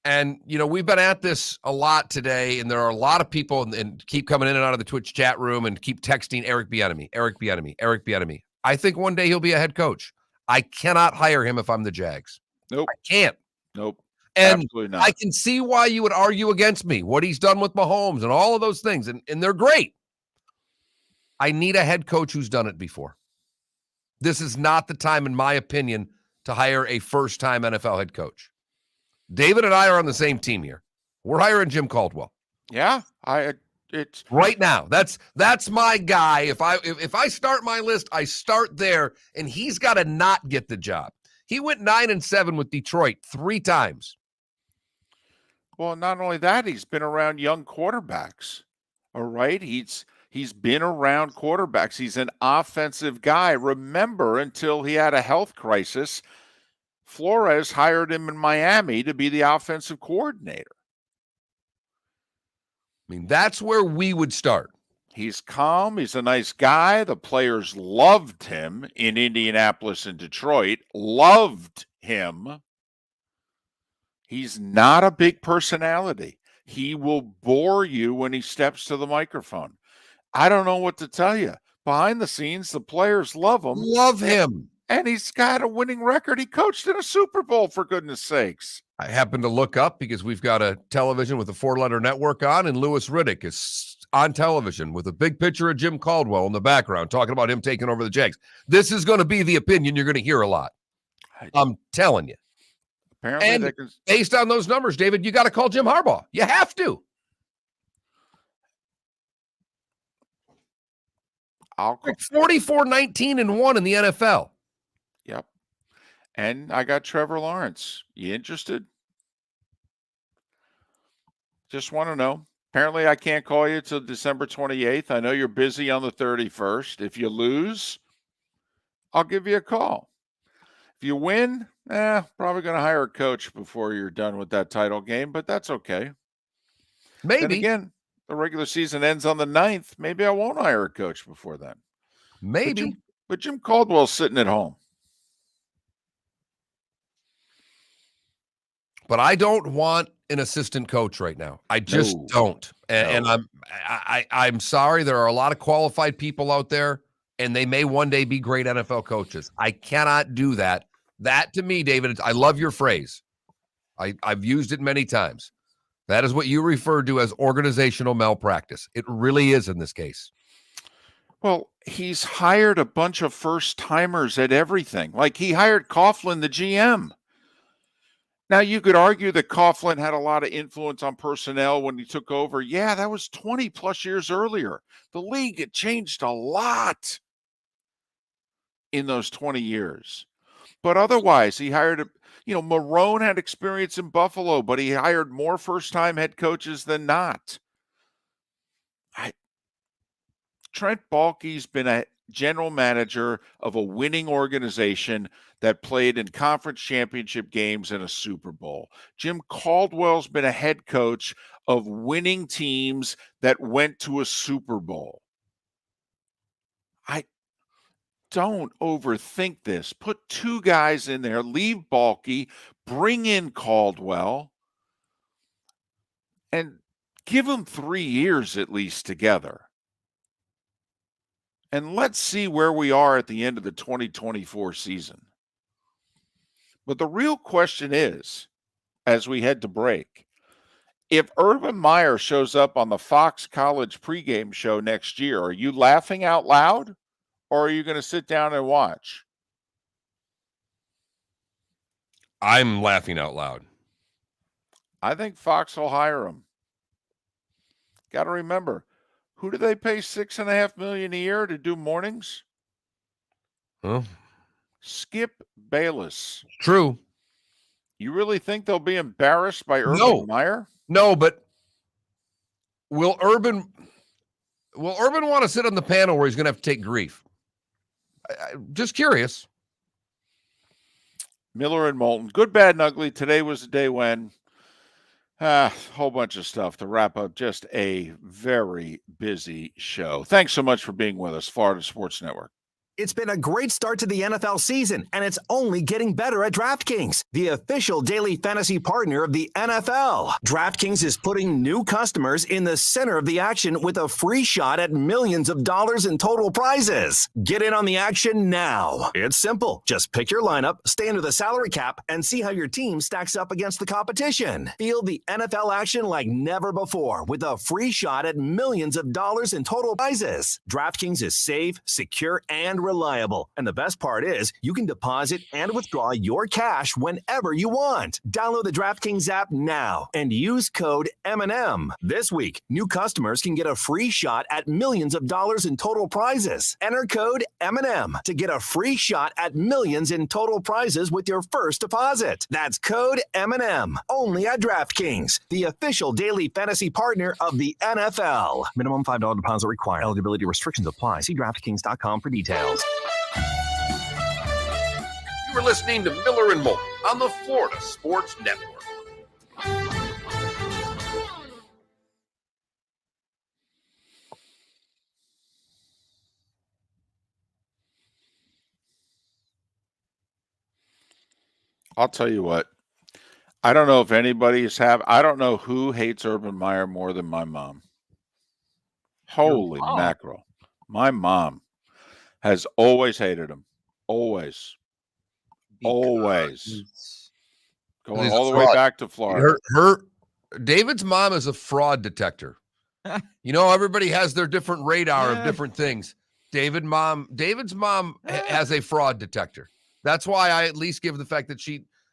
And, we've been at this a lot today, and there are a lot of people and keep coming in and out of the Twitch chat room and keep texting Eric Bieniemy. I think one day he'll be a head coach. I cannot hire him if I'm the Jags. Nope. I can't. Nope. And absolutely not. I can see why you would argue against me, what he's done with Mahomes and all of those things, and they're great. I need a head coach who's done it before. This is not the time, in my opinion, to hire a first-time NFL head coach. David and I are on the same team here. We're hiring Jim Caldwell. Yeah, it's right now. That's my guy. If I start my list, I start there, and he's got to not get the job. He went 9-7 with Detroit 3 times. Well, not only that, he's been around young quarterbacks. All right, he's been around quarterbacks. He's an offensive guy. Remember, until he had a health crisis, Flores hired him in Miami to be the offensive coordinator. I mean, that's where we would start. He's calm. He's a nice guy. The players loved him in Indianapolis and Detroit. Loved him. He's not a big personality. He will bore you when he steps to the microphone. I don't know what to tell you. Behind the scenes, the players love him. Love him. And he's got a winning record. He coached in a Super Bowl, for goodness sakes. I happened to look up because we've got a television with a 4-letter network on, and Louis Riddick is on television with a big picture of Jim Caldwell in the background talking about him taking over the Jags. This is going to be the opinion you're going to hear a lot. I'm telling you. Apparently, and based on those numbers, David, you got to call Jim Harbaugh. You have to. I'll call. 44-19-1 in the NFL. Yep. And I got Trevor Lawrence. You interested? Just want to know. Apparently, I can't call you till December 28th. I know you're busy on the 31st. If you lose, I'll give you a call. If you win, probably going to hire a coach before you're done with that title game, but that's okay. Maybe. Then again, the regular season ends on the 9th. Maybe I won't hire a coach before then. Maybe. But Jim Caldwell's sitting at home. But I don't want an assistant coach right now. I just don't. And I'm sorry. There are a lot of qualified people out there, and they may one day be great NFL coaches. I cannot do that. That to me, David, I love your phrase. I've used it many times. That is what you referred to as organizational malpractice. It really is in this case. Well, he's hired a bunch of first-timers at everything. Like he hired Coughlin, the GM. Now, you could argue that Coughlin had a lot of influence on personnel when he took over. Yeah, that was 20-plus years earlier. The league had changed a lot in those 20 years. But otherwise, he hired, Marone had experience in Buffalo, but he hired more first-time head coaches than not. Trent Baalke's been a general manager of a winning organization that played in conference championship games and a Super Bowl. Jim Caldwell's been a head coach of winning teams that went to a Super Bowl. Don't overthink this. Put two guys in there, leave Baalke, bring in Caldwell, and give them 3 years at least together. And let's see where we are at the end of the 2024 season. But the real question is, as we head to break, if Urban Meyer shows up on the Fox College pregame show next year, are you laughing out loud or are you going to sit down and watch? I'm laughing out loud. I think Fox will hire him. Got to remember, who do they pay $6.5 million a year to do mornings? Huh? Skip Bayless. True. You really think they'll be embarrassed by Urban Meyer? No, but will Urban want to sit on the panel where he's going to have to take grief? Just curious. Miller and Moulton. Good, bad, and ugly. Today was the day when a whole bunch of stuff to wrap up just a very busy show. Thanks so much for being with us, Florida Sports Network. It's been a great start to the NFL season, and it's only getting better at DraftKings, the official daily fantasy partner of the NFL. DraftKings is putting new customers in the center of the action with a free shot at millions of dollars in total prizes. Get in on the action now. It's simple. Just pick your lineup, stay under the salary cap, and see how your team stacks up against the competition. Feel the NFL action like never before with a free shot at millions of dollars in total prizes. DraftKings is safe, secure, and reliable. And the best part is you can deposit and withdraw your cash whenever you want. Download the DraftKings app now and use code M&M. This week, new customers can get a free shot at millions of dollars in total prizes. Enter code M&M to get a free shot at millions in total prizes with your first deposit. That's code M&M. Only at DraftKings, the official daily fantasy partner of the NFL. Minimum $5 deposit required. Eligibility restrictions apply. See DraftKings.com for details. You were listening to Miller and Moulton on the Florida Sports Network. I'll tell you what, I don't know if anybody's I don't know who hates Urban Meyer more than my mom. Holy mom? mackerel. My mom has always hated him. Always. Always. Going He's a all the way fraud. back to Florida. David's mom is a fraud detector. You know, everybody has their different radar of different things. David's mom has a fraud detector. That's why I at least give the fact that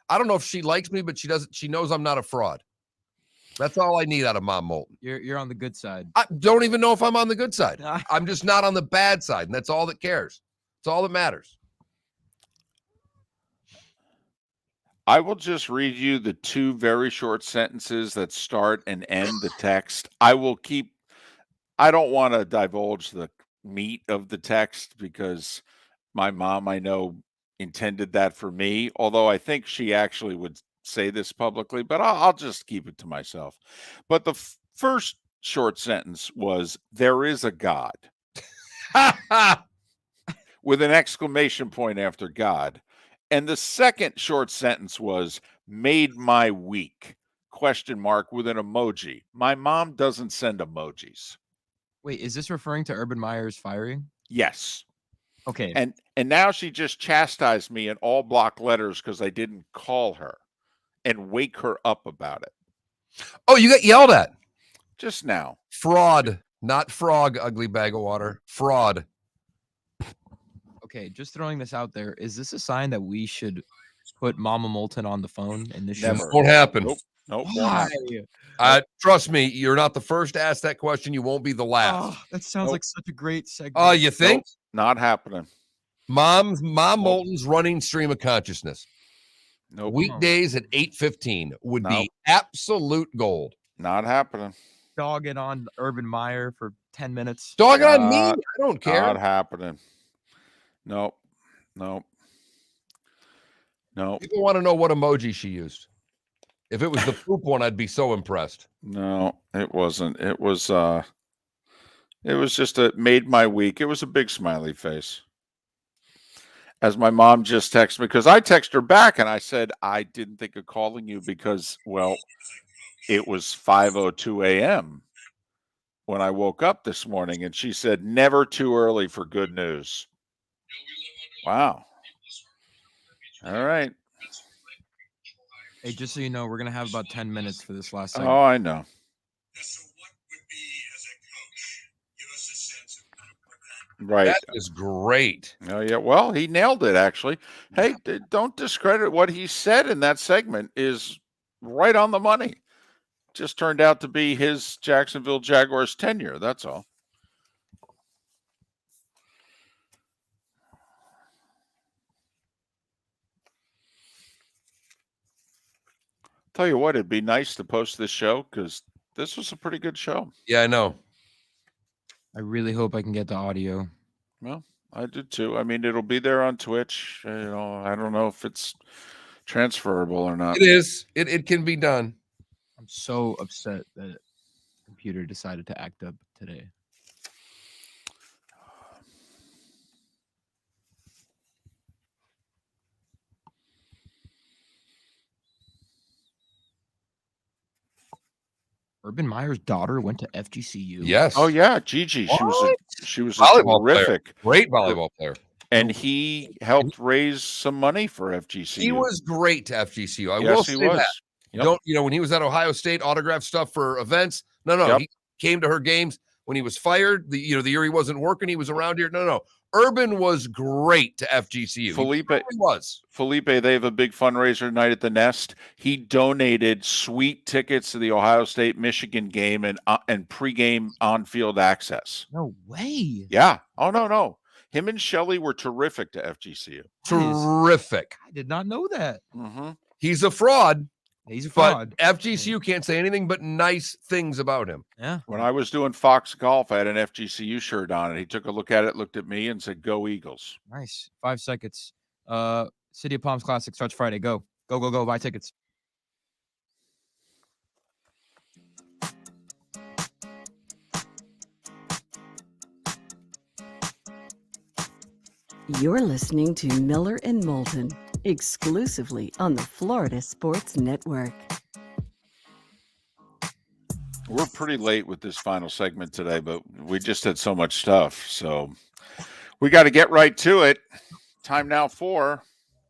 I don't know if she likes me, but she knows I'm not a fraud. That's all I need out of Mom Moulton. You're on the good side. I don't even know if I'm on the good side. I'm just not on the bad side, and that's all that cares. It's all that matters. I will just read you the 2 very short sentences that start and end the text. I don't want to divulge the meat of the text because my mom, I know, intended that for me, although I think she actually would say this publicly, but I'll just keep it to myself. But the first short sentence was, "There is a God," with an exclamation point after God. And the second short sentence was, "Made my week," ? With an emoji. My mom doesn't send emojis. Wait, is this referring to Urban Meyer's firing? Yes. Okay. And now she just chastised me in all block letters because I didn't call her and wake her up about it. Oh, you got yelled at. Just now. Fraud, not frog, ugly bag of water. Fraud. Okay, just throwing this out there. Is this a sign that we should put Mama Moulton on the phone in this show? Never. Won't happen. Nope. Why? Trust me, you're not the first to ask that question. You won't be the last. Oh, that sounds like such a great segment. Oh, you think? Not happening. Mom Moulton's running stream of consciousness. Nope. Weekdays at 8:15 would be absolute gold. Not happening. Dog it on Urban Meyer for 10 minutes. Dog it on me. I don't care. Not happening. Nope. People want to know what emoji she used. If it was the poop one, I'd be so impressed. No, it wasn't. It was just made my week. It was a big smiley face. As my mom just texted me, because I texted her back and I said, I didn't think of calling you because, well, it was 5:02 a.m. when I woke up this morning. And she said, never too early for good news. Wow. All right. Hey, just so you know, we're going to have about 10 minutes for this last segment. Oh, I know. Right. That is great. Oh, yeah. Well, he nailed it, actually. Hey, don't discredit what he said in that segment is right on the money. Just turned out to be his Jacksonville Jaguars tenure. That's all. Tell you what, it'd be nice to post this show because this was a pretty good show. Yeah, I know. I really hope I can get the audio. Well, I did too. I mean, it'll be there on Twitch. I don't know if it's transferable or not. It is. It can be done. I'm so upset that the computer decided to act up today. Urban Meyer's daughter went to FGCU. Yes. Oh yeah, Gigi. What? She was a Volleyball terrific, great volleyball player. and he helped raise some money for FGCU. He was great to FGCU. I Yes, will he say was. that. Yep. When he was at Ohio State, autograph stuff for events. No, Yep. he came to her games when he was fired. The year he wasn't working, he was around here. No. Urban was great to FGCU. Felipe He was. Felipe, they have a big fundraiser night at the Nest. He donated sweet tickets to the Ohio State Michigan game and pregame on-field access. No way. Yeah. Oh no. Him and Shelley were terrific to FGCU. Terrific. I did not know that. Mm-hmm. He's a fraud. He's a But fraud. FGCU can't say anything but nice things about him. Yeah. When I was doing Fox Golf, I had an FGCU shirt on, and he took a look at it, looked at me, and said, "Go Eagles." Nice. 5 seconds. City of Palms Classic starts Friday. Go. Buy tickets. You're listening to Miller and Moulton. exclusively on the Florida Sports Network. We're pretty late with this final segment today, but we just had so much stuff. So we got to get right to it. Time now for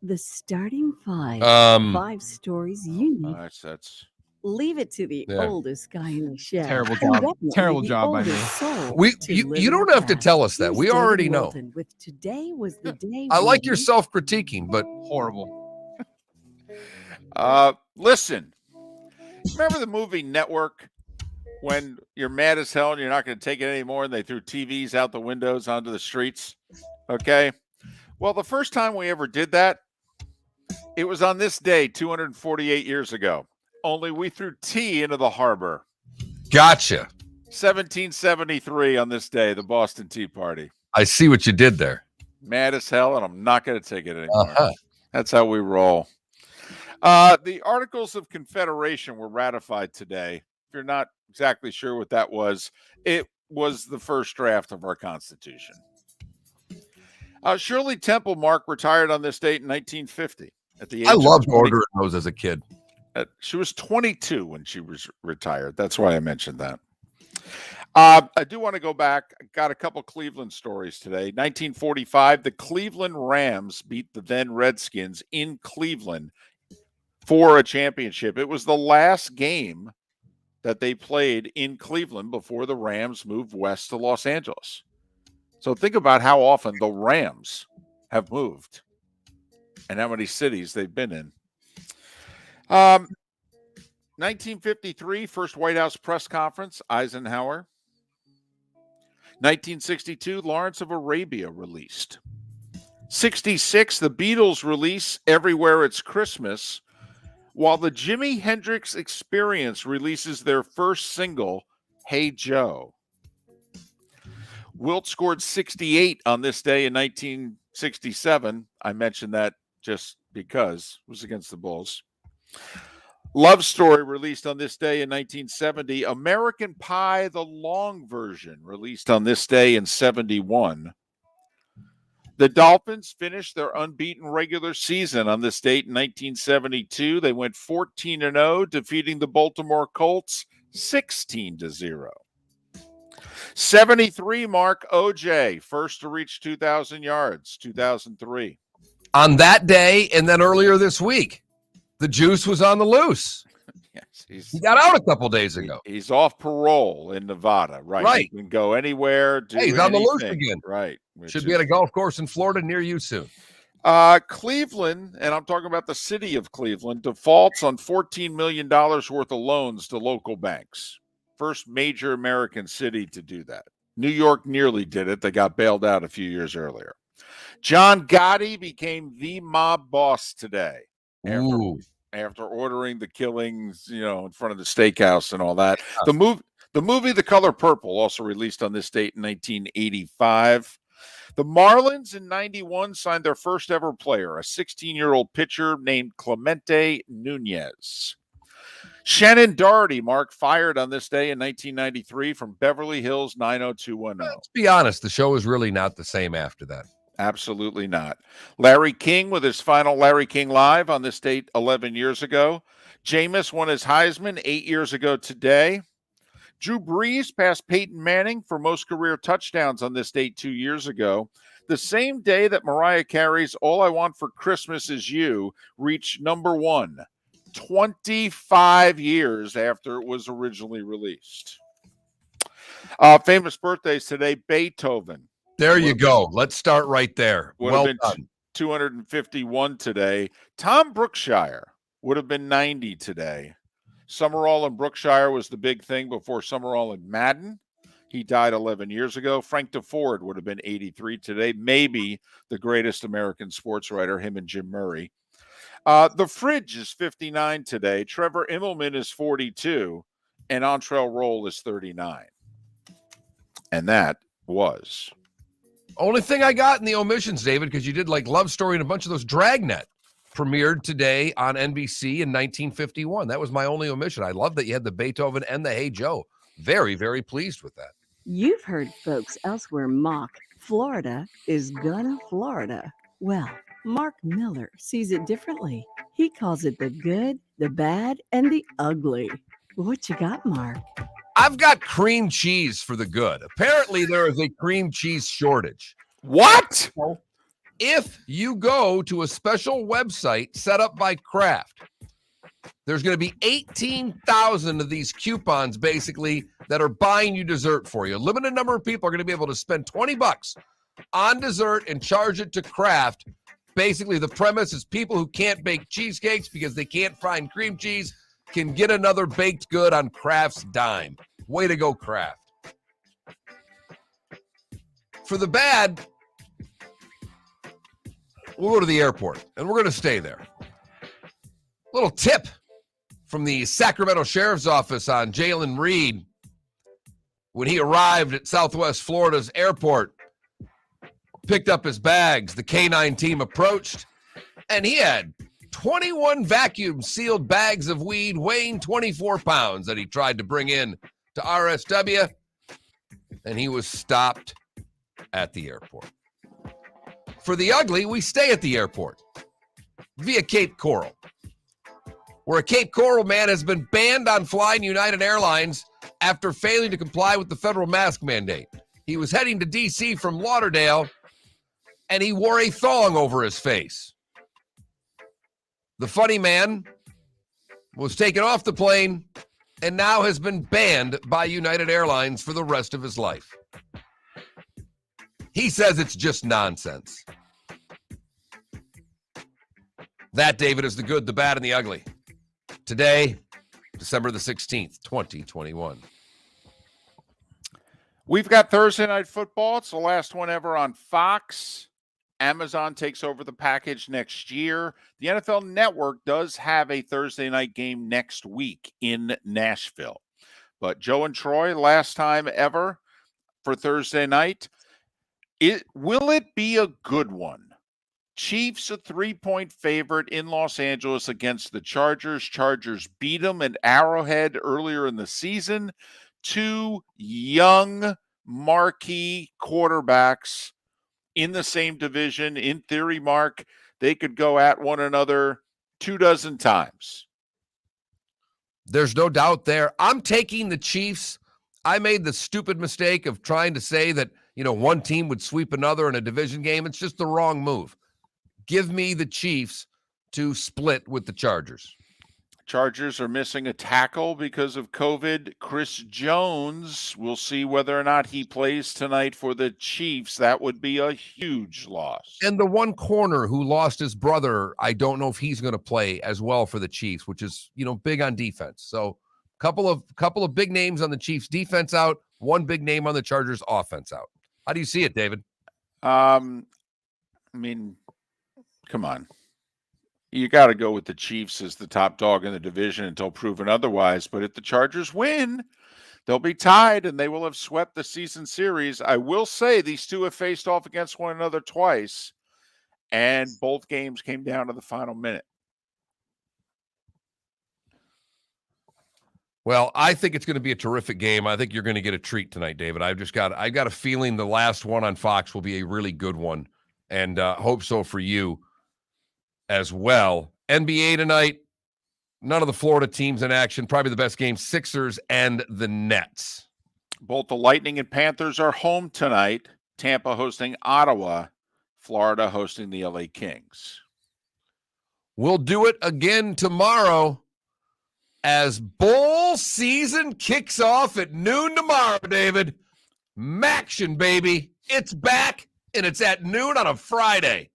The starting five. Um, 5 stories you need. that's Leave it to the Yeah. oldest guy in the show. Terrible and job. definitely Terrible the job by me. oldest soul to you live in don't the have to past. tell us that. Here's We David already know. Moulton with Today Was the Day. I like We your self-critiquing, but Horrible. listen. Remember the movie Network when you're mad as hell and you're not going to take it anymore and they threw TVs out the windows onto the streets? Okay. Well, the first time we ever did that, it was on this day 248 years ago. Only we threw tea into the harbor. gotcha. 1773 on this day, the Boston Tea Party. I see what you did there. Mad as hell, and I'm not going to take it anymore. Uh-huh. That's how we roll. The Articles of Confederation were ratified today. If you're not exactly sure what that was, it was the first draft of our Constitution. Shirley Temple Mark retired on this date in 1950 at the age I of loved 20. ordering those as a kid. She was 22 when she was retired. That's why I mentioned that. I do want to go back. I got a couple Cleveland stories today. 1945, the Cleveland Rams beat the then Redskins in Cleveland for a championship. It was the last game that they played in Cleveland before the Rams moved west to Los Angeles. So think about how often the Rams have moved and how many cities they've been in. 1953, first White House press conference, Eisenhower. 1962, Lawrence of Arabia released. 66, the Beatles release Everywhere It's Christmas, while the Jimi Hendrix Experience releases their first single, Hey Joe. Wilt scored 68 on this day in 1967. I mentioned that just because it was against the Bulls. Love Story released on this day in 1970. American Pie, the long version, released on this day in 71. The Dolphins finished their unbeaten regular season on this date in 1972. They went 14-0, defeating the Baltimore Colts 16-0. 73, Mark OJ, first to reach 2,000 yards, 2003. On that day, and then earlier this week, the juice was on the loose. Yes, He got out a couple days ago. He's off parole in Nevada, right? Right. He can go anywhere, do Hey, he's on the loose anything, again. right? Should be at a golf course in Florida near you soon. Cleveland, and I'm talking about the city of Cleveland, defaults on $14 million worth of loans to local banks. First major American city to do that. New York nearly did it. They got bailed out a few years earlier. John Gotti became the mob boss today. After ordering the killings, in front of the steakhouse and all that. The movie The Color Purple, also released on this date in 1985. The Marlins in 91 signed their first ever player, a 16-year-old pitcher named Clemente Nunez. Shannon Doherty, Mark, fired on this day in 1993 from Beverly Hills 90210. Let's be honest, the show is really not the same after that. Absolutely not. Larry King with his final Larry King Live on this date 11 years ago. Jameis won his Heisman 8 years ago today. Drew Brees passed Peyton Manning for most career touchdowns on this date 2 years ago. The same day that Mariah Carey's All I Want for Christmas Is You reached number 1, 25 years after it was originally released. Famous birthdays today, Beethoven. There you go. Let's start right there. Would Well have been done. 251 today. Tom Brookshire would have been 90 today. Summerall in Brookshire was the big thing before Summerall in Madden. He died 11 years ago. Frank DeFord would have been 83 today. Maybe the greatest American sports writer, him and Jim Murray. The Fridge is 59 today. Trevor Immelman is 42. And Antrell Roll is 39. And that was... Only thing I got in the omissions, David, because you did like Love Story and a bunch of those. Dragnet premiered today on NBC in 1951. That was my only omission. I love that you had the Beethoven and the Hey Joe. Very, very pleased with that. You've heard folks elsewhere mock Florida is gonna Florida. Well, Mark Miller sees it differently. He calls it the good, the bad, and the ugly. What you got, Mark? I've got cream cheese for the good. Apparently, there is a cream cheese shortage. What? If you go to a special website set up by Kraft, there's going to be 18,000 of these coupons, basically, that are buying you dessert for you. A limited number of people are going to be able to spend $20 on dessert and charge it to Kraft. Basically, the premise is people who can't bake cheesecakes because they can't find cream cheese can get another baked good on Kraft's dime. Way to go, Kraft. For the bad, we'll go to the airport, and we're going to stay there. Little tip from the Sacramento Sheriff's Office on Jalen Reed when he arrived at Southwest Florida's airport, picked up his bags. The K-9 team approached, and he had 21 vacuum-sealed bags of weed weighing 24 pounds that he tried to bring in to RSW, and he was stopped at the airport. For the ugly, we stay at the airport via Cape Coral, where a Cape Coral man has been banned on flying United Airlines after failing to comply with the federal mask mandate. He was heading to D.C. from Lauderdale, and he wore a thong over his face. The funny man was taken off the plane and now has been banned by United Airlines for the rest of his life. He says it's just nonsense. That, David, is the good, the bad, and the ugly. Today, December the 16th, 2021. We've got Thursday Night Football. It's the last one ever on Fox. Amazon takes over the package next year. The NFL Network does have a Thursday night game next week in Nashville. But Joe and Troy, last time ever for Thursday night. Will it be a good one? Chiefs a 3-point favorite in Los Angeles against the Chargers. Chargers beat them at Arrowhead earlier in the season. Two young marquee quarterbacks in the same division. In theory, Mark, they could go at one another 24 times. There's no doubt there. I'm taking the Chiefs. I made the stupid mistake of trying to say that, one team would sweep another in a division game. It's just the wrong move. Give me the Chiefs to split with the Chargers. Chargers are missing a tackle because of COVID. Chris Jones, we'll see whether or not he plays tonight for the Chiefs. That would be a huge loss. And the one corner who lost his brother, I don't know if he's going to play as well for the Chiefs, which is, big on defense. So couple of big names on the Chiefs defense out, one big name on the Chargers offense out. How do you see it, David? Come on. You got to go with the Chiefs as the top dog in the division until proven otherwise. But if the Chargers win, they'll be tied and they will have swept the season series. I will say these two have faced off against one another twice, and both games came down to the final minute. Well, I think it's going to be a terrific game. I think you're going to get a treat tonight, David. I got a feeling the last one on Fox will be a really good one, and hope so for you as well. NBA tonight, none of the Florida teams in action. Probably the best game, Sixers and the Nets. Both the Lightning and Panthers are home tonight. Tampa hosting Ottawa, Florida hosting the LA Kings. We'll do it again tomorrow as bowl season kicks off at noon tomorrow, David. Maction, baby. It's back, and it's at noon on a Friday.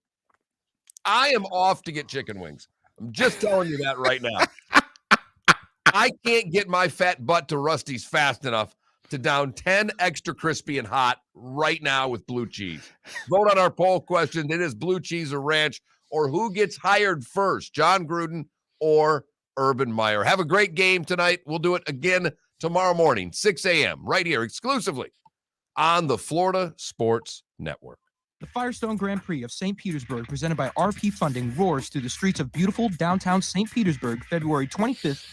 I am off to get chicken wings. I'm just telling you that right now. I can't get my fat butt to Rusty's fast enough to down 10 extra crispy and hot right now with blue cheese. Vote on our poll question. It is blue cheese or ranch, or who gets hired first, John Gruden or Urban Meyer. Have a great game tonight. We'll do it again tomorrow morning, 6 a.m., right here exclusively on the Florida Sports Network. The Firestone Grand Prix of St. Petersburg, presented by RP Funding, roars through the streets of beautiful downtown St. Petersburg, February 25th